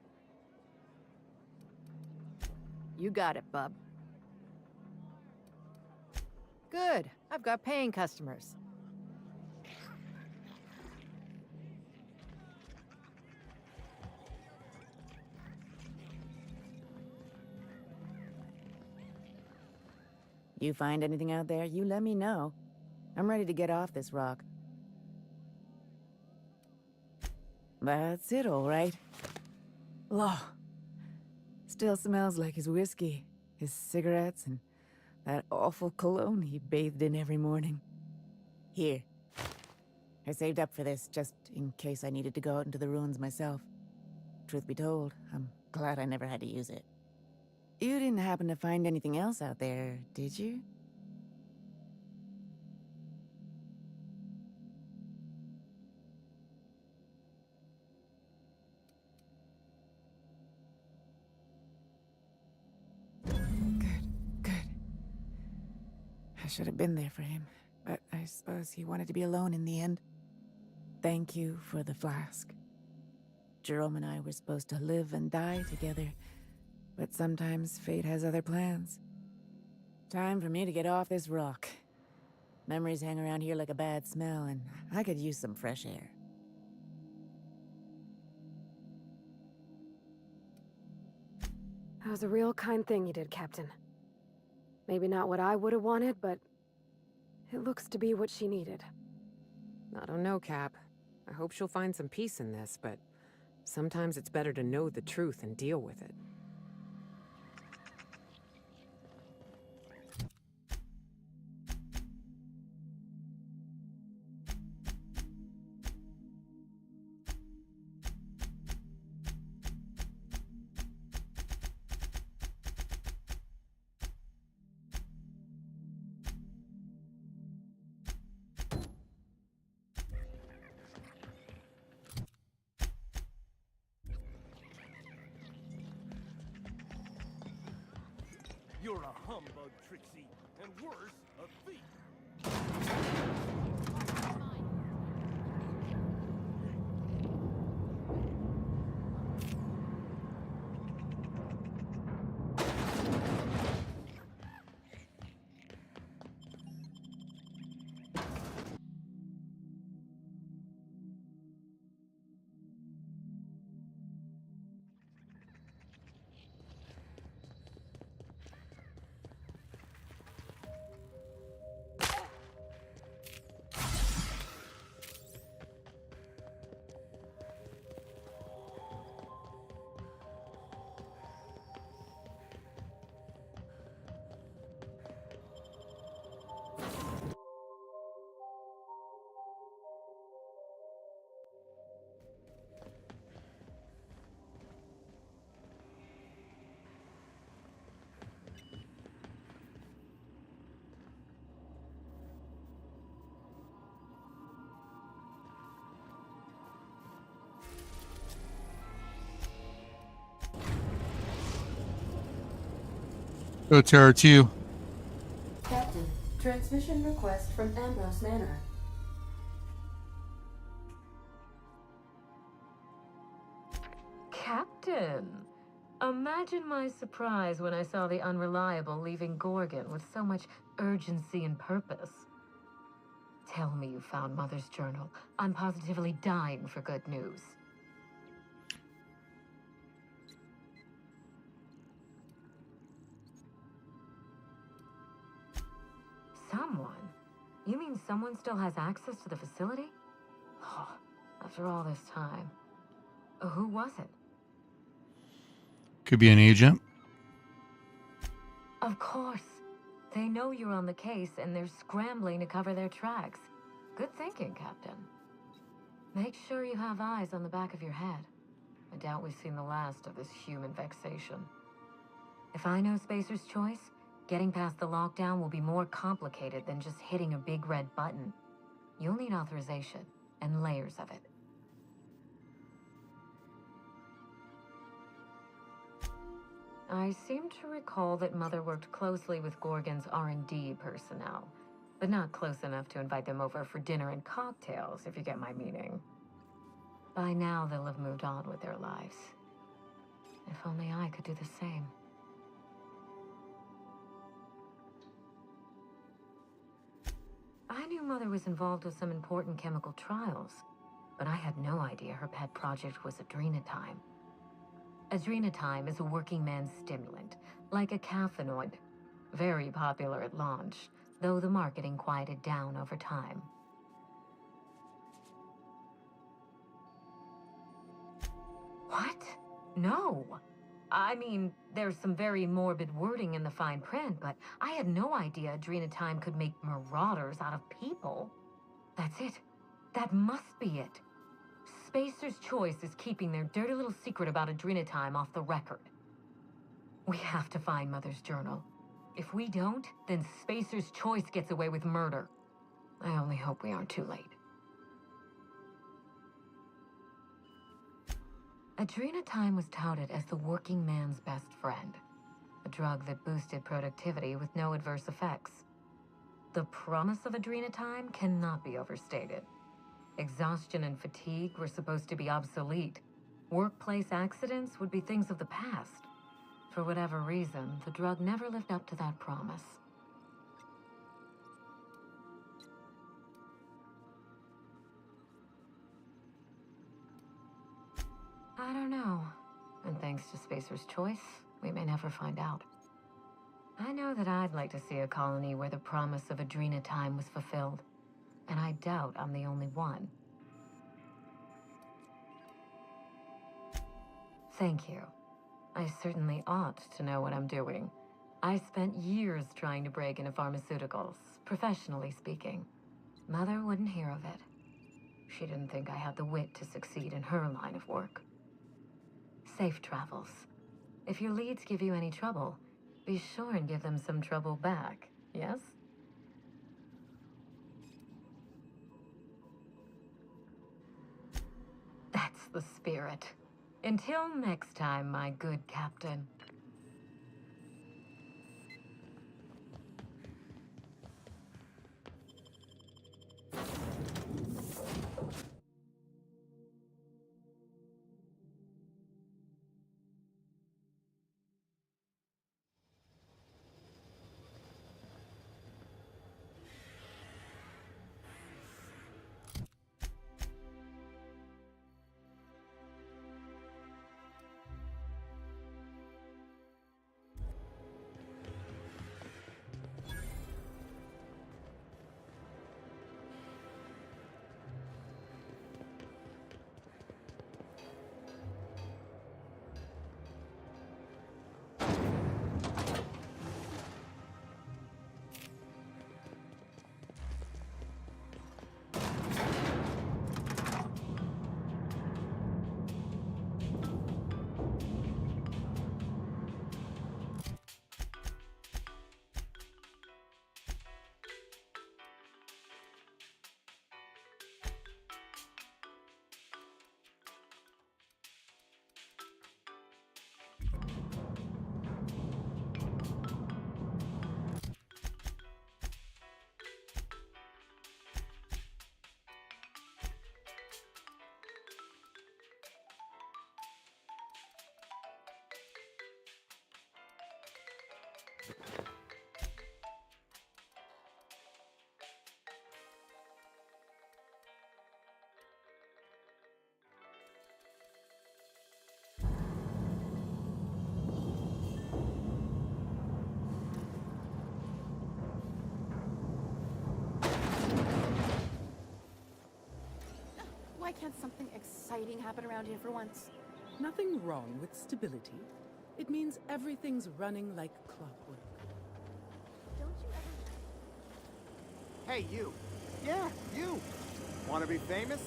You got it, bub. Good. I've got paying customers. You find anything out there, you let me know. I'm ready to get off this rock. That's it, all right. Law. Still smells like his whiskey, his cigarettes, and that awful cologne he bathed in every morning. Here. I saved up for this, just in case I needed to go out into the ruins myself. Truth be told, I'm glad I never had to use it. You didn't happen to find anything else out there, did you? Good. I should have been there for him, but I suppose he wanted to be alone in the end. Thank you for the flask. Jerome and I were supposed to live and die together, but sometimes fate has other plans. Time for me to get off this rock. Memories hang around here like a bad smell, and I could use some fresh air. That was a real kind thing you did, Captain. Maybe not what I would have wanted, but it looks to be what she needed. I don't know, Cap. I hope she'll find some peace in this, but sometimes it's better to know the truth and deal with it. You're a humbug, Trixie, and worse, a thief. Go Terror 2. Captain, transmission request from Ambrose Manor. Captain! Imagine my surprise when I saw the Unreliable leaving Gorgon with so much urgency and purpose. Tell me you found Mother's journal. I'm positively dying for good news. Someone? You mean someone still has access to the facility? Oh, after all this time. Who was it? Could be an agent. Of course. They know you're on the case and they're scrambling to cover their tracks. Good thinking, Captain. Make sure you have eyes on the back of your head. I doubt we've seen the last of this human vexation. If I know Spacer's choice, getting past the lockdown will be more complicated than just hitting a big red button. You'll need authorization and layers of it. I seem to recall that Mother worked closely with Gorgon's R&D personnel, but not close enough to invite them over for dinner and cocktails, if you get my meaning. By now, they'll have moved on with their lives. If only I could do the same. I knew Mother was involved with some important chemical trials, but I had no idea her pet project was adrenatime. Adrenatime is a working man's stimulant, like a caffeinoid. Very popular at launch, though the marketing quieted down over time. What? No. I mean, there's some very morbid wording in the fine print, but I had no idea adrenatime could make marauders out of people. That's it. That must be it. Spacer's Choice is keeping their dirty little secret about adrenatime off the record. We have to find Mother's journal. If we don't, then Spacer's Choice gets away with murder. I only hope we aren't too late. Adrenatime was touted as the working man's best friend, a drug that boosted productivity with no adverse effects. The promise of adrenatime cannot be overstated. Exhaustion and fatigue were supposed to be obsolete. Workplace accidents would be things of the past. For whatever reason, the drug never lived up to that promise. I don't know. And thanks to Spacer's Choice, we may never find out. I know that I'd like to see a colony where the promise of adrenatime was fulfilled. And I doubt I'm the only one. Thank you. I certainly ought to know what I'm doing. I spent years trying to break into pharmaceuticals, professionally speaking. Mother wouldn't hear of it. She didn't think I had the wit to succeed in her line of work. Safe travels. If your leads give you any trouble, be sure and give them some trouble back, yes? That's the spirit. Until next time, my good captain. Why can't something exciting happen around here for once? Nothing wrong with stability. It means everything's running like clockwork. Don't you ever... Hey, you. Yeah, you. Want to be famous?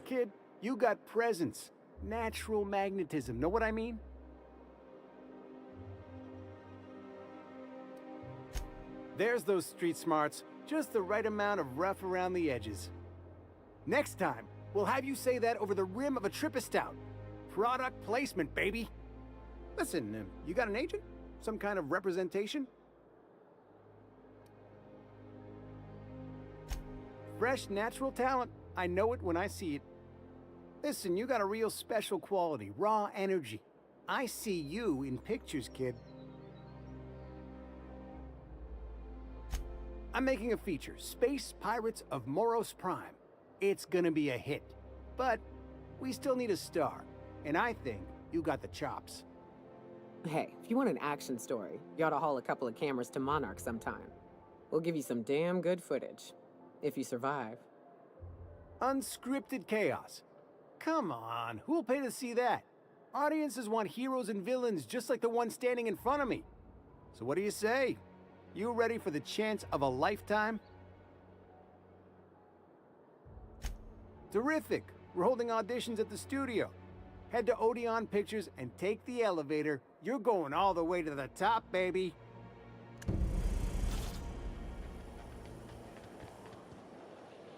Kid, you got presence. Natural magnetism. Know what I mean? There's those street smarts. Just the right amount of rough around the edges. Next time, we'll have you say that over the rim of a Trippa Stout. Product placement, baby. Listen, you got an agent? Some kind of representation? Fresh, natural talent. I know it when I see it. Listen, you got a real special quality, raw energy. I see you in pictures, kid. I'm making a feature, Space Pirates of Moros Prime. It's gonna be a hit. But we still need a star. And I think you got the chops. Hey, if you want an action story, you ought to haul a couple of cameras to Monarch sometime. We'll give you some damn good footage. If you survive. Unscripted chaos. Come on, who'll pay to see that? Audiences want heroes and villains just like the one standing in front of me. So what do you say? You ready for the chance of a lifetime? Terrific! We're holding auditions at the studio. Head to Odeon Pictures and take the elevator. You're going all the way to the top, baby.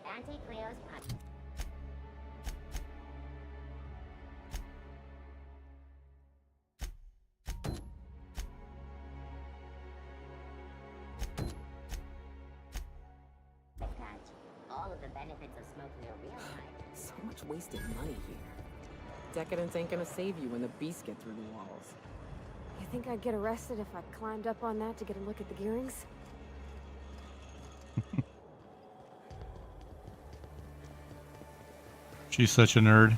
Auntie Cleo's podcast. All of the benefits of smoking a real pipe. So much wasted money here. Decadence ain't gonna save you when the beasts get through the walls. You think I'd get arrested if I climbed up on that to get a look at the gearings? She's such a nerd.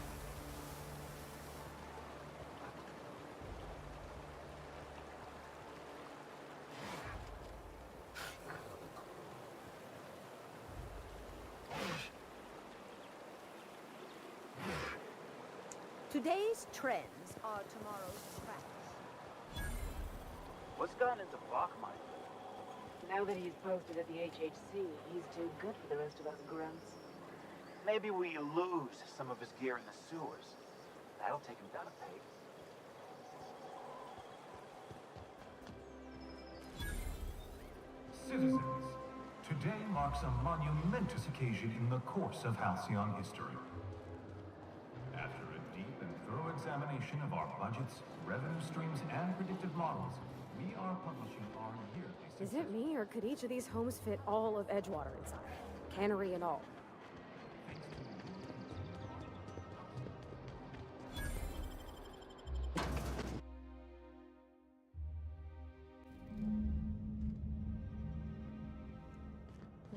Today's trends are tomorrow's trash. What's gotten into Bachmeister? Now that he's posted at the HHC, he's too good for the rest of us grunts. Maybe we lose some of his gear in the sewers. That'll take him down a peg. Citizens, today marks a monumentous occasion in the course of Halcyon history. After a deep and thorough examination of our budgets, revenue streams, and predictive models, we are publishing our yearly... Is it me, or could each of these homes fit all of Edgewater inside? Cannery and all.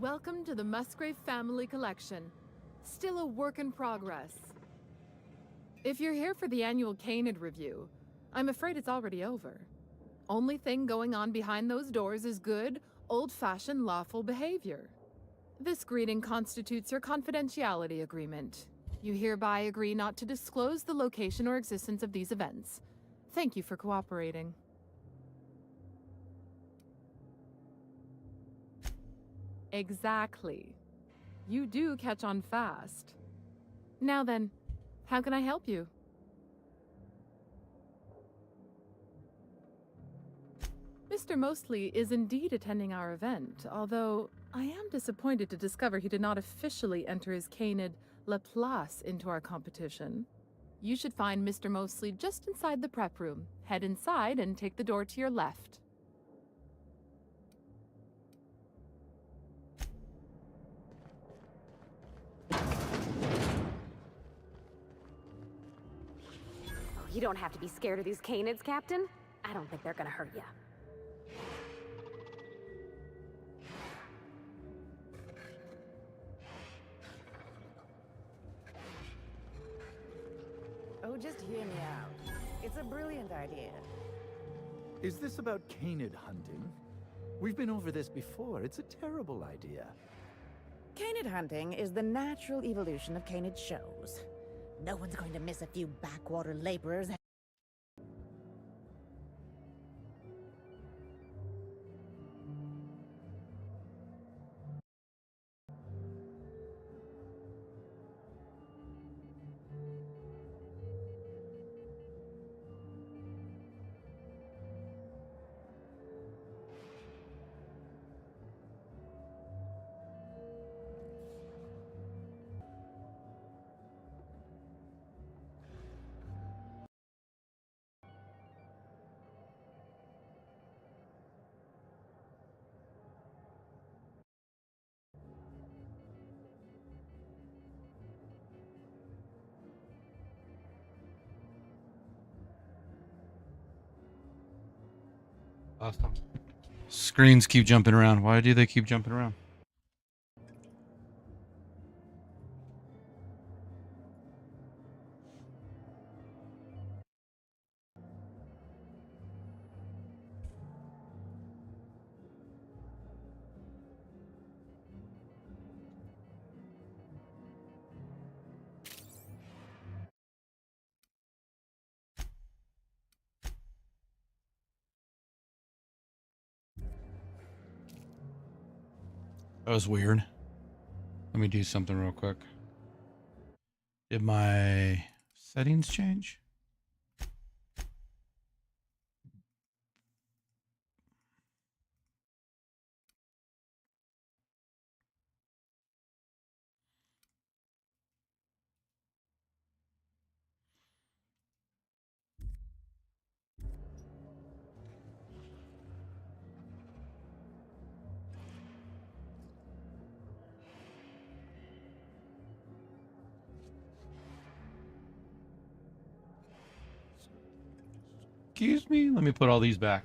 Welcome to the Musgrave Family Collection. Still a work in progress. If you're here for the annual Canid review, I'm afraid it's already over. Only thing going on behind those doors is good, old-fashioned lawful behavior. This greeting constitutes your confidentiality agreement. You hereby agree not to disclose the location or existence of these events. Thank you for cooperating. Exactly. You do catch on fast. Now then, how can I help you? Mr. Mostly is indeed attending our event, although I am disappointed to discover he did not officially enter his Canid La Place into our competition. You should find Mr. Mostly just inside the prep room. Head inside and take the door to your left. You don't have to be scared of these Canids, Captain. I don't think they're gonna hurt you. Oh, just hear me out. It's a brilliant idea. Is this about Canid hunting? We've been over this before. It's a terrible idea. Canid hunting is the natural evolution of canid shows. No one's going to miss a few backwater laborers. Awesome. Screens keep jumping around. Why do they keep jumping around? That was weird. Let me do something real quick. Did my settings change? Excuse me? Let me put all these back.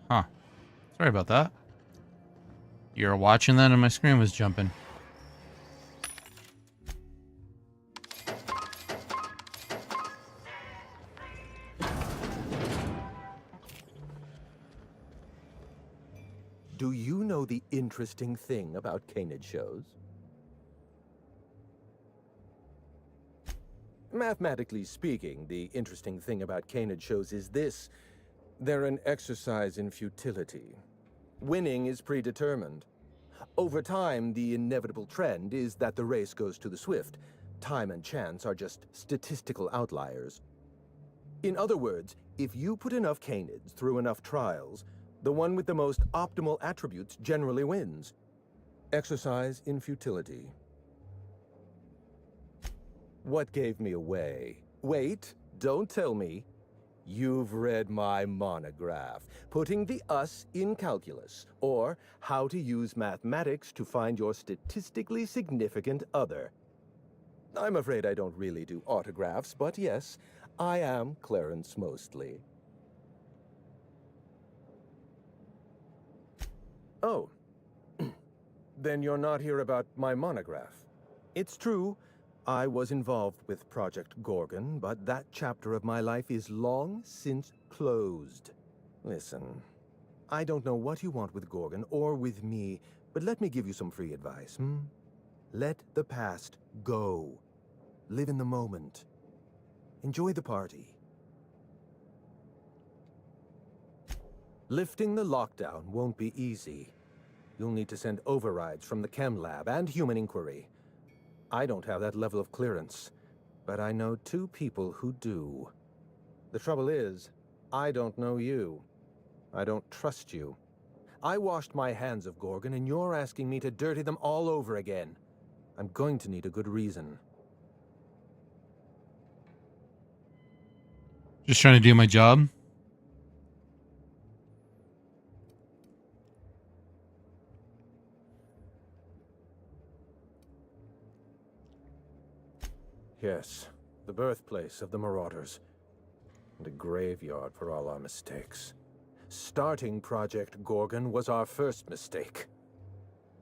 Huh. Sorry about that. You were watching that and my screen was jumping. Do you know the interesting thing about canid shows? Mathematically speaking, the interesting thing about canid shows is this. They're an exercise in futility. Winning is predetermined. Over time, the inevitable trend is that the race goes to the swift. Time and chance are just statistical outliers. In other words, if you put enough canids through enough trials, the one with the most optimal attributes generally wins. Exercise in futility. What gave me away? Wait, don't tell me. You've read my monograph, Putting the Us in Calculus, or How to Use Mathematics to Find Your Statistically Significant Other. I'm afraid I don't really do autographs, but yes, I am Clarence Mostly. Oh. Then you're not here about my monograph. It's true, I was involved with Project Gorgon, but that chapter of my life is long since closed. Listen, I don't know what you want with Gorgon or with me, but let me give you some free advice, Let the past go. Live in the moment. Enjoy the party. Lifting the lockdown won't be easy. You'll need to send overrides from the chem lab and human inquiry. I don't have that level of clearance, but I know 2 people who do. The trouble is, I don't know you. I don't trust you. I washed my hands of Gorgon, and you're asking me to dirty them all over again. I'm going to need a good reason. Just trying to do my job. Yes, the birthplace of the Marauders. And a graveyard for all our mistakes. Starting Project Gorgon was our first mistake.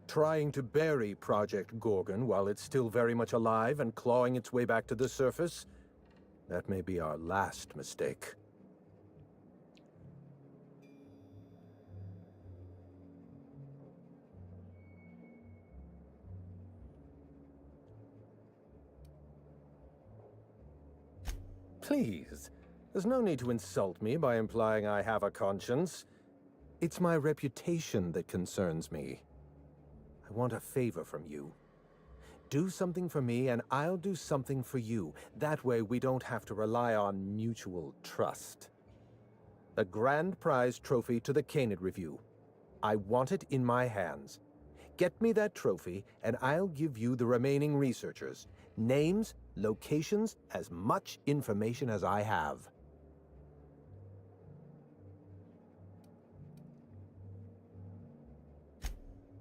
Trying to bury Project Gorgon while it's still very much alive and clawing its way back to the surface, that may be our last mistake. Please, there's no need to insult me by implying I have a conscience. It's my reputation that concerns me. I want a favor from you. Do something for me, and I'll do something for you. That way, we don't have to rely on mutual trust. The grand prize trophy to the Canid Review. I want it in my hands. Get me that trophy, and I'll give you the remaining researchers. Names, locations, as much information as I have.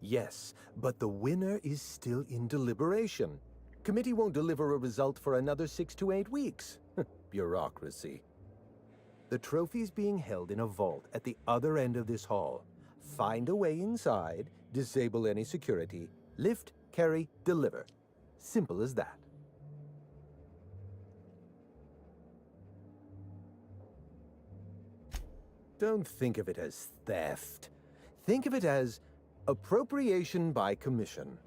Yes, but the winner is still in deliberation. Committee won't deliver a result for another 6 to 8 weeks. Bureaucracy. The trophy's being held in a vault at the other end of this hall. Find a way inside, disable any security, lift, carry, deliver. Simple as that. Don't think of it as theft. Think of it as appropriation by commission.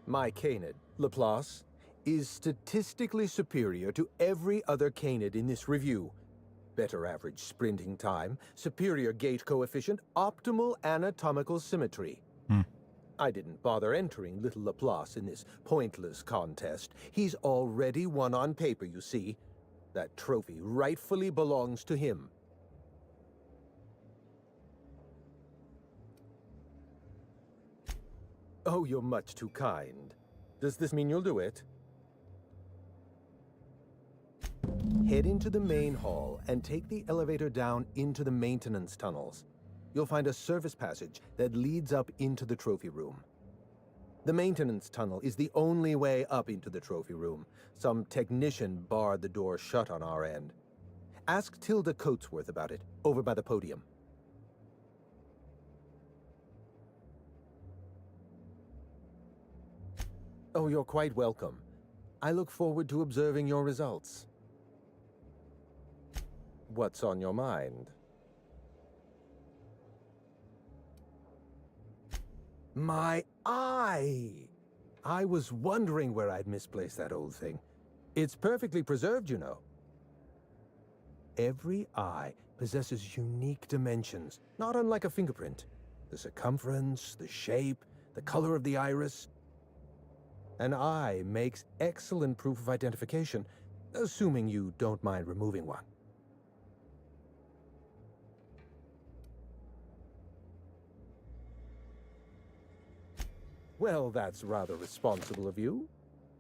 My Canid, Laplace, is statistically superior to every other Canid in this review. Better average sprinting time, superior gait coefficient, optimal anatomical symmetry. I didn't bother entering little Laplace in this pointless contest. He's already won on paper, you see. That trophy rightfully belongs to him. Oh, you're much too kind. Does this mean you'll do it? Head into the main hall and take the elevator down into the maintenance tunnels. You'll find a service passage that leads up into the trophy room. The maintenance tunnel is the only way up into the trophy room. Some technician barred the door shut on our end. Ask Tilda Coatsworth about it, over by the podium. Oh, you're quite welcome. I look forward to observing your results. What's on your mind? My eye! I was wondering where I'd misplaced that old thing. It's perfectly preserved, you know. Every eye possesses unique dimensions, not unlike a fingerprint. The circumference, the shape, the color of the iris. An eye makes excellent proof of identification, assuming you don't mind removing one. Well, that's rather responsible of you.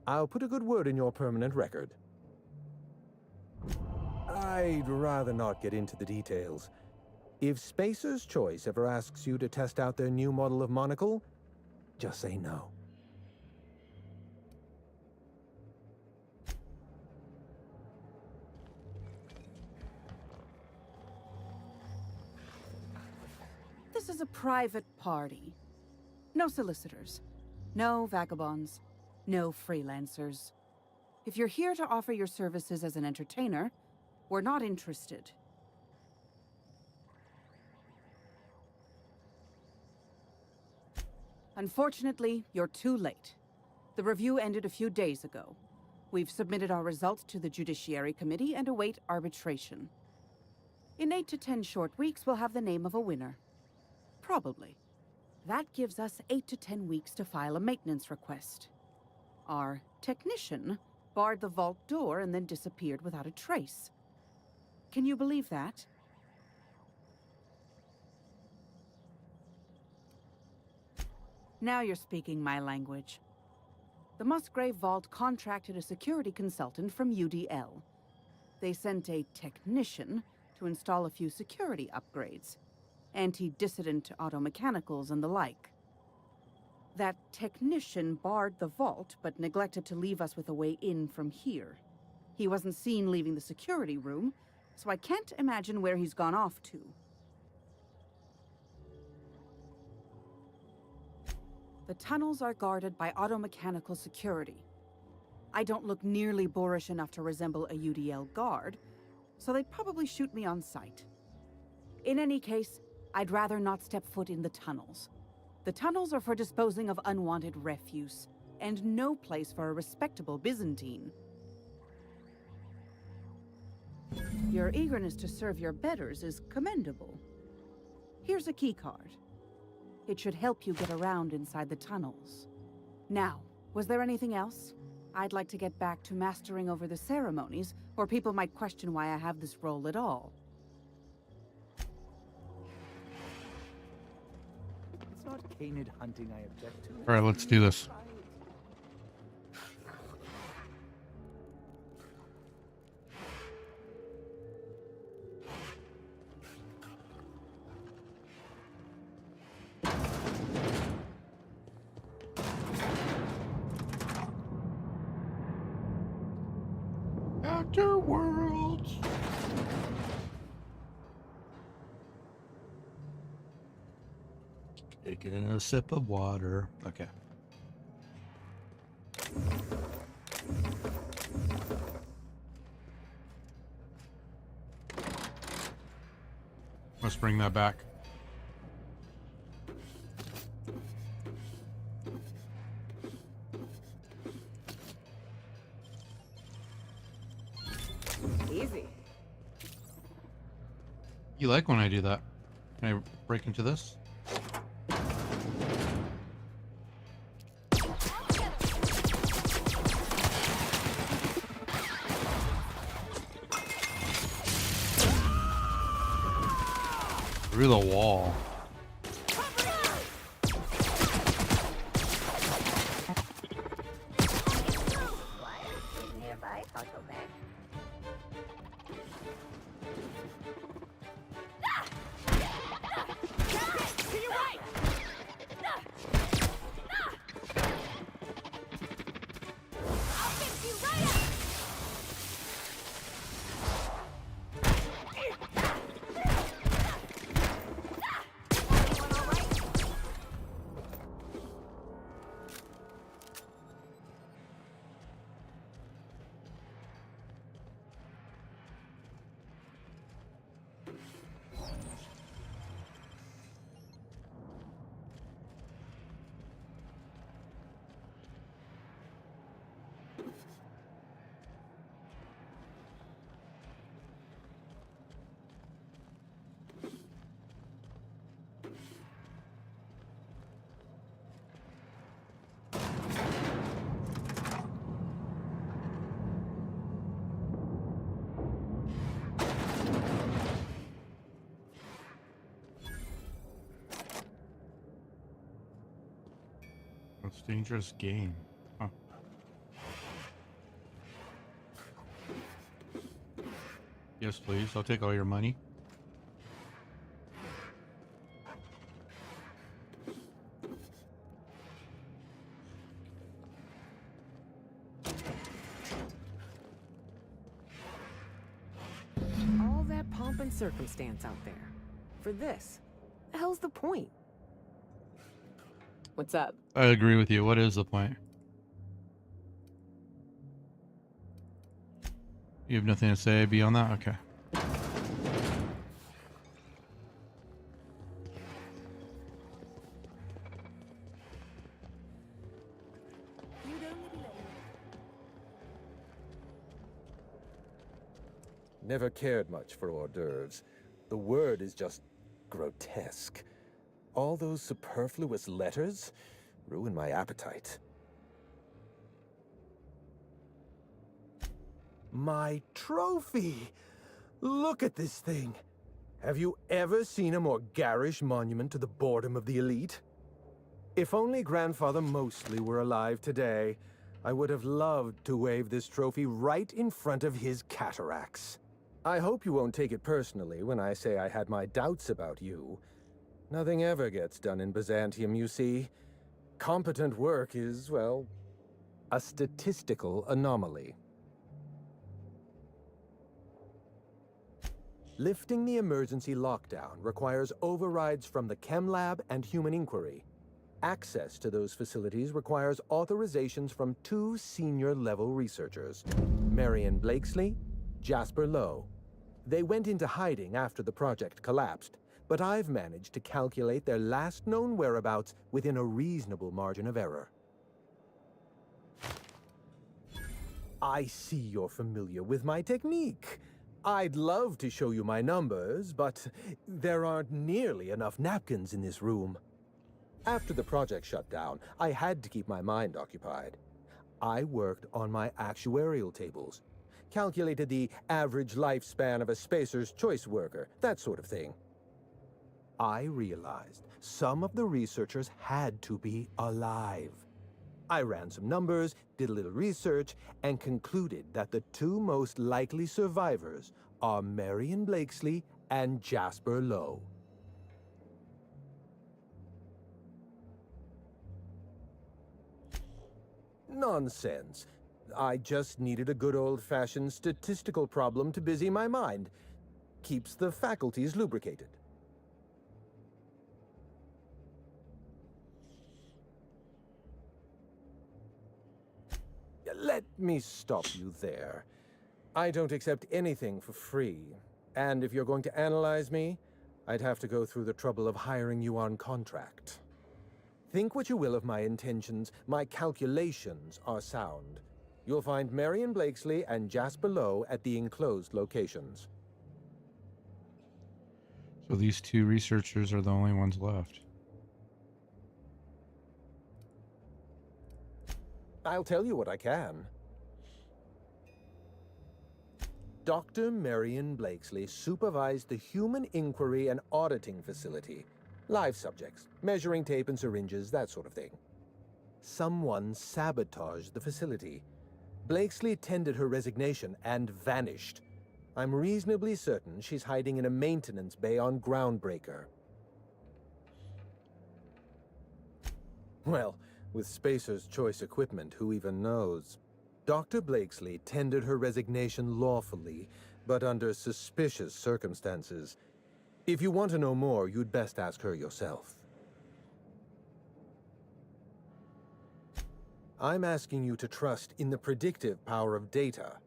I'll put a good word in your permanent record. I'd rather not get into the details. If Spacer's Choice ever asks you to test out their new model of monocle, just say no. This is a private party. No solicitors, no vagabonds, no freelancers. If you're here to offer your services as an entertainer, we're not interested. Unfortunately, you're too late. The review ended a few days ago. We've submitted our results to the Judiciary Committee and await arbitration. In 8 to 10 short weeks, we'll have the name of a winner. Probably. That gives us 8 to 10 weeks to file a maintenance request. Our technician barred the vault door and then disappeared without a trace. Can you believe that? Now you're speaking my language. The Musgrave Vault contracted a security consultant from UDL. They sent a technician to install a few security upgrades. Anti-dissident automechanicals and the like. That technician barred the vault, but neglected to leave us with a way in from here. He wasn't seen leaving the security room, so I can't imagine where he's gone off to. The tunnels are guarded by automechanical security. I don't look nearly boorish enough to resemble a UDL guard, so they'd probably shoot me on sight. In any case, I'd rather not step foot in the tunnels. The tunnels are for disposing of unwanted refuse, and no place for a respectable Byzantine. Your eagerness to serve your betters is commendable. Here's a key card. It should help you get around inside the tunnels. Now, was there anything else? I'd like to get back to mastering over the ceremonies, or people might question why I have this role at all. It's not canid hunting I object to. All right, let's do this. Outworlds. Taking a sip of water. Okay. Let's bring that back. Easy. You like when I do that? Can I break into this? Through the wall. Nearby, I'll go back. To your right! I'll fix you right up! It's a dangerous game. Huh. Yes, please. I'll take all your money. All that pomp and circumstance out there. For this. The hell's the point? What's up? I agree with you. What is the point? You have nothing to say beyond that? Okay. Never cared much for hors d'oeuvres. The word is just grotesque. All those superfluous letters ruin my appetite. My trophy! Look at this thing! Have you ever seen a more garish monument to the boredom of the elite? If only Grandfather Mostly were alive today, I would have loved to wave this trophy right in front of his cataracts. I hope you won't take it personally when I say I had my doubts about you. Nothing ever gets done in Byzantium, you see. Competent work is, well, a statistical anomaly. Lifting the emergency lockdown requires overrides from the Chem Lab and Human Inquiry. Access to those facilities requires authorizations from 2 senior-level researchers, Marion Blakesley, Jasper Lowe. They went into hiding after the project collapsed, but I've managed to calculate their last known whereabouts within a reasonable margin of error. I see you're familiar with my technique. I'd love to show you my numbers, but there aren't nearly enough napkins in this room. After the project shut down, I had to keep my mind occupied. I worked on my actuarial tables, calculated the average lifespan of a Spacer's Choice worker, that sort of thing. I realized some of the researchers had to be alive. I ran some numbers, did a little research, and concluded that the two most likely survivors are Marion Blakesley and Jasper Lowe. Nonsense. I just needed a good old-fashioned statistical problem to busy my mind. Keeps the faculties lubricated. Let me stop you there. I don't accept anything for free. And if you're going to analyze me, I'd have to go through the trouble of hiring you on contract. Think what you will of my intentions, my calculations are sound. You'll find Marion Blakesley and Jasper Lowe at the enclosed locations. So these two researchers are the only ones left. I'll tell you what I can. Dr. Marion Blakesley supervised the Human Inquiry and Auditing Facility. Live subjects, measuring tape and syringes, that sort of thing. Someone sabotaged the facility. Blakesley tendered her resignation and vanished. I'm reasonably certain she's hiding in a maintenance bay on Groundbreaker. Well, with Spacer's Choice equipment, who even knows? Dr. Blakesley tendered her resignation lawfully, but under suspicious circumstances. If you want to know more, you'd best ask her yourself. I'm asking you to trust in the predictive power of data.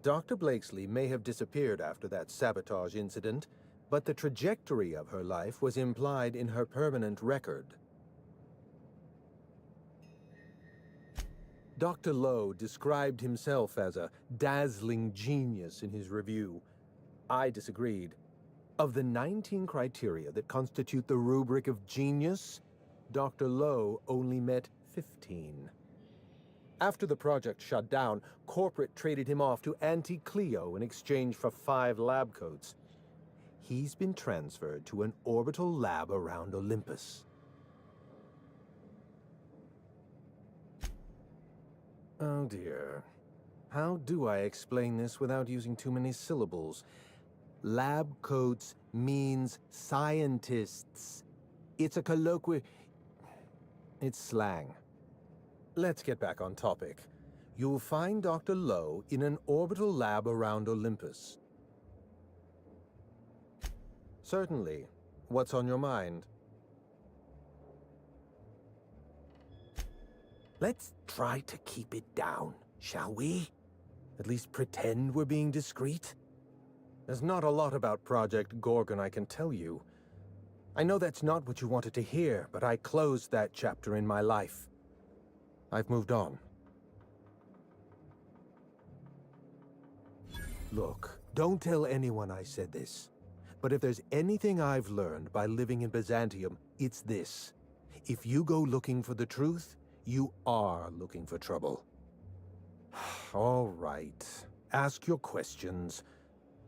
Dr. Blakesley may have disappeared after that sabotage incident, but the trajectory of her life was implied in her permanent record. Dr. Lowe described himself as a dazzling genius in his review. I disagreed. Of the 19 criteria that constitute the rubric of genius, Dr. Lowe only met 15. After the project shut down, corporate traded him off to Auntie Cleo in exchange for 5 lab coats. He's been transferred to an orbital lab around Olympus. Oh dear. How do I explain this without using too many syllables? Lab coats means scientists. It's a colloquial... It's slang. Let's get back on topic. You'll find Dr. Lowe in an orbital lab around Olympus. Certainly. What's on your mind? Let's try to keep it down, shall we? At least pretend we're being discreet? There's not a lot about Project Gorgon I can tell you. I know that's not what you wanted to hear, but I closed that chapter in my life. I've moved on. Look, don't tell anyone I said this. But if there's anything I've learned by living in Byzantium, it's this. If you go looking for the truth, you are looking for trouble. All right. Ask your questions.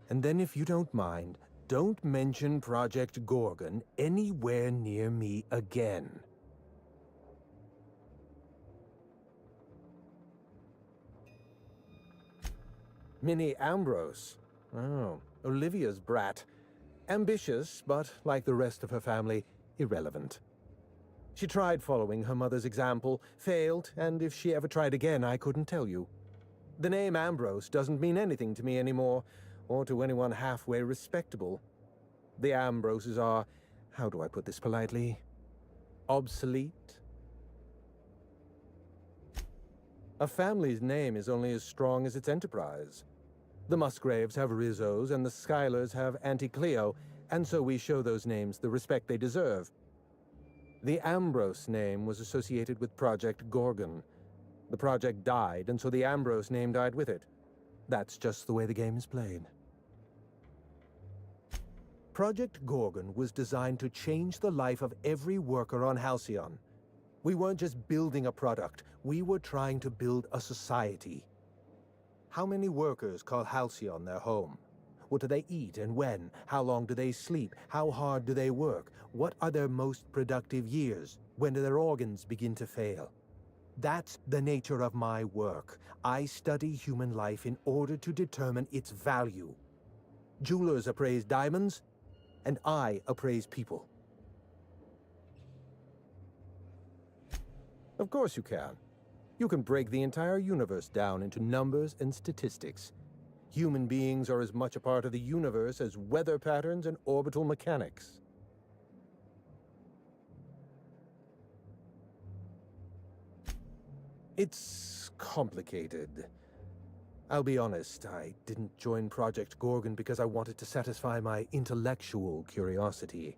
And then if you don't mind, don't mention Project Gorgon anywhere near me again. Minnie Ambrose. Oh, Olivia's brat. Ambitious, but like the rest of her family, irrelevant. She tried following her mother's example, failed, and if she ever tried again, I couldn't tell you. The name Ambrose doesn't mean anything to me anymore, or to anyone halfway respectable. The Ambroses are, how do I put this politely, obsolete? A family's name is only as strong as its enterprise. The Musgraves have Rizzos, and the Schuyler's have Auntie Cleo, and so we show those names the respect they deserve. The Ambrose name was associated with Project Gorgon. The project died, and so the Ambrose name died with it. That's just the way the game is played. Project Gorgon was designed to change the life of every worker on Halcyon. We weren't just building a product, we were trying to build a society. How many workers call Halcyon their home? What do they eat and when? How long do they sleep? How hard do they work? What are their most productive years? When do their organs begin to fail? That's the nature of my work. I study human life in order to determine its value. Jewelers appraise diamonds, and I appraise people. Of course you can. You can break the entire universe down into numbers and statistics. Human beings are as much a part of the universe as weather patterns and orbital mechanics. It's complicated. I'll be honest, I didn't join Project Gorgon because I wanted to satisfy my intellectual curiosity.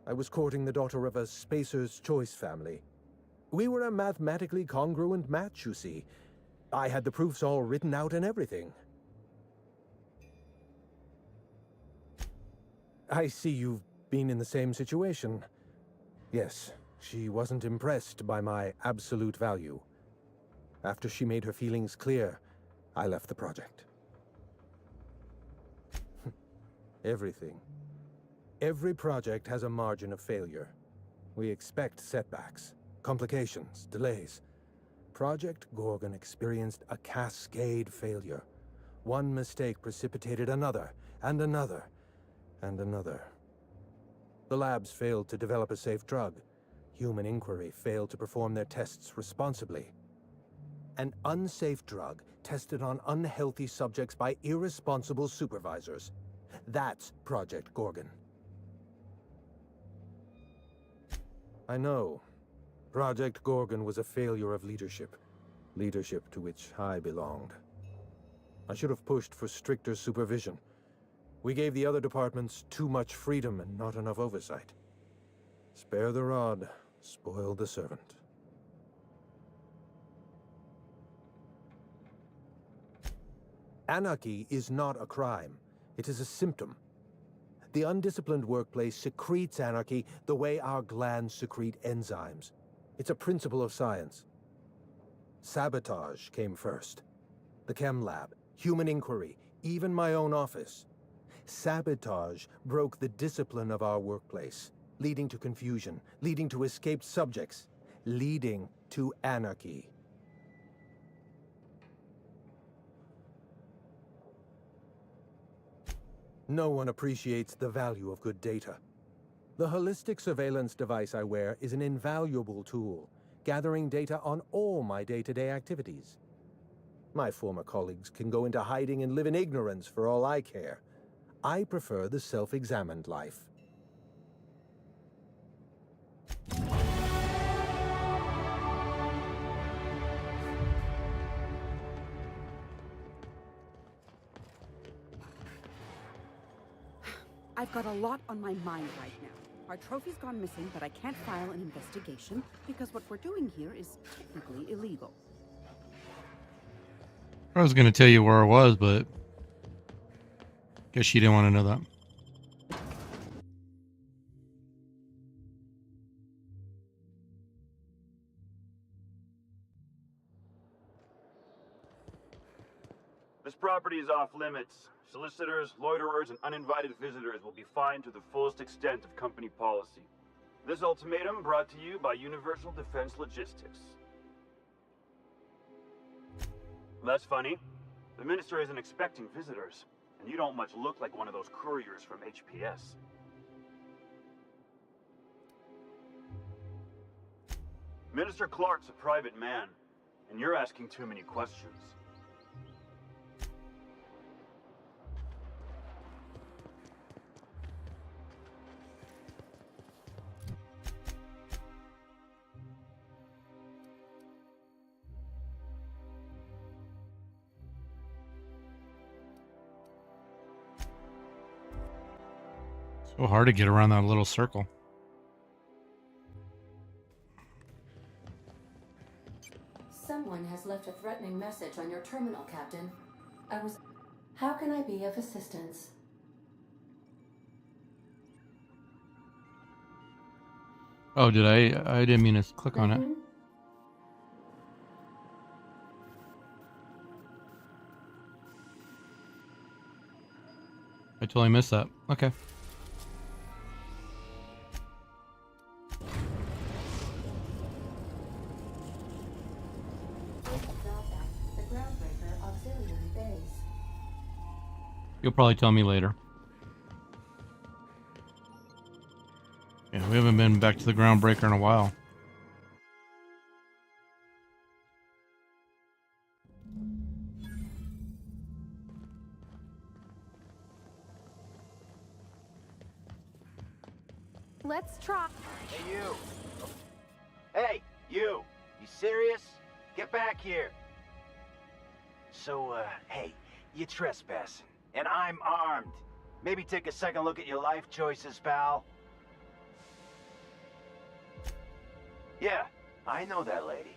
I was courting the daughter of a Spacer's Choice family. We were a mathematically congruent match, you see. I had the proofs all written out and everything. I see you've been in the same situation. Yes, she wasn't impressed by my absolute value. After she made her feelings clear, I left the project. Everything. Every project has a margin of failure. We expect setbacks, complications, delays. Project Gorgon experienced a cascade failure. One mistake precipitated another, and another, and another. The labs failed to develop a safe drug. Human Inquiry failed to perform their tests responsibly. An unsafe drug tested on unhealthy subjects by irresponsible supervisors. That's Project Gorgon. I know. Project Gorgon was a failure of leadership. Leadership to which I belonged. I should have pushed for stricter supervision. We gave the other departments too much freedom and not enough oversight. Spare the rod, spoil the servant. Anarchy is not a crime. It is a symptom. The undisciplined workplace secretes anarchy the way our glands secrete enzymes. It's a principle of science. Sabotage came first. The chem lab, Human Inquiry, even my own office. Sabotage broke the discipline of our workplace, leading to confusion, leading to escaped subjects, leading to anarchy. No one appreciates the value of good data. The holistic surveillance device I wear is an invaluable tool, gathering data on all my day-to-day activities. My former colleagues can go into hiding and live in ignorance for all I care. I prefer the self-examined life. I've got a lot on my mind right now. Our trophy's gone missing, but I can't file an investigation because what we're doing here is technically illegal. I was going to tell you where I was, but guess you didn't want to know that. This property is off limits. Solicitors, loiterers, and uninvited visitors will be fined to the fullest extent of company policy. This ultimatum brought to you by Universal Defense Logistics. That's funny. The Minister isn't expecting visitors, and you don't much look like one of those couriers from HPS. Minister Clark's a private man, and you're asking too many questions. So hard to get around that little circle. Someone has left a threatening message on your terminal, Captain. How can I be of assistance? Oh, did I? I didn't mean to click on it. I totally missed that. Okay. The groundbreaker auxiliary base. You'll probably tell me later. Yeah, we haven't been back to the groundbreaker in a while. Let's try. Hey, you. Hey, you. You serious? Get back here. So, hey, you trespassing, and I'm armed. Maybe take a second look at your life choices, pal. Yeah, I know that lady.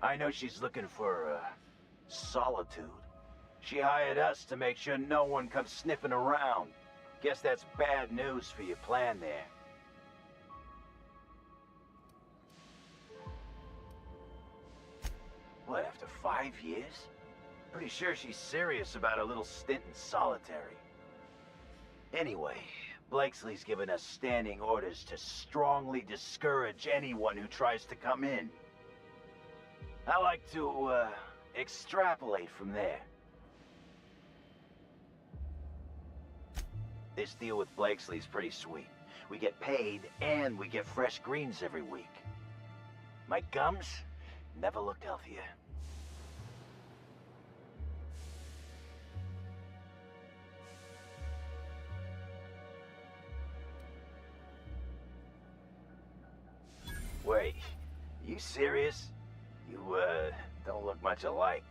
I know she's looking for, solitude. She hired us to make sure no one comes sniffing around. Guess that's bad news for your plan there. What, after 5 years? Pretty sure she's serious about a little stint in solitary. Anyway, Blakesley's given us standing orders to strongly discourage anyone who tries to come in. I like to, extrapolate from there. This deal with Blakesley's pretty sweet. We get paid, and we get fresh greens every week. My gums never looked healthier. Wait, you serious? You, don't look much alike.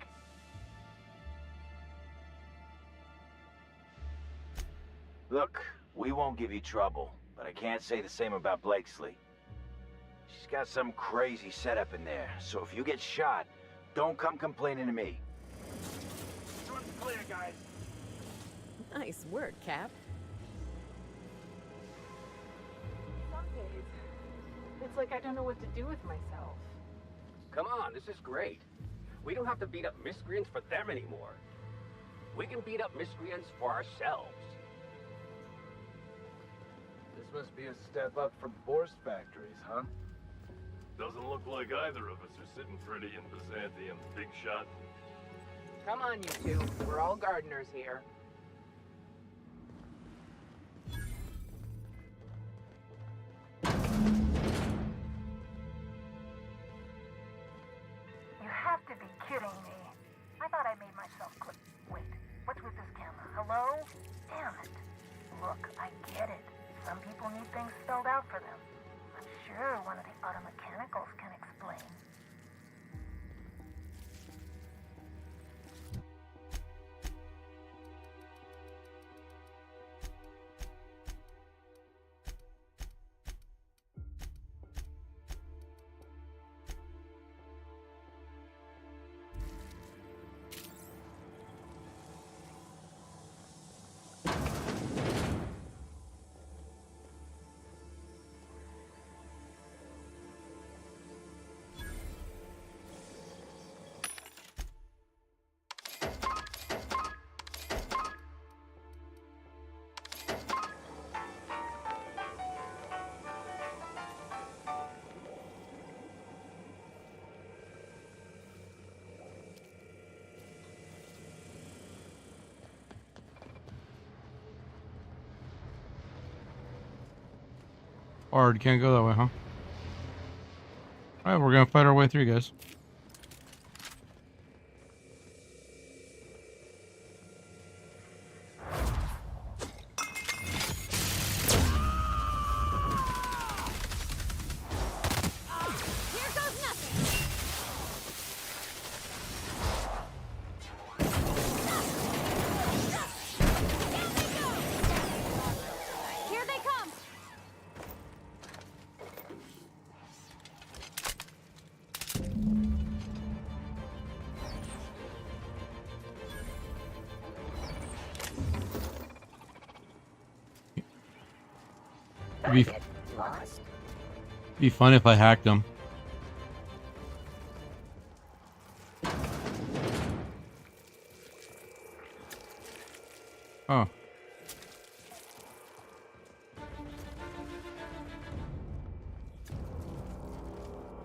Look, we won't give you trouble, but I can't say the same about Blakesley. She's got some crazy setup in there, so if you get shot, don't come complaining to me. This one's clear, guys. Nice work, Cap. Some days, it's like I don't know what to do with myself. Come on, this is great. We don't have to beat up miscreants for them anymore. We can beat up miscreants for ourselves. This must be a step up from Bourse factories, huh? Doesn't look like either of us are sitting pretty in Byzantium, big shot. Come on, you two. We're all gardeners here. You have to be kidding me. I thought I made myself click. Wait, what's with this camera? Hello? Damn it. Look, I get it. Some people need things spelled out for them. I'm sure one of the auto mechanicals can explain. Hard, can't go that way, huh? Alright, we're gonna fight our way through, guys. Here they come! To be, Lost? Be fun if I hacked them. Oh.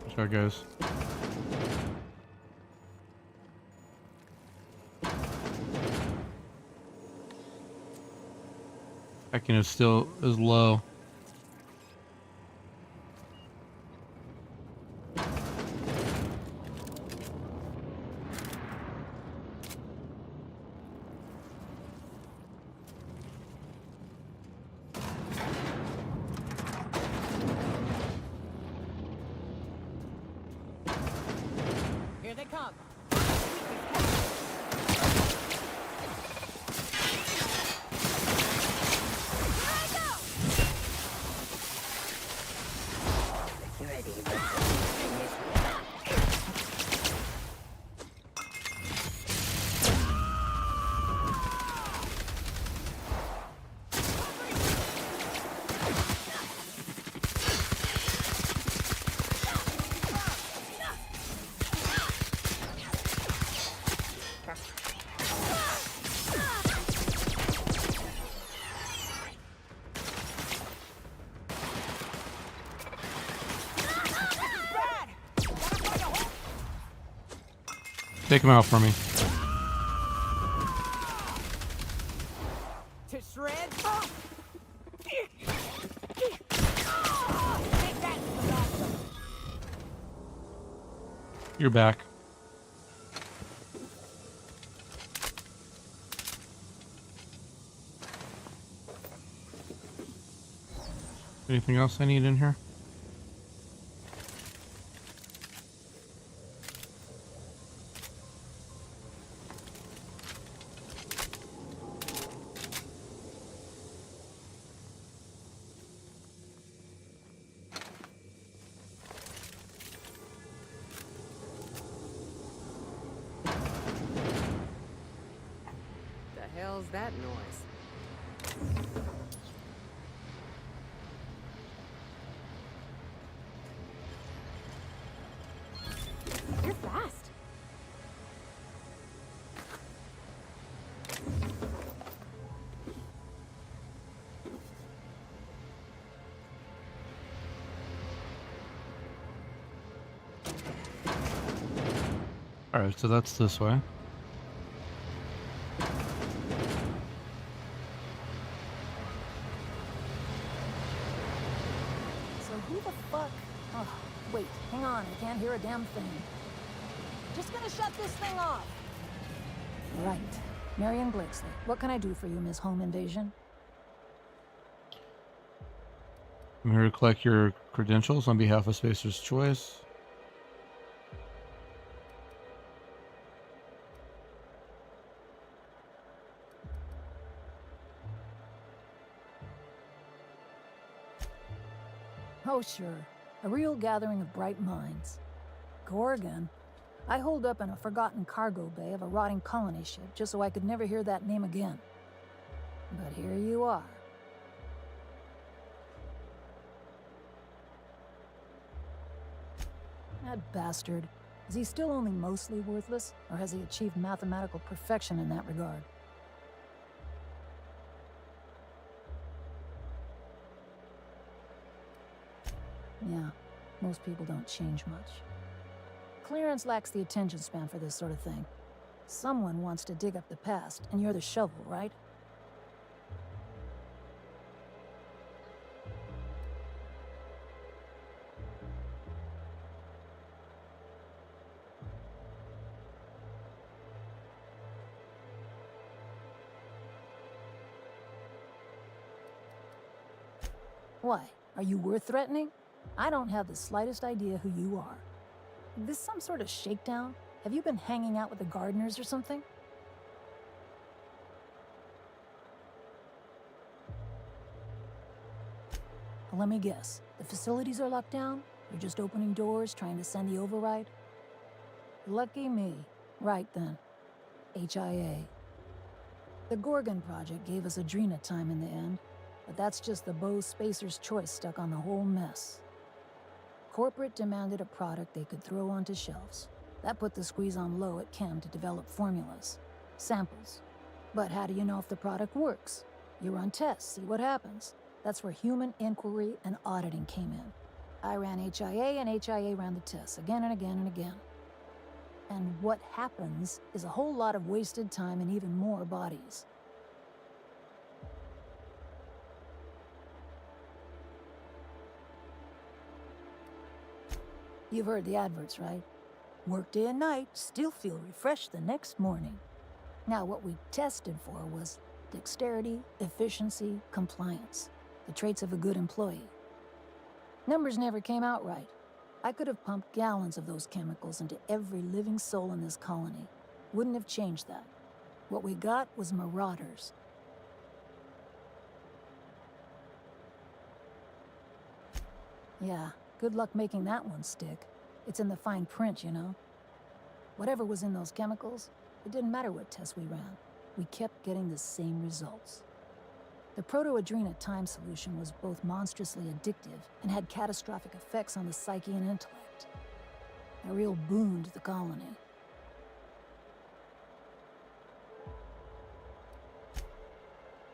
That's how it goes. Hacking is still is low. Here they come. Take him out for me. To shreds. You're back. Anything else I need in here? The hell's that noise? You're fast. Alright, so that's this way. So who the fuck? Oh, wait, hang on. I can't hear a damn thing. Just gonna shut this thing off. Right. Marion Blakesley. What can I do for you, Ms. Home Invasion? I'm here to collect your credentials on behalf of Spacer's Choice. Oh, sure. A real gathering of bright minds. Gorgon? I holed up in a forgotten cargo bay of a rotting colony ship just so I could never hear that name again. But here you are. That bastard. Is he still only mostly worthless, or has he achieved mathematical perfection in that regard? Yeah, most people don't change much. Clarence lacks the attention span for this sort of thing. Someone wants to dig up the past, and you're the shovel, right? Why? Are you worth threatening? I don't have the slightest idea who you are. Is this some sort of shakedown? Have you been hanging out with the gardeners or something? Well, let me guess. The facilities are locked down? You're just opening doors, trying to send the override? Lucky me. Right then. HIA. The Gorgon project gave us Adrena time in the end, but that's just the Bo Spacer's Choice stuck on the whole mess. Corporate demanded a product they could throw onto shelves. That put the squeeze on low at Chem to develop formulas, samples. But how do you know if the product works? You run tests, see what happens. That's where human inquiry and auditing came in. I ran HIA, and HIA ran the tests again and again and again. And what happens is a whole lot of wasted time and even more bodies. You've heard the adverts, right? Work day and night, still feel refreshed the next morning. Now, what we tested for was dexterity, efficiency, compliance, the traits of a good employee. Numbers never came out right. I could have pumped gallons of those chemicals into every living soul in this colony. Wouldn't have changed that. What we got was marauders. Yeah, good luck making that one stick. It's in the fine print, you know. Whatever was in those chemicals, it didn't matter what tests we ran. We kept getting the same results. The protoadrena time solution was both monstrously addictive and had catastrophic effects on the psyche and intellect. A real boon to the colony.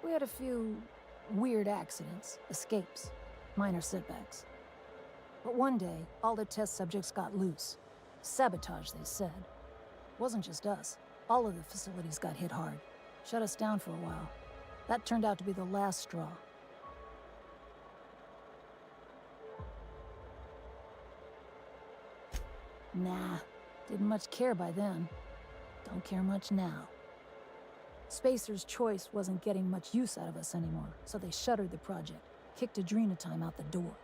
We had a few weird accidents, escapes, minor setbacks. But one day, all the test subjects got loose. Sabotage, they said. Wasn't just us. All of the facilities got hit hard. Shut us down for a while. That turned out to be the last straw. Nah, didn't much care by then. Don't care much now. Spacer's Choice wasn't getting much use out of us anymore, so they shuttered the project, kicked Adrena Time out the door.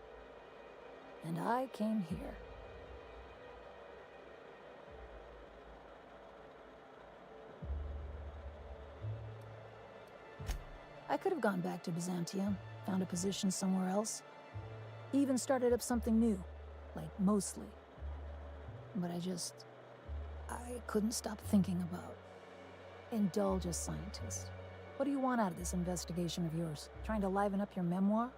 And I came here. I could have gone back to Byzantium, found a position somewhere else. Even started up something new, like mostly. But I couldn't stop thinking about. Indulge a scientist. What do you want out of this investigation of yours? Trying to liven up your memoir?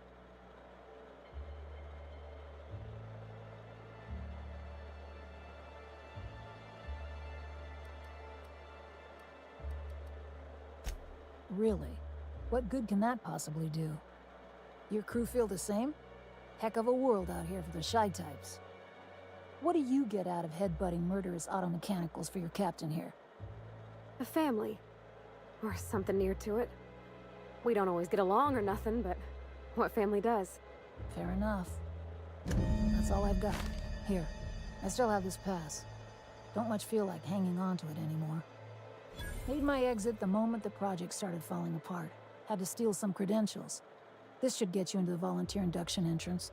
Really? What good can that possibly do? Your crew feel the same? Heck of a world out here for the shy types. What do you get out of headbutting murderous auto mechanicals for your captain here? A family. Or something near to it. We don't always get along or nothing, but what family does? Fair enough. That's all I've got. Here, I still have this pass. Don't much feel like hanging on to it anymore. Made my exit the moment the project started falling apart. Had to steal some credentials. This should get you into the volunteer induction entrance.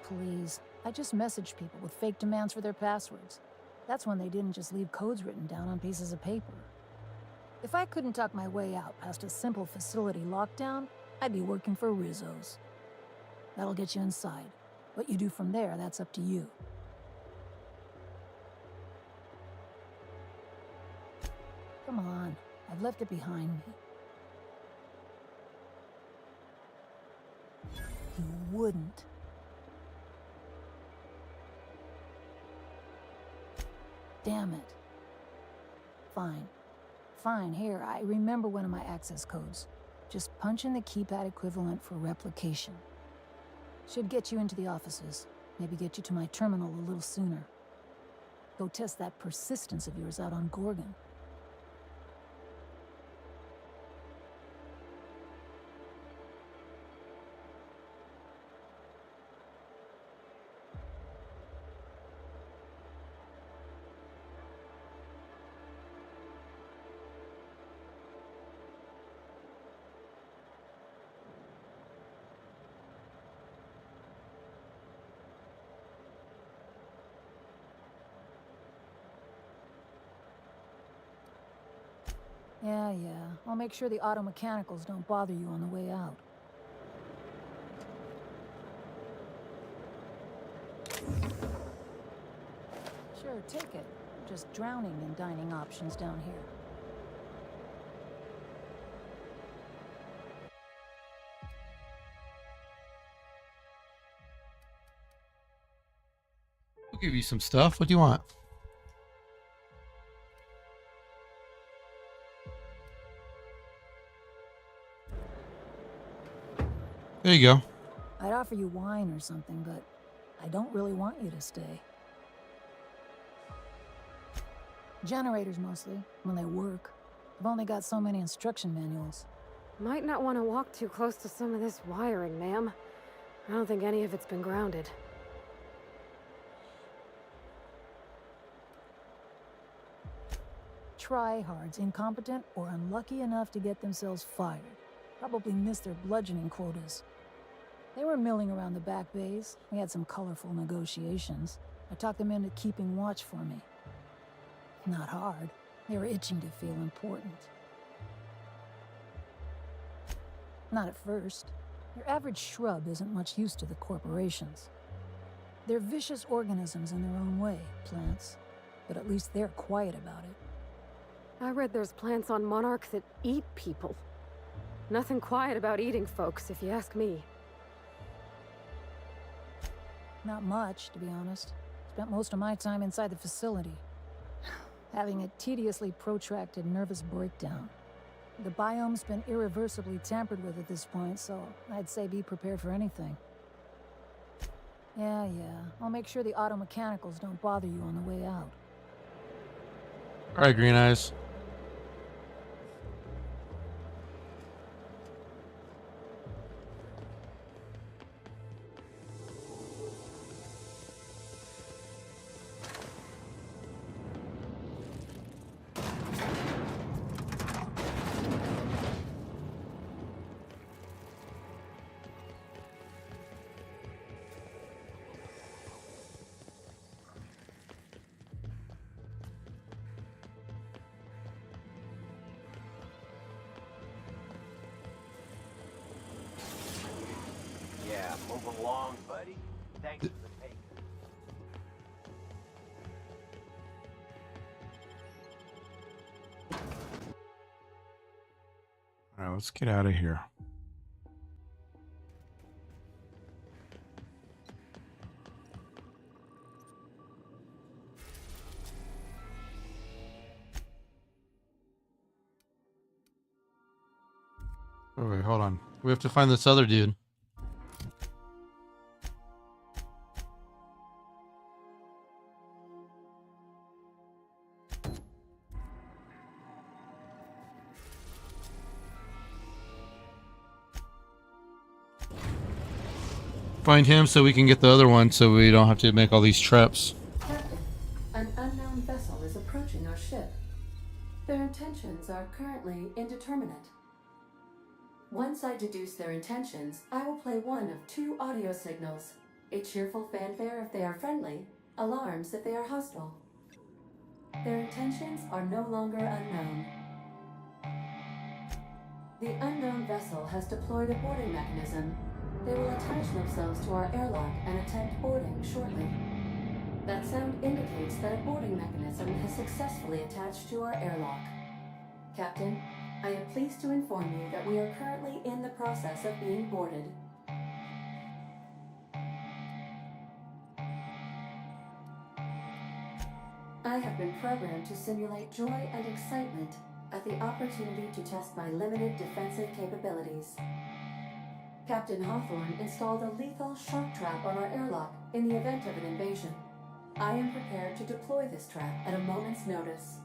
Please, I just messaged people with fake demands for their passwords. That's when they didn't just leave codes written down on pieces of paper. If I couldn't talk my way out past a simple facility lockdown, I'd be working for Rizzo's. That'll get you inside. What you do from there, that's up to you. Come on, I've left it behind me. You wouldn't. Damn it. Fine. Fine, here, I remember one of my access codes. Just punch in the keypad equivalent for replication. Should get you into the offices. Maybe get you to my terminal a little sooner. Go test that persistence of yours out on Gorgon. Yeah. I'll make sure the auto mechanicals don't bother you on the way out. Sure, take it. Just drowning in dining options down here. I'll give you some stuff. What do you want? There you go. I'd offer you wine or something, but I don't really want you to stay. Generators mostly, when they work. I've only got so many instruction manuals. Might not want to walk too close to some of this wiring, ma'am. I don't think any of it's been grounded. Tryhards, incompetent or unlucky enough to get themselves fired. Probably missed their bludgeoning quotas. They were milling around the back bays. We had some colorful negotiations. I talked them into keeping watch for me. Not hard. They were itching to feel important. Not at first. Your average shrub isn't much use to the corporations. They're vicious organisms in their own way, plants. But at least they're quiet about it. I read there's plants on Monarch that eat people. Nothing quiet about eating folks, if you ask me. Not much, to be honest. Spent most of my time inside the facility. Having a tediously protracted nervous breakdown. The biome's been irreversibly tampered with at this point, so I'd say be prepared for anything. Yeah. I'll make sure the auto mechanicals don't bother you on the way out. All right, Green Eyes. Yeah, move along, buddy. Thanks for the pay. All right, let's get out of here. Oh, wait, hold on. We have to find this other dude. Find him so we can get the other one so we don't have to make all these traps. Captain, an unknown vessel is approaching our ship. Their intentions are currently indeterminate. Once I deduce their intentions, I will play one of two audio signals. A cheerful fanfare if they are friendly, alarms if they are hostile. Their intentions are no longer unknown. The unknown vessel has deployed a boarding mechanism. They will attach themselves to our airlock and attempt boarding shortly. That sound indicates that a boarding mechanism has successfully attached to our airlock. Captain, I am pleased to inform you that we are currently in the process of being boarded. I have been programmed to simulate joy and excitement at the opportunity to test my limited defensive capabilities. Captain Hawthorne installed a lethal shock trap on our airlock in the event of an invasion. I am prepared to deploy this trap at a moment's notice.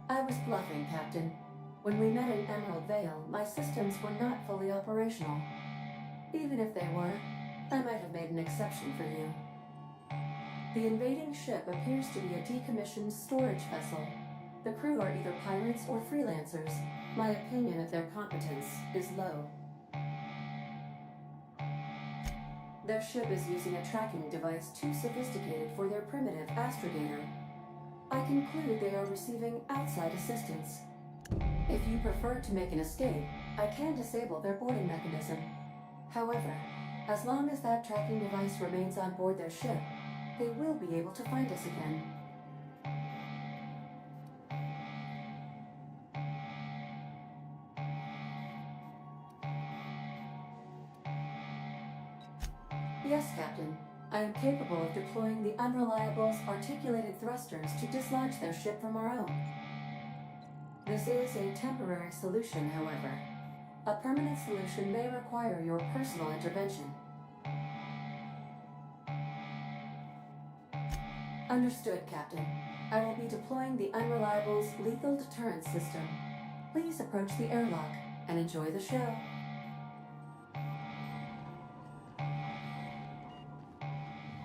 I was bluffing, Captain. When we met in Emerald Vale, my systems were not fully operational. Even if they were, I might have made an exception for you. The invading ship appears to be a decommissioned storage vessel. The crew are either pirates or freelancers. My opinion of their competence is low. Their ship is using a tracking device too sophisticated for their primitive astrogator. I conclude they are receiving outside assistance. If you prefer to make an escape, I can disable their boarding mechanism. However, as long as that tracking device remains on board their ship, they will be able to find us again. Yes, Captain. I am capable of deploying the Unreliable's articulated thrusters to dislodge their ship from our own. This is a temporary solution, however. A permanent solution may require your personal intervention. Understood, Captain. I will be deploying the Unreliable's lethal deterrence system. Please approach the airlock and enjoy the show.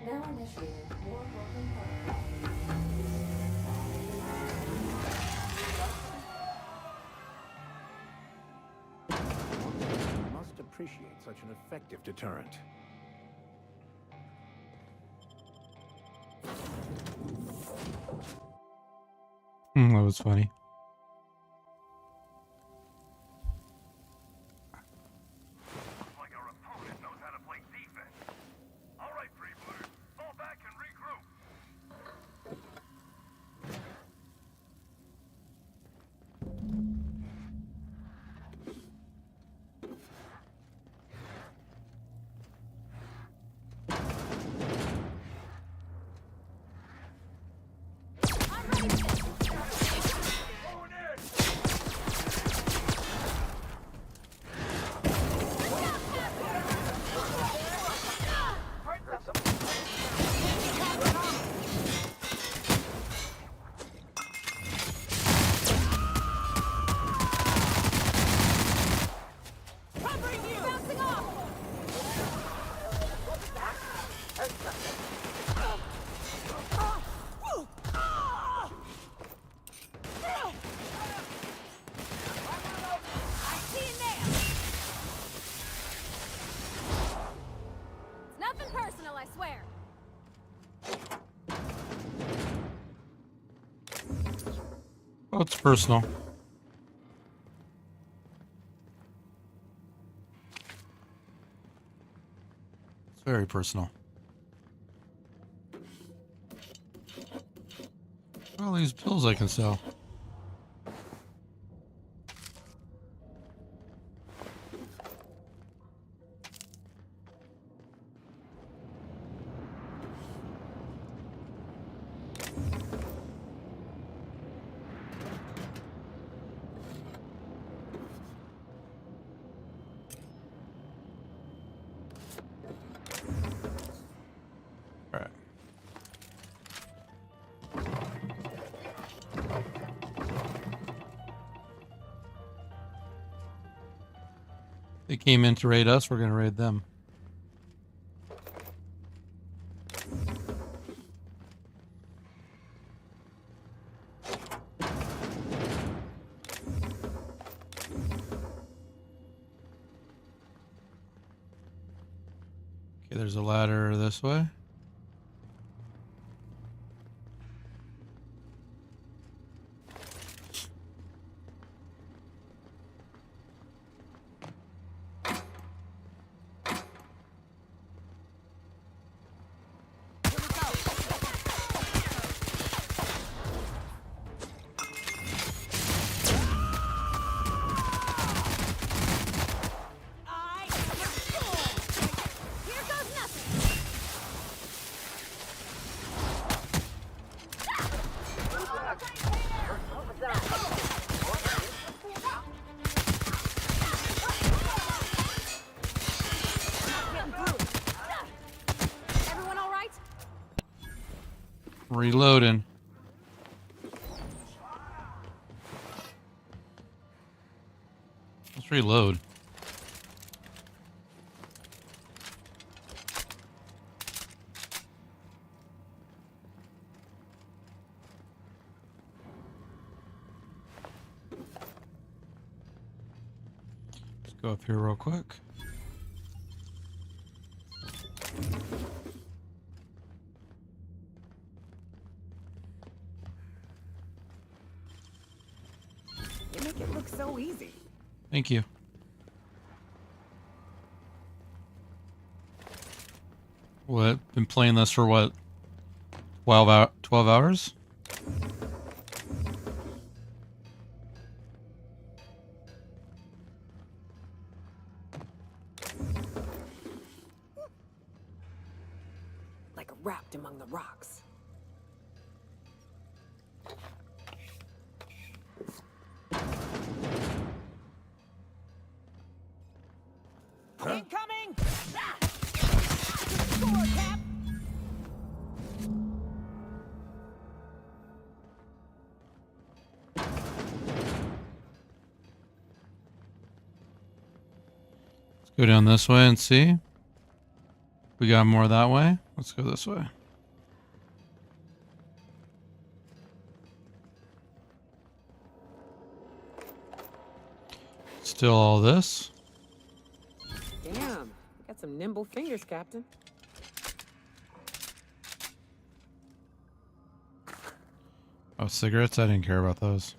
Now initiated. More working You must appreciate such an effective deterrent. That was funny. Like our opponent knows how to play defense. All right, freebooters, fall back and regroup. Nothing personal, I swear. Oh, it's personal. It's very personal. All these pills I can sell. They came in to raid us, we're going to raid them. Okay, there's a ladder this way. Everyone all right? Reloading. Let's reload. Let's go up here real quick. You make it look so easy. Thank you. What? Been playing this for what? 12 hours? wrapped among the rocks. Incoming! Ah! Score, Cap! Let's go down this way and see. We got more that way. Let's go this way. Still all this. Damn, you got some nimble fingers, Captain. Oh, cigarettes? I didn't care about those.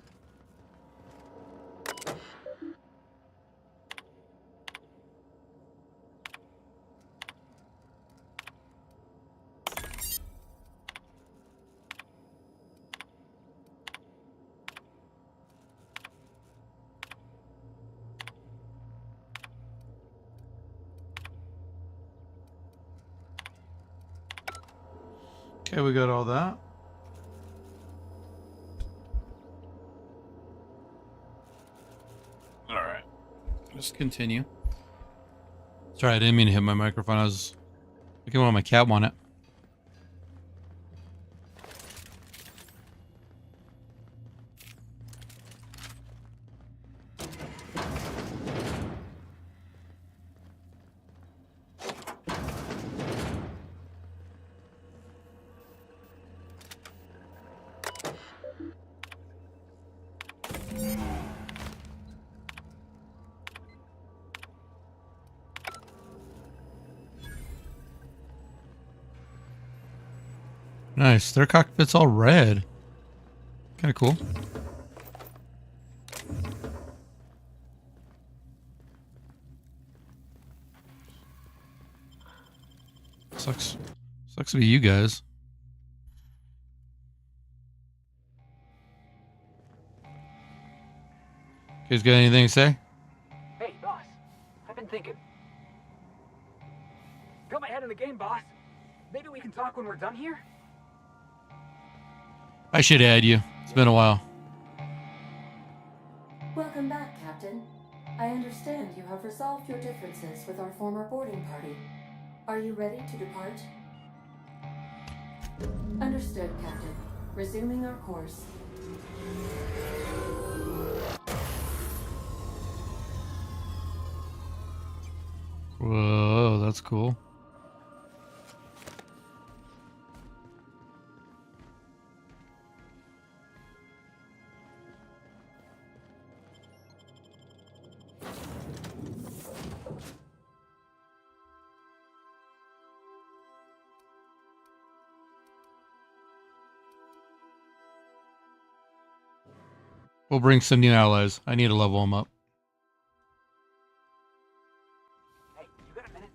Okay, we got all that. All right, let's continue. Sorry, I didn't mean to hit my microphone. I was looking while my cat won it. Nice. Their cockpit's all red. Kind of cool. Sucks to be you guys. You guys got anything to say? Hey, boss. I've been thinking. Got my head in the game, boss. Maybe we can talk when we're done here? I should add you. It's been a while. Welcome back, Captain. I understand you have resolved your differences with our former boarding party. Are you ready to depart? Understood, Captain. Resuming our course. Whoa, that's cool. We'll bring some new allies. I need to level them up. Hey, you got a minute?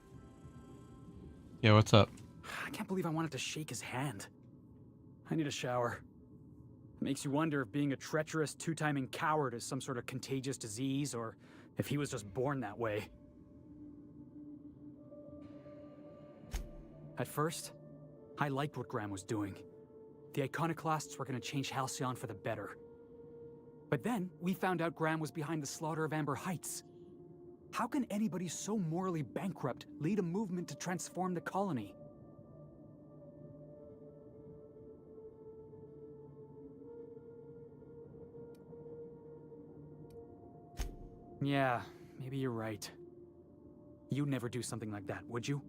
Yeah, what's up? I can't believe I wanted to shake his hand. I need a shower. It makes you wonder if being a treacherous, two-timing coward is some sort of contagious disease, or if he was just born that way. At first, I liked what Graham was doing. The Iconoclasts were going to change Halcyon for the better. But then, we found out Graham was behind the slaughter of Amber Heights. How can anybody so morally bankrupt lead a movement to transform the colony? Yeah, maybe you're right. You'd never do something like that, would you?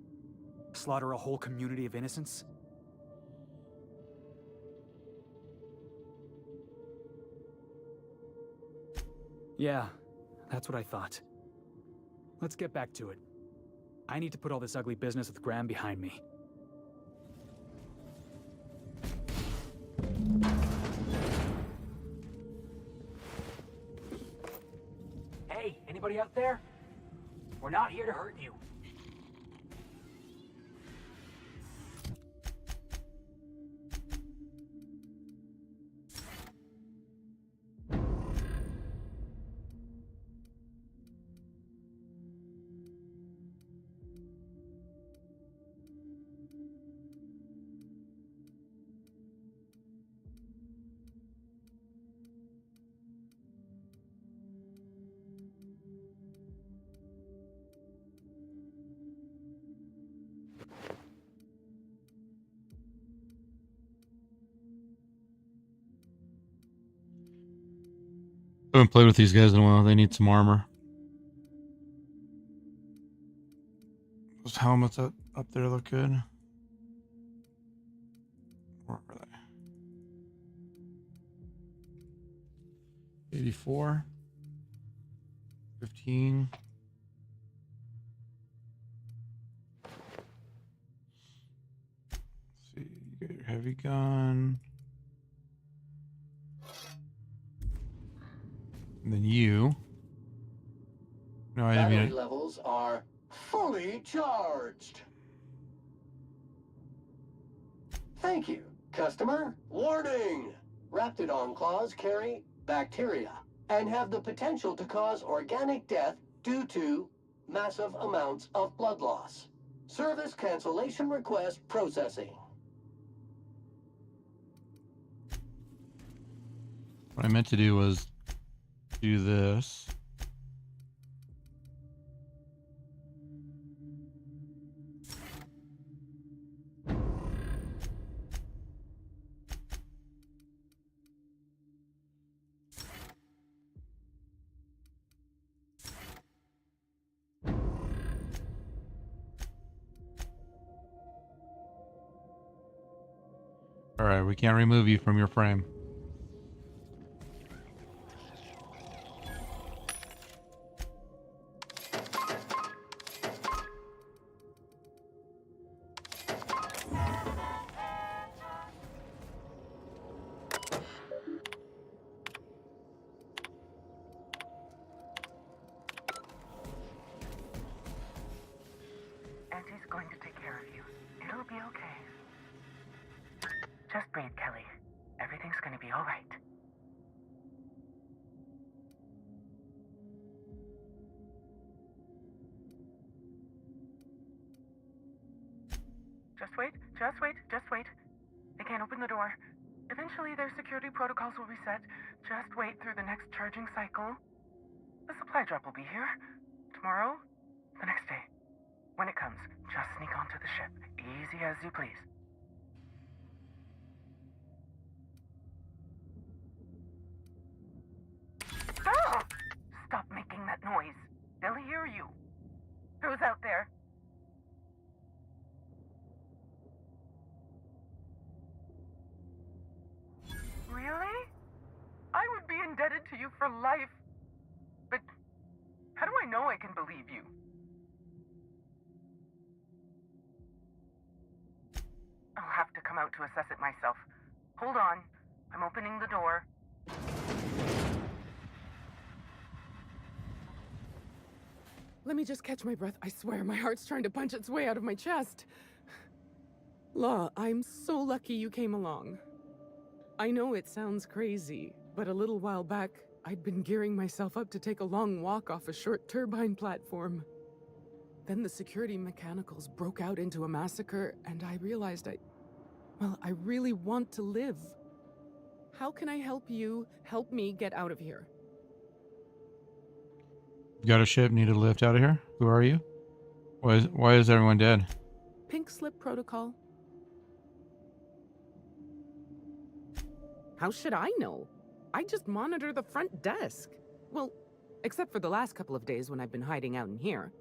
Slaughter a whole community of innocents? Yeah, that's what I thought. Let's get back to it. I need to put all this ugly business with Graham behind me. Hey, anybody out there? We're not here to hurt you. Haven't played with these guys in a while. They need some armor. Those helmets up there look good. Where are they? 84. 15. Let's see, you got your heavy gun. And then you. No, I didn't mean Battery it. levels are fully charged. Thank you, customer. Warning! Raptidon claws carry bacteria and have the potential to cause organic death due to massive amounts of blood loss. Service cancellation request processing. What I meant to do was do this. All right, we can't remove you from your frame. Auntie's going to take care of you. It'll be okay. Just breathe, Kelly. Everything's gonna be all right. Just wait. They can't open the door. Eventually, their security protocols will reset. Just wait through the next charging cycle. The supply drop will be here. Tomorrow, the next day. When it comes, just sneak onto the ship. Easy as you please. Ah! Stop making that noise. They'll hear you. Who's out there? Really? I would be indebted to you for life. But how do I know I can believe you? I'll have to come out to assess it myself. Hold on. I'm opening the door. Let me just catch my breath. I swear, my heart's trying to punch its way out of my chest. Law, I'm so lucky you came along. I know it sounds crazy, but a little while back, I'd been gearing myself up to take a long walk off a short turbine platform. Then the security mechanicals broke out into a massacre, and I realized I really want to live. How can I help you help me get out of here? You got a ship, need a lift out of here? Who are you? Why is everyone dead? Pink slip protocol. How should I know? I just monitor the front desk. Well, except for the last couple of days when I've been hiding out in here.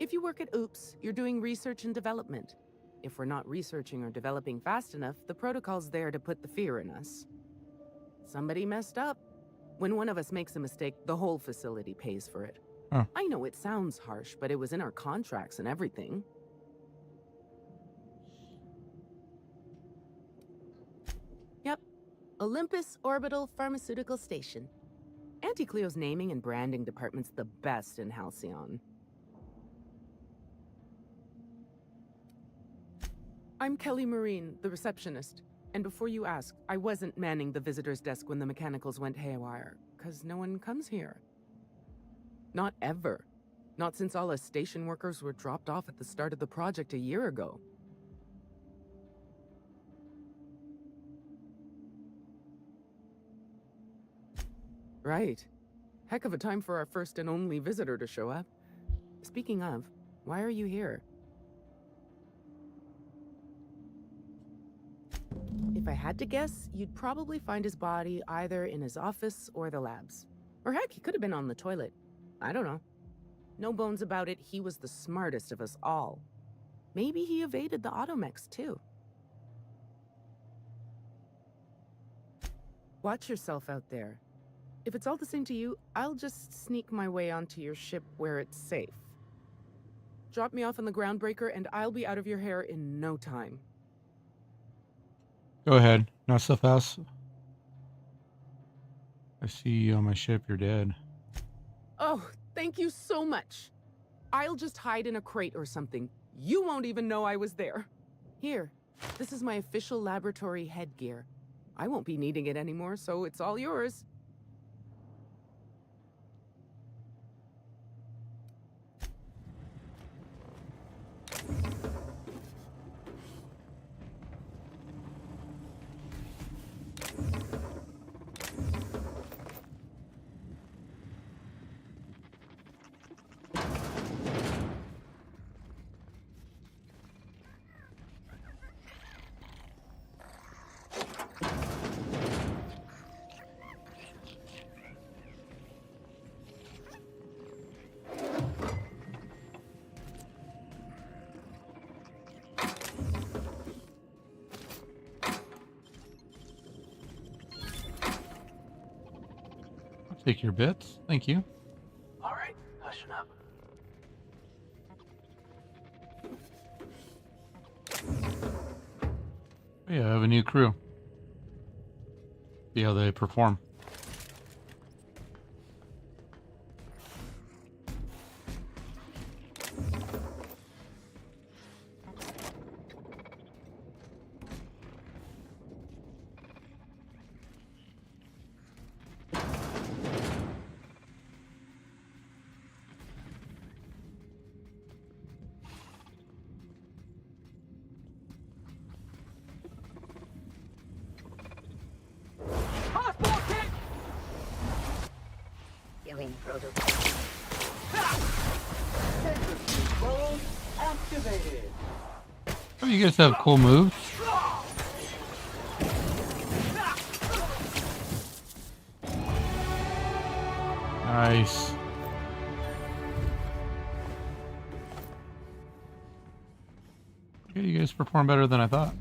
If you work at Oops, you're doing research and development. If we're not researching or developing fast enough, the protocol's there to put the fear in us. Somebody messed up. When one of us makes a mistake, the whole facility pays for it. Huh. I know it sounds harsh, but it was in our contracts and everything. Yep. Olympus Orbital Pharmaceutical Station. Auntie Cleo's naming and branding department's the best in Halcyon. I'm Kelly Marine, the receptionist. And before you ask, I wasn't manning the visitor's desk when the mechanicals went haywire, 'cause no one comes here. Not ever. Not since all us station workers were dropped off at the start of the project a year ago. Right. Heck of a time for our first and only visitor to show up. Speaking of, why are you here? If I had to guess, you'd probably find his body either in his office or the labs. Or heck, he could have been on the toilet. I don't know. No bones about it, he was the smartest of us all. Maybe he evaded the automechs, too. Watch yourself out there. If it's all the same to you, I'll just sneak my way onto your ship where it's safe. Drop me off on the groundbreaker and I'll be out of your hair in no time. Go ahead. Not so fast. I see you on my ship. You're dead. Oh, thank you so much. I'll just hide in a crate or something. You won't even know I was there. Here, this is my official laboratory headgear. I won't be needing it anymore, so it's all yours. Take your bits. Thank you. All right, hushing up. Oh, yeah, I have a new crew. See how they perform. Doing protocol. Control activated. Oh, you guys have cool moves. Nice. Okay, you guys perform better than I thought.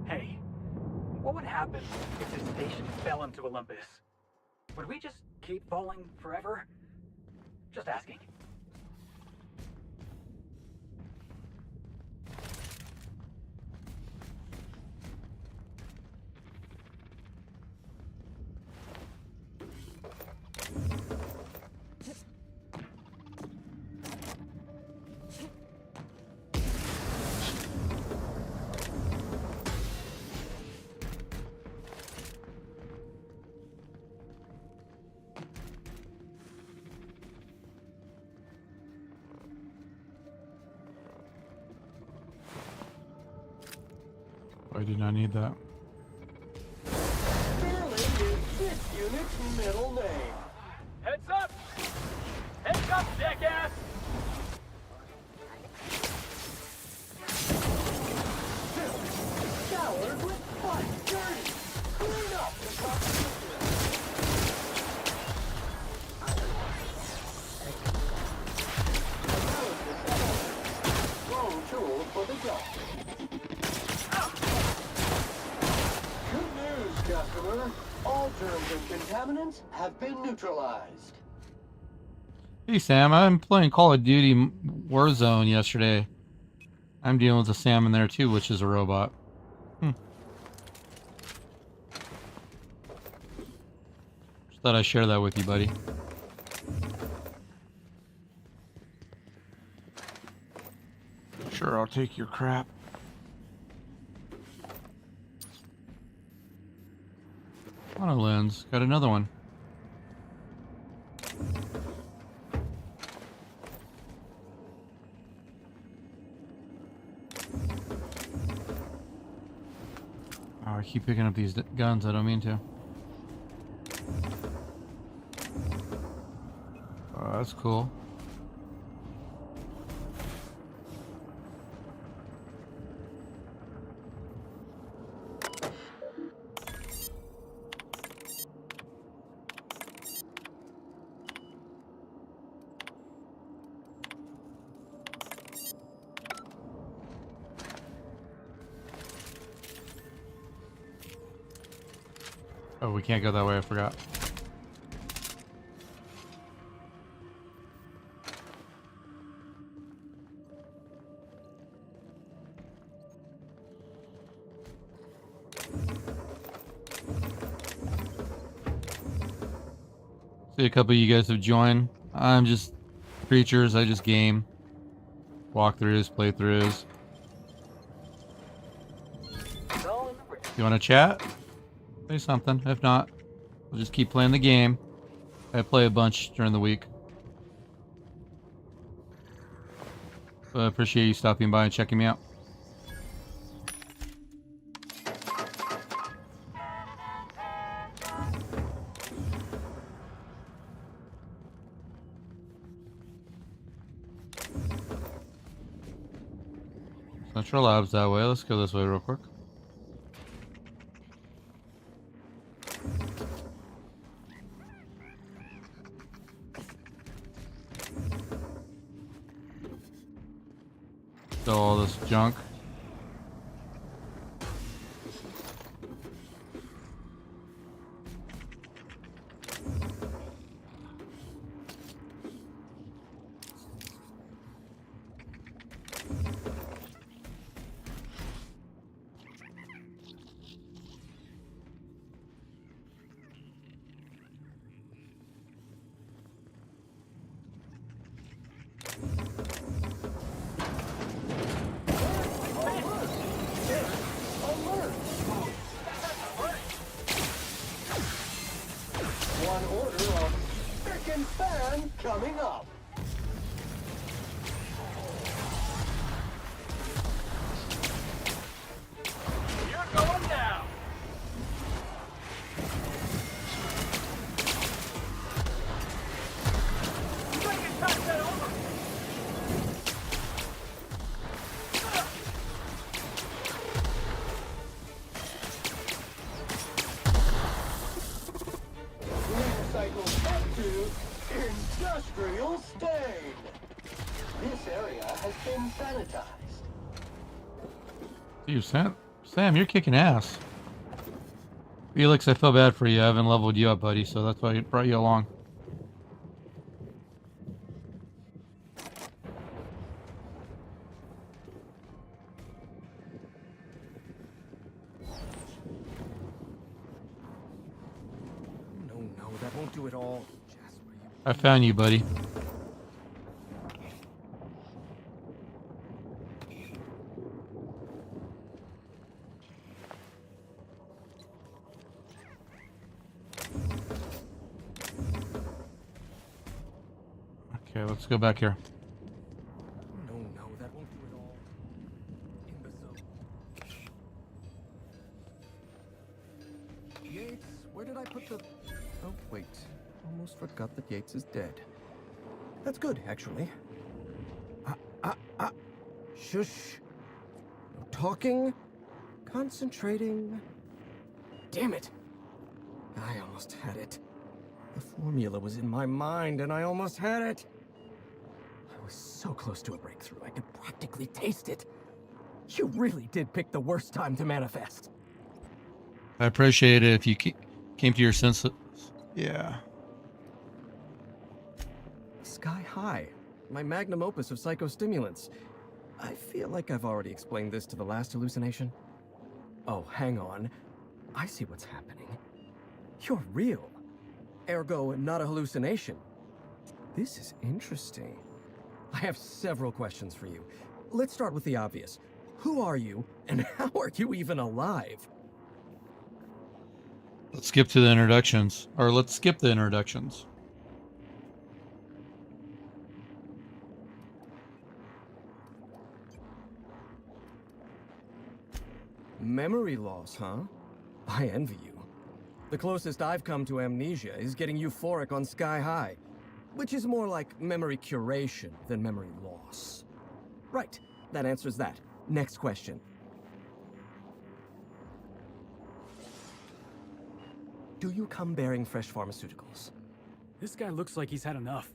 Hey, what would happen if this station fell into Olympus? Would we just keep falling forever? Just asking. I did not need that. Fairley is this unit's middle name. Heads up! Heads up, jackass! Showered with fun dirty. Clean up the competition. Wrong tool for the job. Good news, customer. All germs and contaminants have been neutralized. Hey Sam, I'm playing Call of Duty Warzone yesterday. I'm dealing with a Sam in there too, which is a robot. Just thought I'd share that with you, buddy. Sure, I'll take your crap. Mono lens, got another one. Oh, I keep picking up these guns, I don't mean to. Oh, that's cool. Oh, we can't go that way, I forgot. See, a couple of you guys have joined. I'm just creatures, I just game. Walkthroughs, playthroughs. You want to chat? Say something. If not, we'll just keep playing the game. I play a bunch during the week. But I appreciate you stopping by and checking me out. Central Labs that way. Let's go this way real quick. So all this junk. One order of frickin' fan coming up. You're going down. You gotta get past that over. Cycle up to industrial stain. This area has been sanitized. Dude, Sam, you're kicking ass. Felix, I feel bad for you. I haven't leveled you up, buddy, so that's why I brought you along. No, that won't do it all. I found you, buddy. Okay, let's go back here. No, that won't do it all. Imbecile. Yates, where did I put the... Oh, wait. Almost forgot that Yates is dead. That's good, actually. Shush. No talking. Concentrating. Damn it. I almost had it. The formula was in my mind, and I almost had it. I was so close to a breakthrough, I could practically taste it. You really did pick the worst time to manifest. I appreciate it if you came to your senses. Yeah. Sky High, my magnum opus of psychostimulants. I feel like I've already explained this to the last hallucination. Oh, hang on. I see what's happening. You're real. Ergo, not a hallucination. This is interesting. I have several questions for you. Let's start with the obvious. Who are you, and how are you even alive? Let's skip to the introductions. Or let's skip the introductions. Memory loss, huh? I envy you. The closest I've come to amnesia is getting euphoric on Sky High. which is more like memory curation than memory loss. Right, that answers that. Next question. Do you come bearing fresh pharmaceuticals? This guy looks like he's had enough.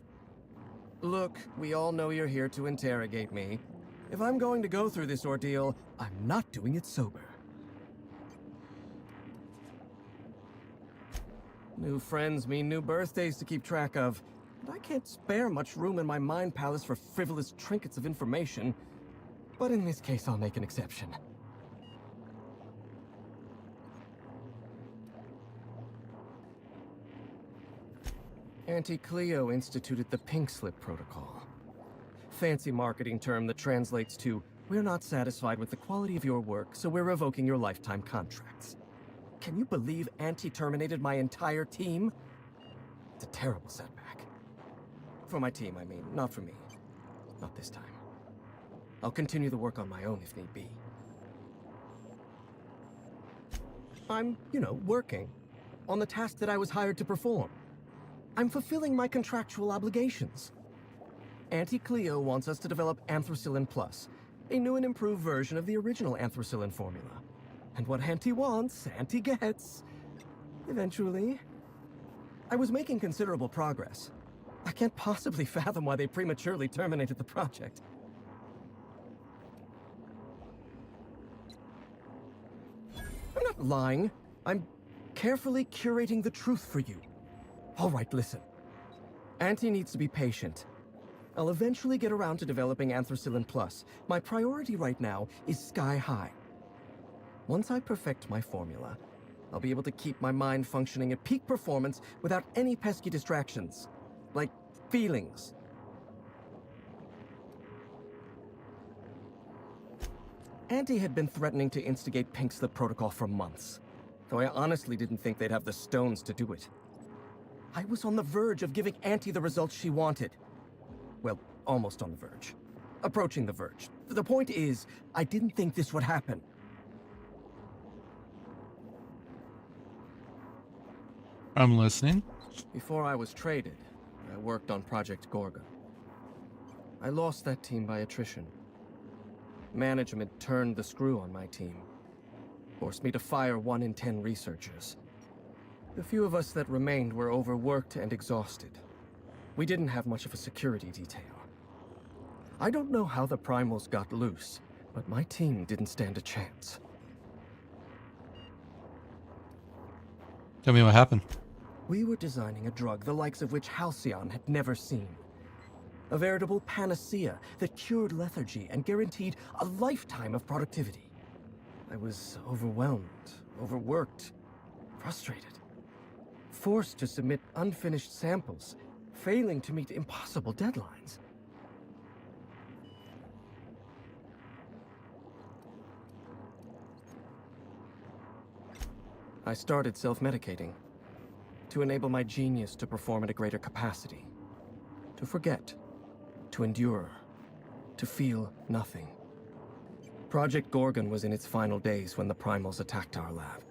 Look, we all know you're here to interrogate me. If I'm going to go through this ordeal, I'm not doing it sober. New friends mean new birthdays to keep track of, and I can't spare much room in my mind palace for frivolous trinkets of information. But in this case, I'll make an exception. Auntie Cleo instituted the Pink Slip Protocol. Fancy marketing term that translates to, we're not satisfied with the quality of your work, so we're revoking your lifetime contracts. Can you believe Auntie terminated my entire team? It's a terrible setback. For my team, I mean, not for me. Not this time. I'll continue the work on my own if need be. I'm, working on the task that I was hired to perform. I'm fulfilling my contractual obligations. Auntie Cleo wants us to develop Anthracillin Plus, a new and improved version of the original Anthracillin formula. And what Auntie wants, Auntie gets. Eventually. I was making considerable progress. I can't possibly fathom why they prematurely terminated the project. I'm not lying. I'm carefully curating the truth for you. All right, listen. Auntie needs to be patient. I'll eventually get around to developing Anthracillin Plus. My priority right now is sky high. Once I perfect my formula, I'll be able to keep my mind functioning at peak performance without any pesky distractions. Like feelings. Auntie had been threatening to instigate Pink Slip Protocol for months, though I honestly didn't think they'd have the stones to do it. I was on the verge of giving Auntie the results she wanted. Well, almost on the verge. Approaching the verge. The point is, I didn't think this would happen. I'm listening. Before I was traded, I worked on Project Gorgon. I lost that team by attrition. Management turned the screw on my team. Forced me to fire 1 in 10 researchers. The few of us that remained were overworked and exhausted. We didn't have much of a security detail. I don't know how the primals got loose, but my team didn't stand a chance. Tell me what happened. We were designing a drug the likes of which Halcyon had never seen. A veritable panacea that cured lethargy and guaranteed a lifetime of productivity. I was overwhelmed, overworked, frustrated. Forced to submit unfinished samples, failing to meet impossible deadlines. I started self-medicating to enable my genius to perform at a greater capacity, to forget, to endure, to feel nothing. Project Gorgon was in its final days when the primals attacked our lab.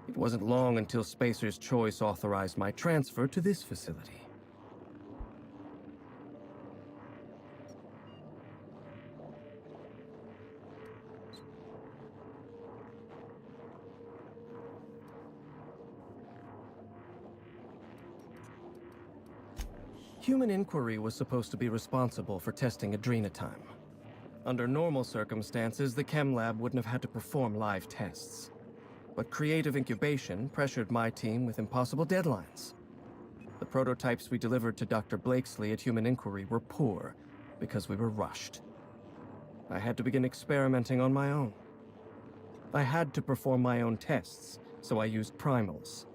It wasn't long until Spacer's Choice authorized my transfer to this facility. Human Inquiry was supposed to be responsible for testing Adrenatime. Under normal circumstances, the chem lab wouldn't have had to perform live tests. But creative incubation pressured my team with impossible deadlines. The prototypes we delivered to Dr. Blakesley at Human Inquiry were poor because we were rushed. I had to begin experimenting on my own. I had to perform my own tests, so I used primals.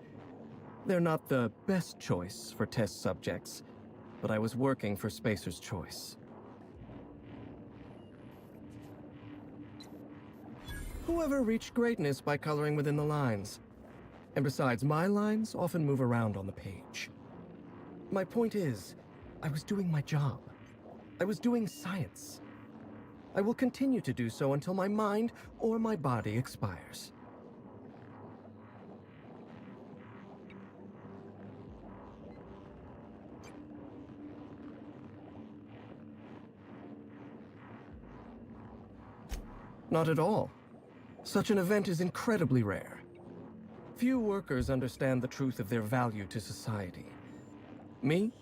They're not the best choice for test subjects, but I was working for Spacer's Choice. Whoever reached greatness by coloring within the lines. And besides, my lines often move around on the page. My point is, I was doing my job. I was doing science. I will continue to do so until my mind or my body expires. Not at all. Such an event is incredibly rare. Few workers understand the truth of their value to society. Me?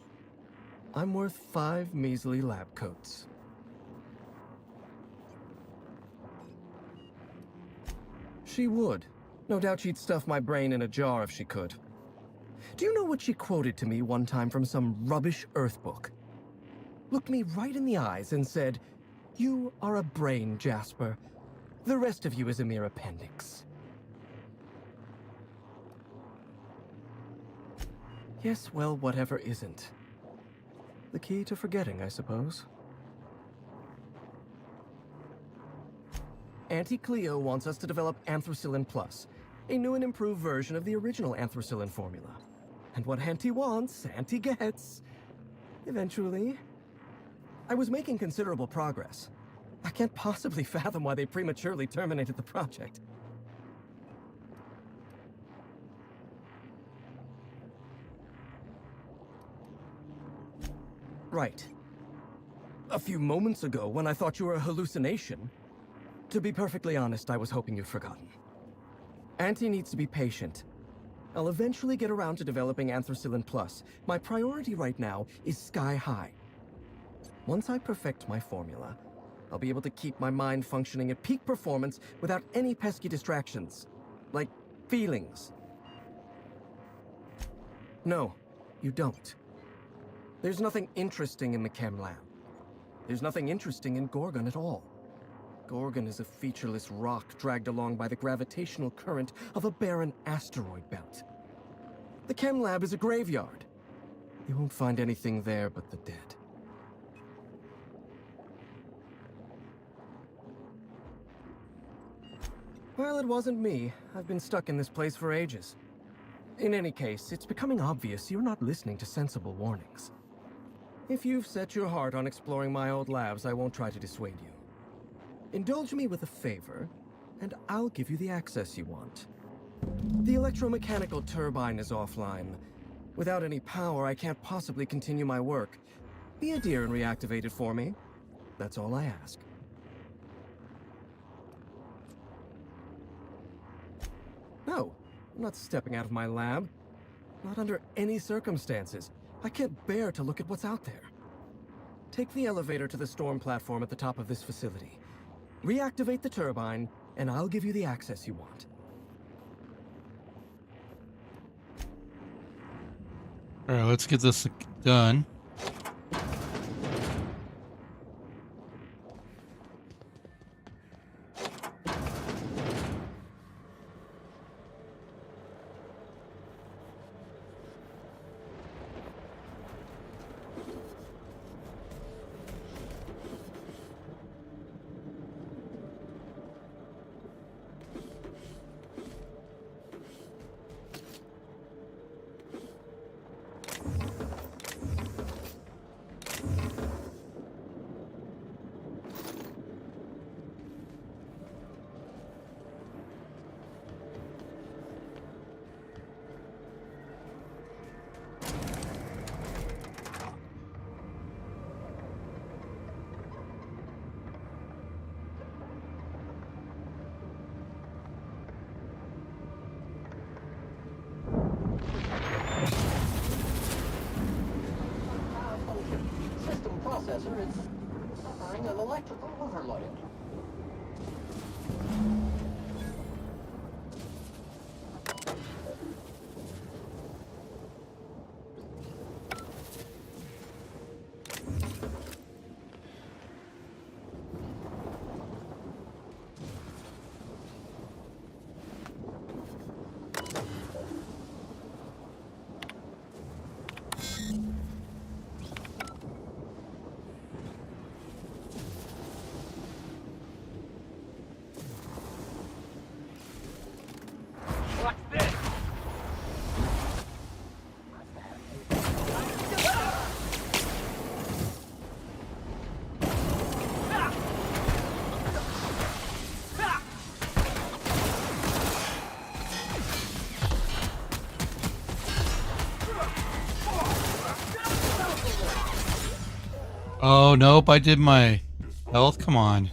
I'm worth 5 measly lab coats. She would. No doubt she'd stuff my brain in a jar if she could. Do you know what she quoted to me one time from some rubbish Earth book? Looked me right in the eyes and said, "You are a brain, Jasper. The rest of you is a mere appendix." Yes, well, whatever isn't. The key to forgetting, I suppose. Auntie Cleo wants us to develop Anthracillin Plus, a new and improved version of the original Anthracillin formula. And what Auntie wants, Auntie gets. Eventually. I was making considerable progress. I can't possibly fathom why they prematurely terminated the project. Right. A few moments ago, when I thought you were a hallucination, to be perfectly honest, I was hoping you'd forgotten. Auntie needs to be patient. I'll eventually get around to developing Anthracillin Plus. My priority right now is sky high. Once I perfect my formula, I'll be able to keep my mind functioning at peak performance without any pesky distractions. Like feelings. No, you don't. There's nothing interesting in the chem lab. There's nothing interesting in Gorgon at all. Gorgon is a featureless rock dragged along by the gravitational current of a barren asteroid belt. The chem lab is a graveyard. You won't find anything there but the dead. Well, it wasn't me. I've been stuck in this place for ages. In any case, it's becoming obvious you're not listening to sensible warnings. If you've set your heart on exploring my old labs, I won't try to dissuade you. Indulge me with a favor, and I'll give you the access you want. The electromechanical turbine is offline. Without any power, I can't possibly continue my work. Be a dear and reactivate it for me. That's all I ask. No, I'm not stepping out of my lab. Not under any circumstances. I can't bear to look at what's out there. Take the elevator to the storm platform at the top of this facility. Reactivate the turbine, and I'll give you the access you want. Alright, let's get this done. System processor is suffering an electrical overload. Watch this! Oh, nope, I did my health. Come on.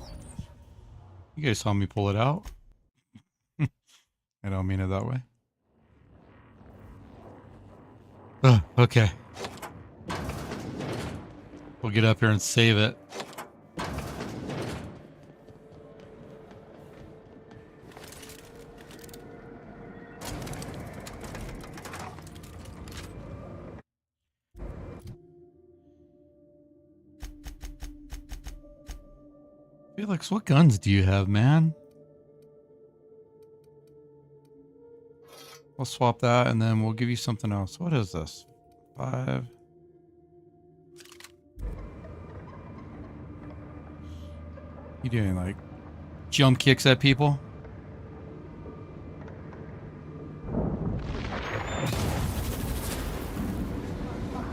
You guys saw me pull it out. I don't mean it that way. Okay. We'll get up here and save it. Felix, what guns do you have, man? We'll swap that and then we'll give you something else. What is this? 5. You doing like jump kicks at people?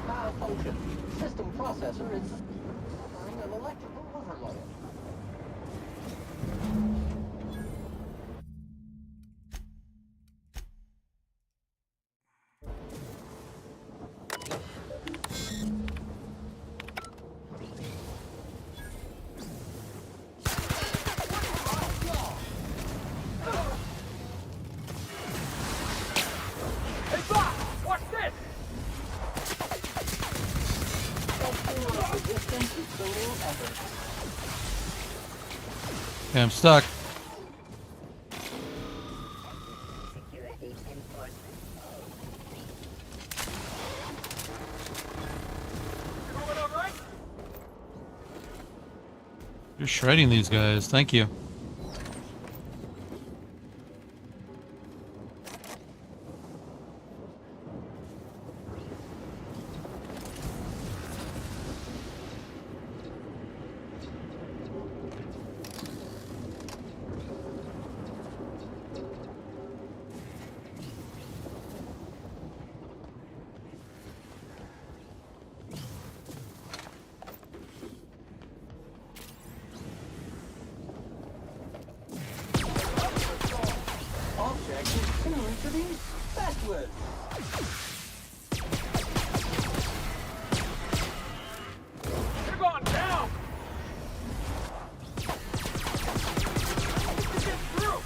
Malfunction. System processor is suffering an electrical overload. Hey, Bob! Watch this! Resistance is the new effort. Okay, I'm stuck. Security enforcement. You're shredding these guys. Thank you. Object is tuned to be backwards. You're going down! Get through!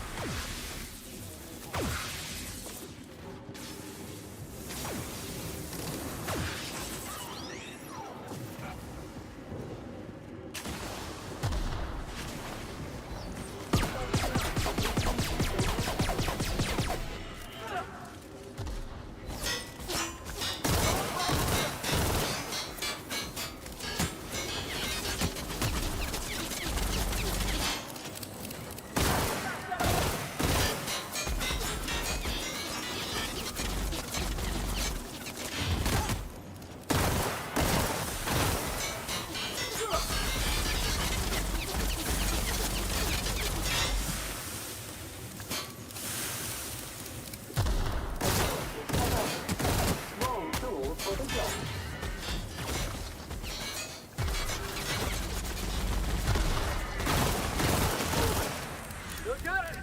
Wrong tool for the job. You got it!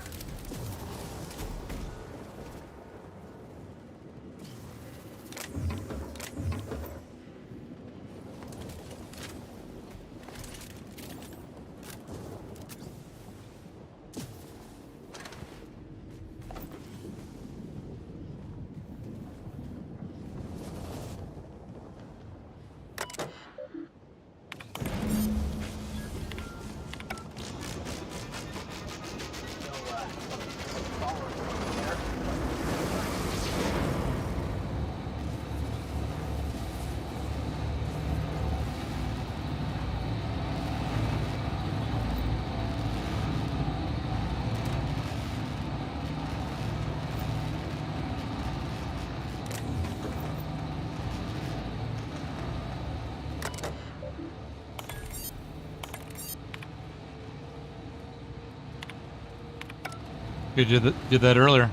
You did that earlier.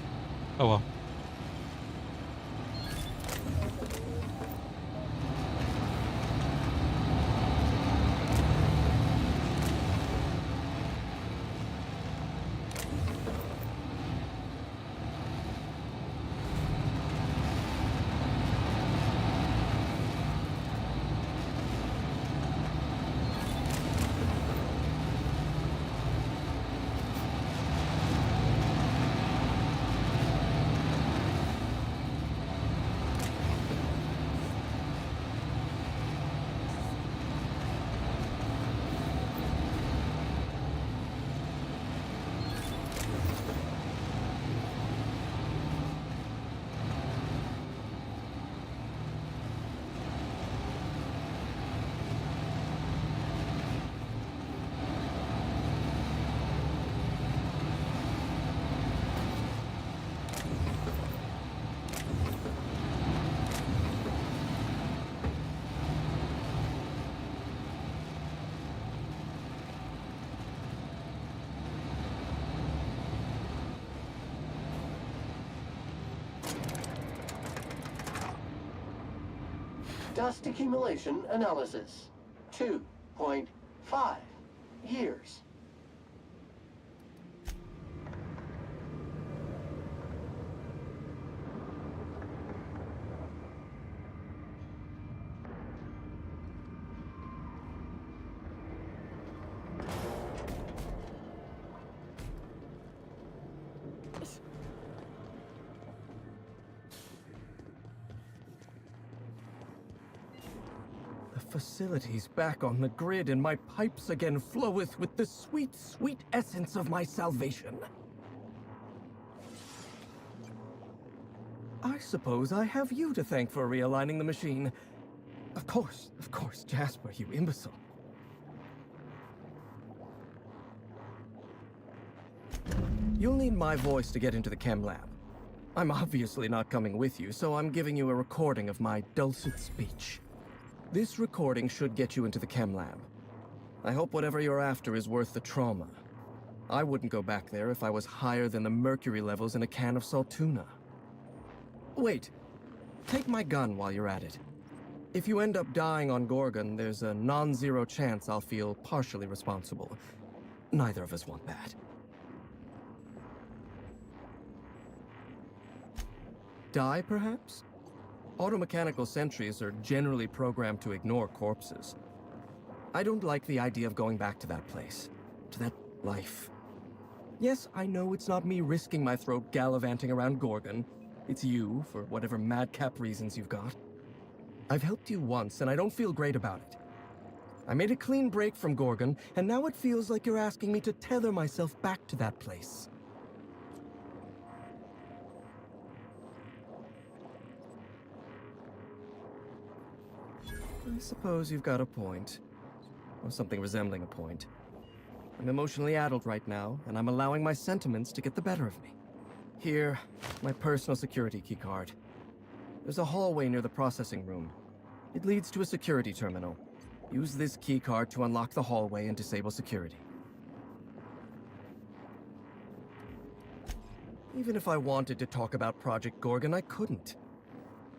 Oh well. Dust accumulation analysis. 2.5 years. The facility's back on the grid, and my pipes again floweth with the sweet, sweet essence of my salvation. I suppose I have you to thank for realigning the machine. Of course, Jasper, you imbecile. You'll need my voice to get into the chem lab. I'm obviously not coming with you, so I'm giving you a recording of my dulcet speech. This recording should get you into the chem lab. I hope whatever you're after is worth the trauma. I wouldn't go back there if I was higher than the mercury levels in a can of salt tuna. Wait, take my gun while you're at it. If you end up dying on Gorgon, there's a non-zero chance I'll feel partially responsible. Neither of us want that. Die, perhaps? Automechanical sentries are generally programmed to ignore corpses. I don't like the idea of going back to that place, to that life. Yes, I know it's not me risking my throat gallivanting around Gorgon. It's you, for whatever madcap reasons you've got. I've helped you once, and I don't feel great about it. I made a clean break from Gorgon, and now it feels like you're asking me to tether myself back to that place. I suppose you've got a point. Or something resembling a point. I'm emotionally addled right now, and I'm allowing my sentiments to get the better of me. Here, my personal security keycard. There's a hallway near the processing room. It leads to a security terminal. Use this keycard to unlock the hallway and disable security. Even if I wanted to talk about Project Gorgon, I couldn't.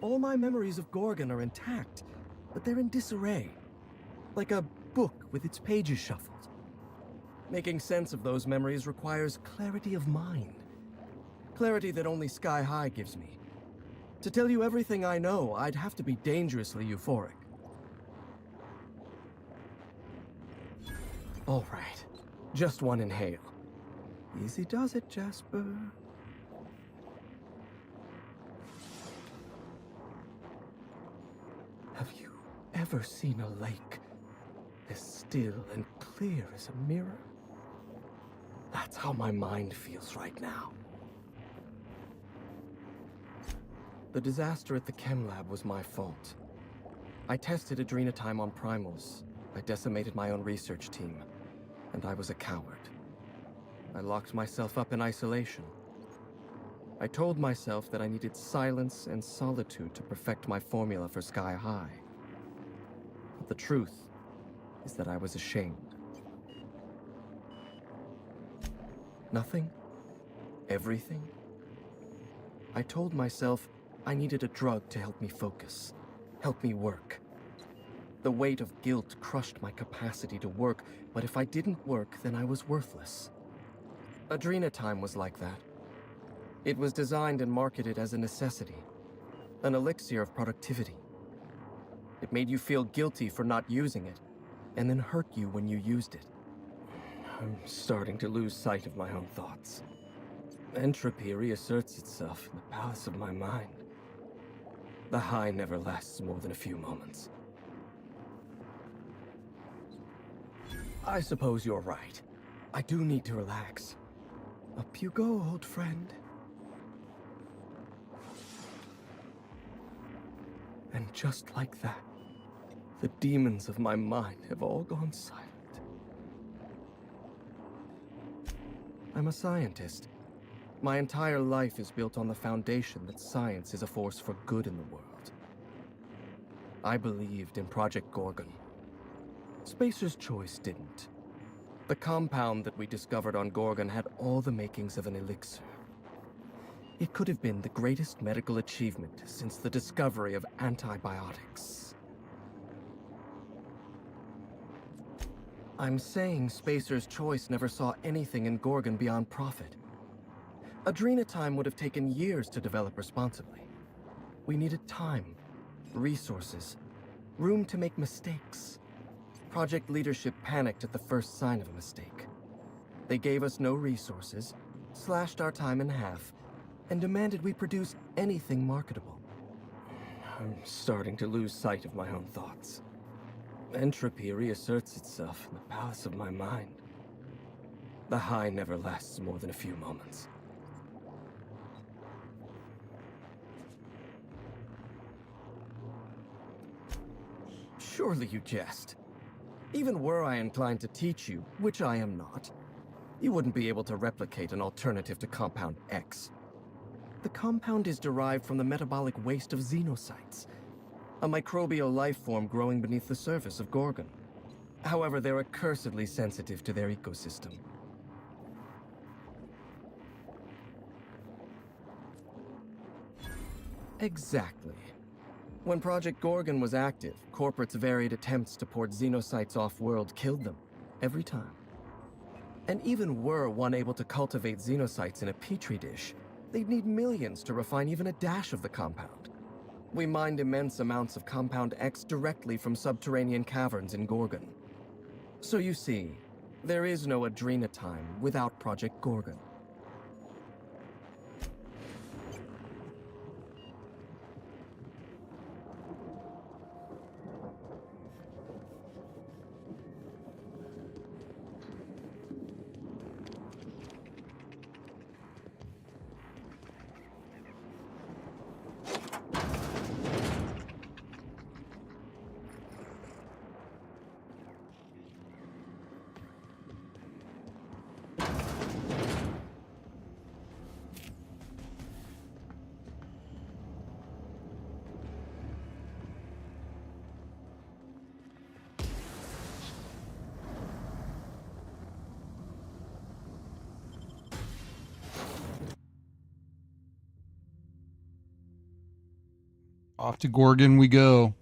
All my memories of Gorgon are intact, but they're in disarray. Like a book with its pages shuffled. Making sense of those memories requires clarity of mind. Clarity that only Sky High gives me. To tell you everything I know, I'd have to be dangerously euphoric. All right, just one inhale. Easy does it, Jasper. Have you ever seen a lake as still and clear as a mirror? That's how my mind feels right now. The disaster at the chem lab was my fault. I tested adrenatime on primals. I decimated my own research team. And I was a coward. I locked myself up in isolation. I told myself that I needed silence and solitude to perfect my formula for Sky High. But the truth is that I was ashamed. Nothing? Everything? I told myself I needed a drug to help me focus, help me work. The weight of guilt crushed my capacity to work, but if I didn't work, then I was worthless. Adrenatime was like that. It was designed and marketed as a necessity, an elixir of productivity. It made you feel guilty for not using it, and then hurt you when you used it. I'm starting to lose sight of my own thoughts. Entropy reasserts itself in the palace of my mind. The high never lasts more than a few moments. I suppose you're right. I do need to relax. Up you go, old friend. And just like that, the demons of my mind have all gone silent. I'm a scientist. My entire life is built on the foundation that science is a force for good in the world. I believed in Project Gorgon. Spacer's Choice didn't. The compound that we discovered on Gorgon had all the makings of an elixir. It could have been the greatest medical achievement since the discovery of antibiotics. I'm saying Spacer's Choice never saw anything in Gorgon beyond profit. Adrenatime would have taken years to develop responsibly. We needed time, resources, room to make mistakes. Project leadership panicked at the first sign of a mistake. They gave us no resources, slashed our time in half, and demanded we produce anything marketable. I'm starting to lose sight of my own thoughts. Entropy reasserts itself in the palace of my mind. The high never lasts more than a few moments. Surely you jest. Even were I inclined to teach you, which I am not, you wouldn't be able to replicate an alternative to Compound X. The compound is derived from the metabolic waste of xenocytes, a microbial life form growing beneath the surface of Gorgon. However, they're accursedly sensitive to their ecosystem. Exactly. When Project Gorgon was active, corporates' varied attempts to port xenocytes off-world killed them, every time. And even were one able to cultivate xenocytes in a petri dish, they'd need millions to refine even a dash of the compound. We mined immense amounts of Compound X directly from subterranean caverns in Gorgon. So you see, there is no Adrenatime without Project Gorgon. Off to Gorgon we go.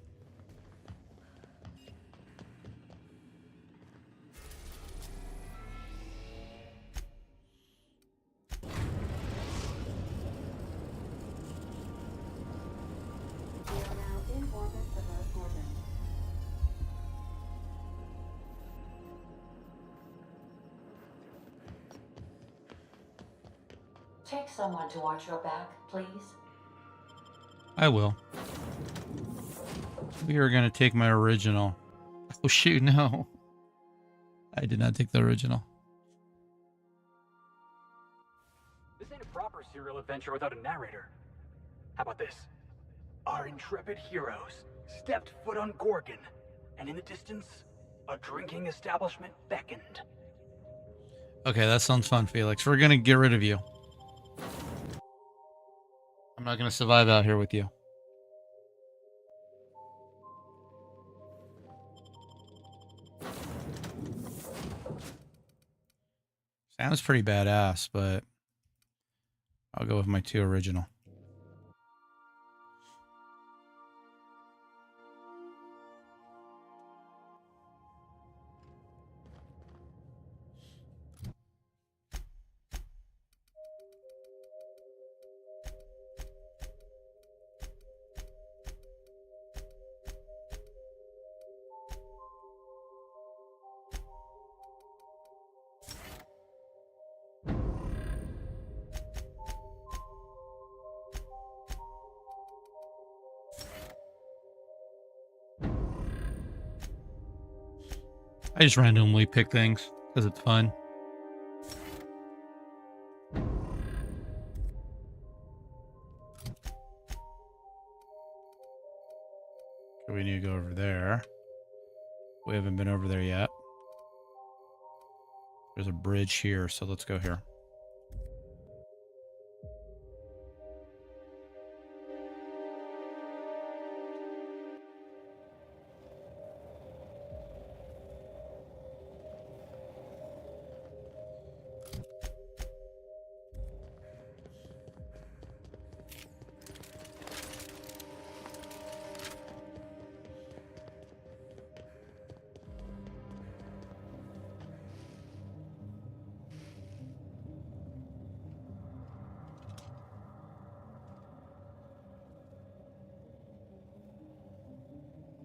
Take someone to watch your back, please. I will. We are going to take my original. Oh, shoot, no. I did not take the original. This ain't a proper serial adventure without a narrator. How about this? Our intrepid heroes stepped foot on Gorgon, and in the distance, a drinking establishment beckoned. Okay, that sounds fun, Felix. We're going to get rid of you. I'm not going to survive out here with you. Sounds pretty badass, but I'll go with my 2 original. I just randomly pick things because it's fun. Okay, we need to go over there. We haven't been over there yet. There's a bridge here, so let's go here.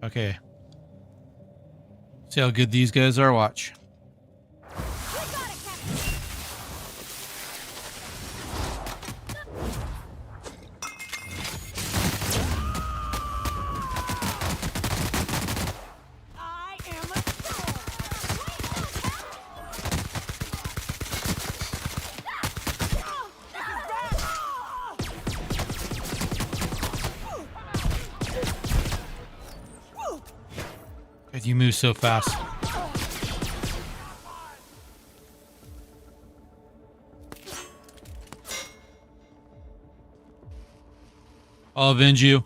Okay. See how good these guys are. Watch. God, you move so fast. I'll avenge you.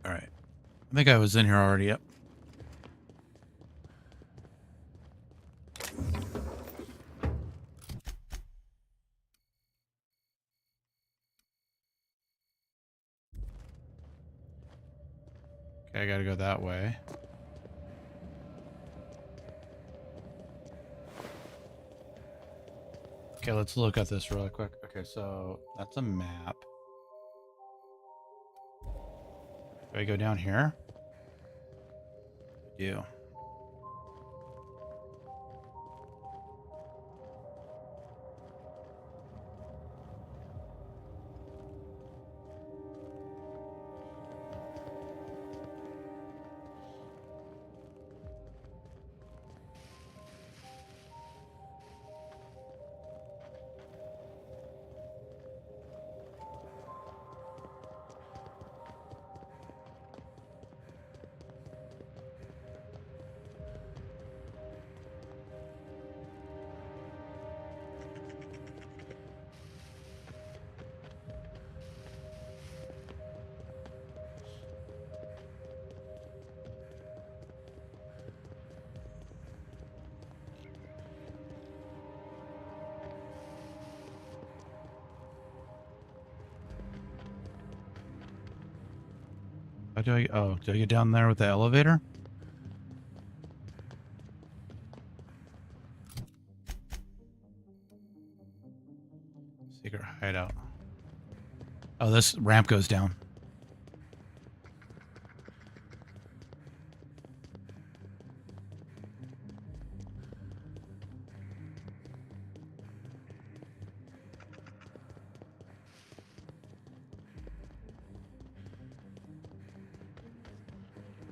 All right. I think I was in here already. Yep. Okay, I gotta go that way. Okay, let's look at this really quick. Okay, so that's a map. Do I go down here? I do. How do I? Oh, do I get down there with the elevator? Secret hideout. Oh, this ramp goes down.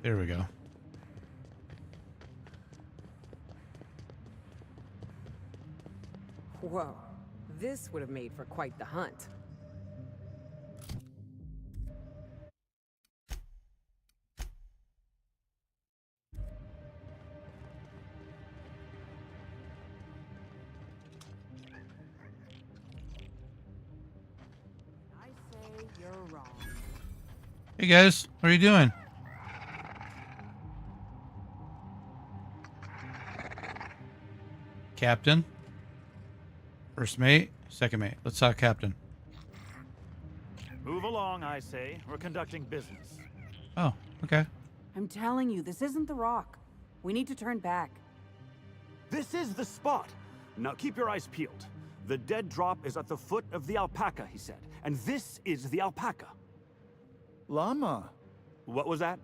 There we go. Whoa, this would have made for quite the hunt. I say you're wrong. Hey guys, what are you doing? Captain? First mate? Second mate. Let's talk captain. Move along, I say. We're conducting business. Oh, okay. I'm telling you, this isn't the rock. We need to turn back. This is the spot. Now keep your eyes peeled. The dead drop is at the foot of the alpaca, he said. And this is the alpaca. Llama. What was that?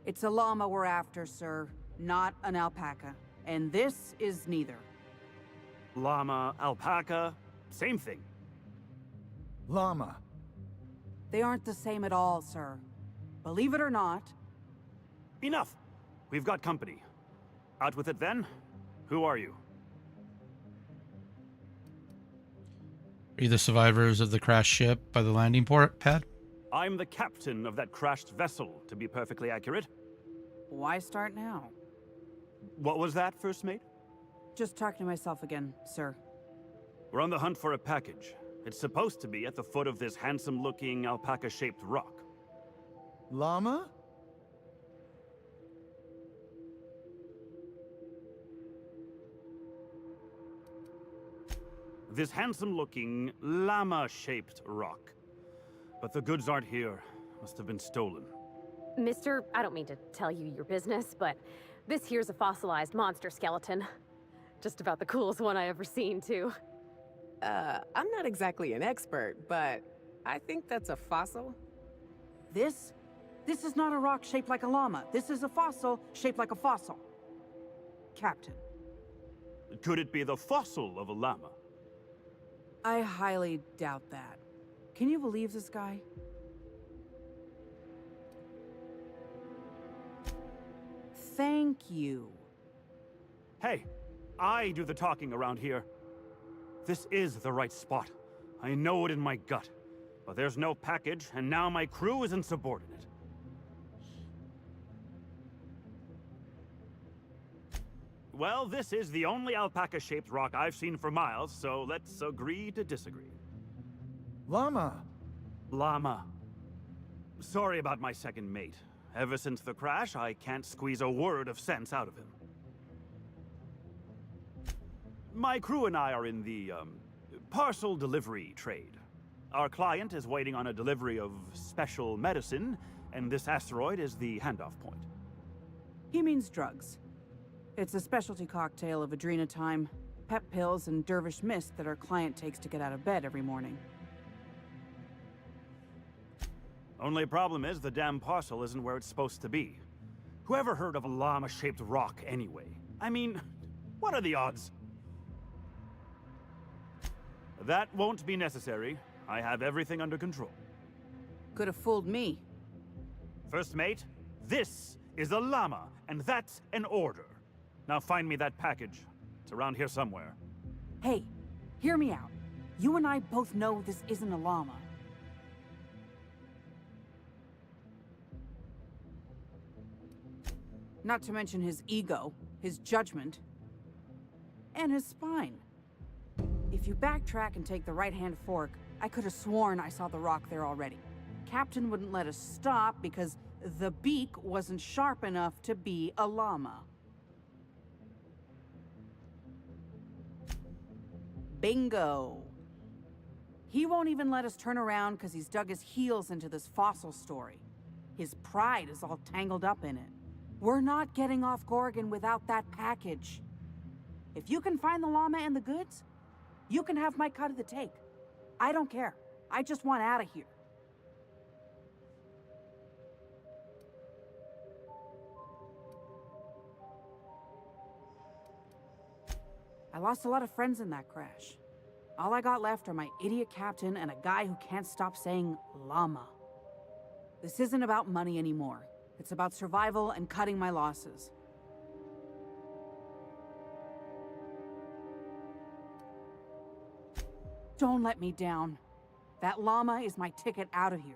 It's a llama we're after, sir, not an alpaca. And this is neither. Llama, alpaca, same thing. Llama. They aren't the same at all, sir. Believe it or not. Enough. We've got company. Out with it then. Who are you? Are you the survivors of the crashed ship by the landing pad? I'm the captain of that crashed vessel, to be perfectly accurate. Why start now? What was that, first mate? Just talking to myself again, sir. We're on the hunt for a package. It's supposed to be at the foot of this handsome-looking alpaca-shaped rock. Llama? This handsome-looking, llama-shaped rock. But the goods aren't here. Must have been stolen. Mister, I don't mean to tell you your business, but this here's a fossilized monster skeleton. Just about the coolest one I ever seen, too. I'm not exactly an expert, but I think that's a fossil. This is not a rock shaped like a llama. This is a fossil shaped like a fossil. Captain. Could it be the fossil of a llama? I highly doubt that. Can you believe this guy? Thank you. Hey, I do the talking around here. This is the right spot. I know it in my gut. But there's no package, and now my crew is insubordinate. Well, this is the only alpaca-shaped rock I've seen for miles, so let's agree to disagree. Llama! Llama. Sorry about my second mate. Ever since the crash, I can't squeeze a word of sense out of him. My crew and I are in the, parcel delivery trade. Our client is waiting on a delivery of special medicine, and this asteroid is the handoff point. He means drugs. It's a specialty cocktail of adrenatime, pep pills, and dervish mist that our client takes to get out of bed every morning. Only problem is the damn parcel isn't where it's supposed to be. Whoever heard of a llama-shaped rock anyway? I mean, what are the odds? That won't be necessary. I have everything under control. Could have fooled me. First mate, this is a llama, and that's an order. Now find me that package. It's around here somewhere. Hey, hear me out. You and I both know this isn't a llama. Not to mention his ego, his judgment, and his spine. If you backtrack and take the right-hand fork, I could have sworn I saw the rock there already. Captain wouldn't let us stop because the beak wasn't sharp enough to be a llama. Bingo. He won't even let us turn around because he's dug his heels into this fossil story. His pride is all tangled up in it. We're not getting off Gorgon without that package. If you can find the llama and the goods, you can have my cut of the take. I don't care. I just want out of here. I lost a lot of friends in that crash. All I got left are my idiot captain and a guy who can't stop saying llama. This isn't about money anymore. It's about survival and cutting my losses. Don't let me down. That llama is my ticket out of here.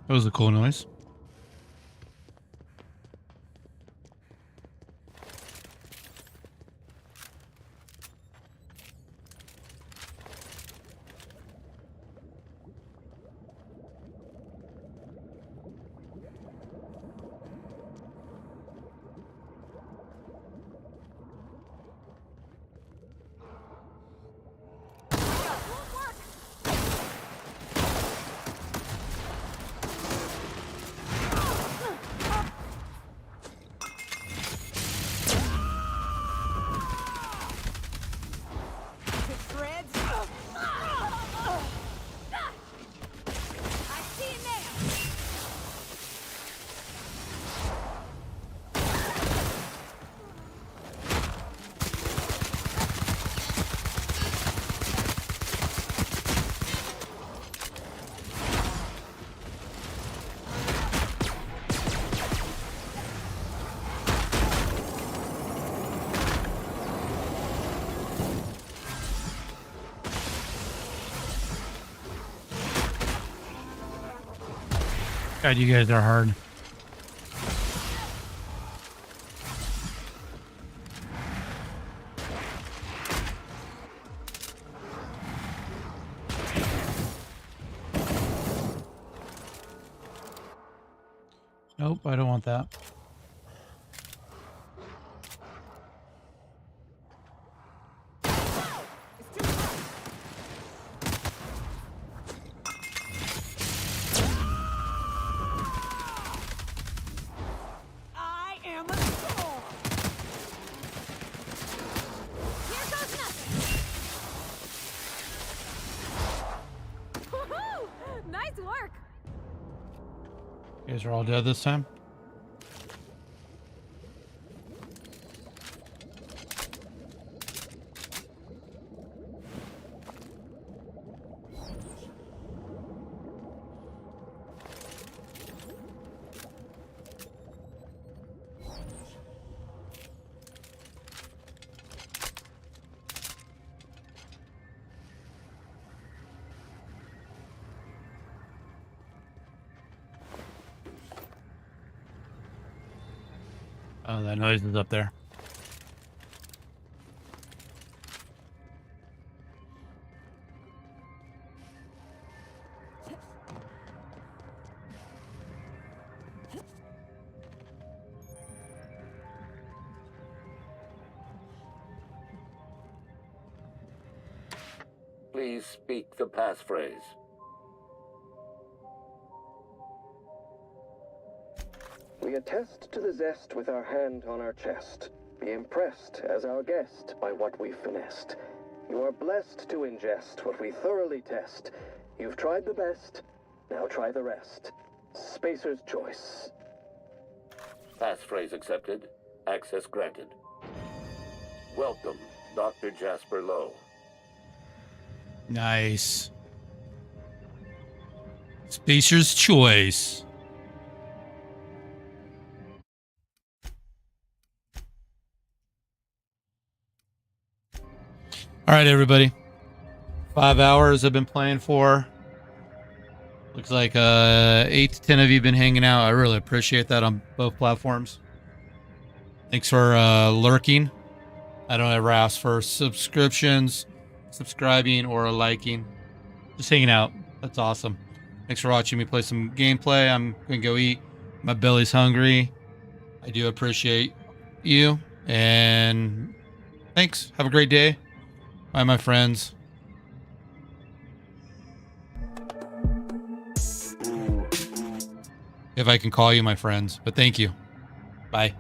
That was a cool noise. God, you guys are hard. Nope, I don't want that. You guys are all dead this time? Oh, that noise is up there. Please speak the passphrase. We attest to the zest with our hand on our chest. Be impressed as our guest by what we've finessed. You are blessed to ingest what we thoroughly test. You've tried the best, now try the rest. Spacer's choice. Passphrase accepted. Access granted. Welcome, Dr. Jasper Lowe. Nice. Spacer's choice. All right, everybody. 5 hours I've been playing for. Looks like 8 to 10 of you have been hanging out. I really appreciate that on both platforms. Thanks for lurking. I don't ever ask for subscriptions, subscribing, or liking. Just hanging out. That's awesome. Thanks for watching me play some gameplay. I'm going to go eat. My belly's hungry. I do appreciate you. And thanks. Have a great day. Bye, my friends. If I can call you my friends. But thank you. Bye.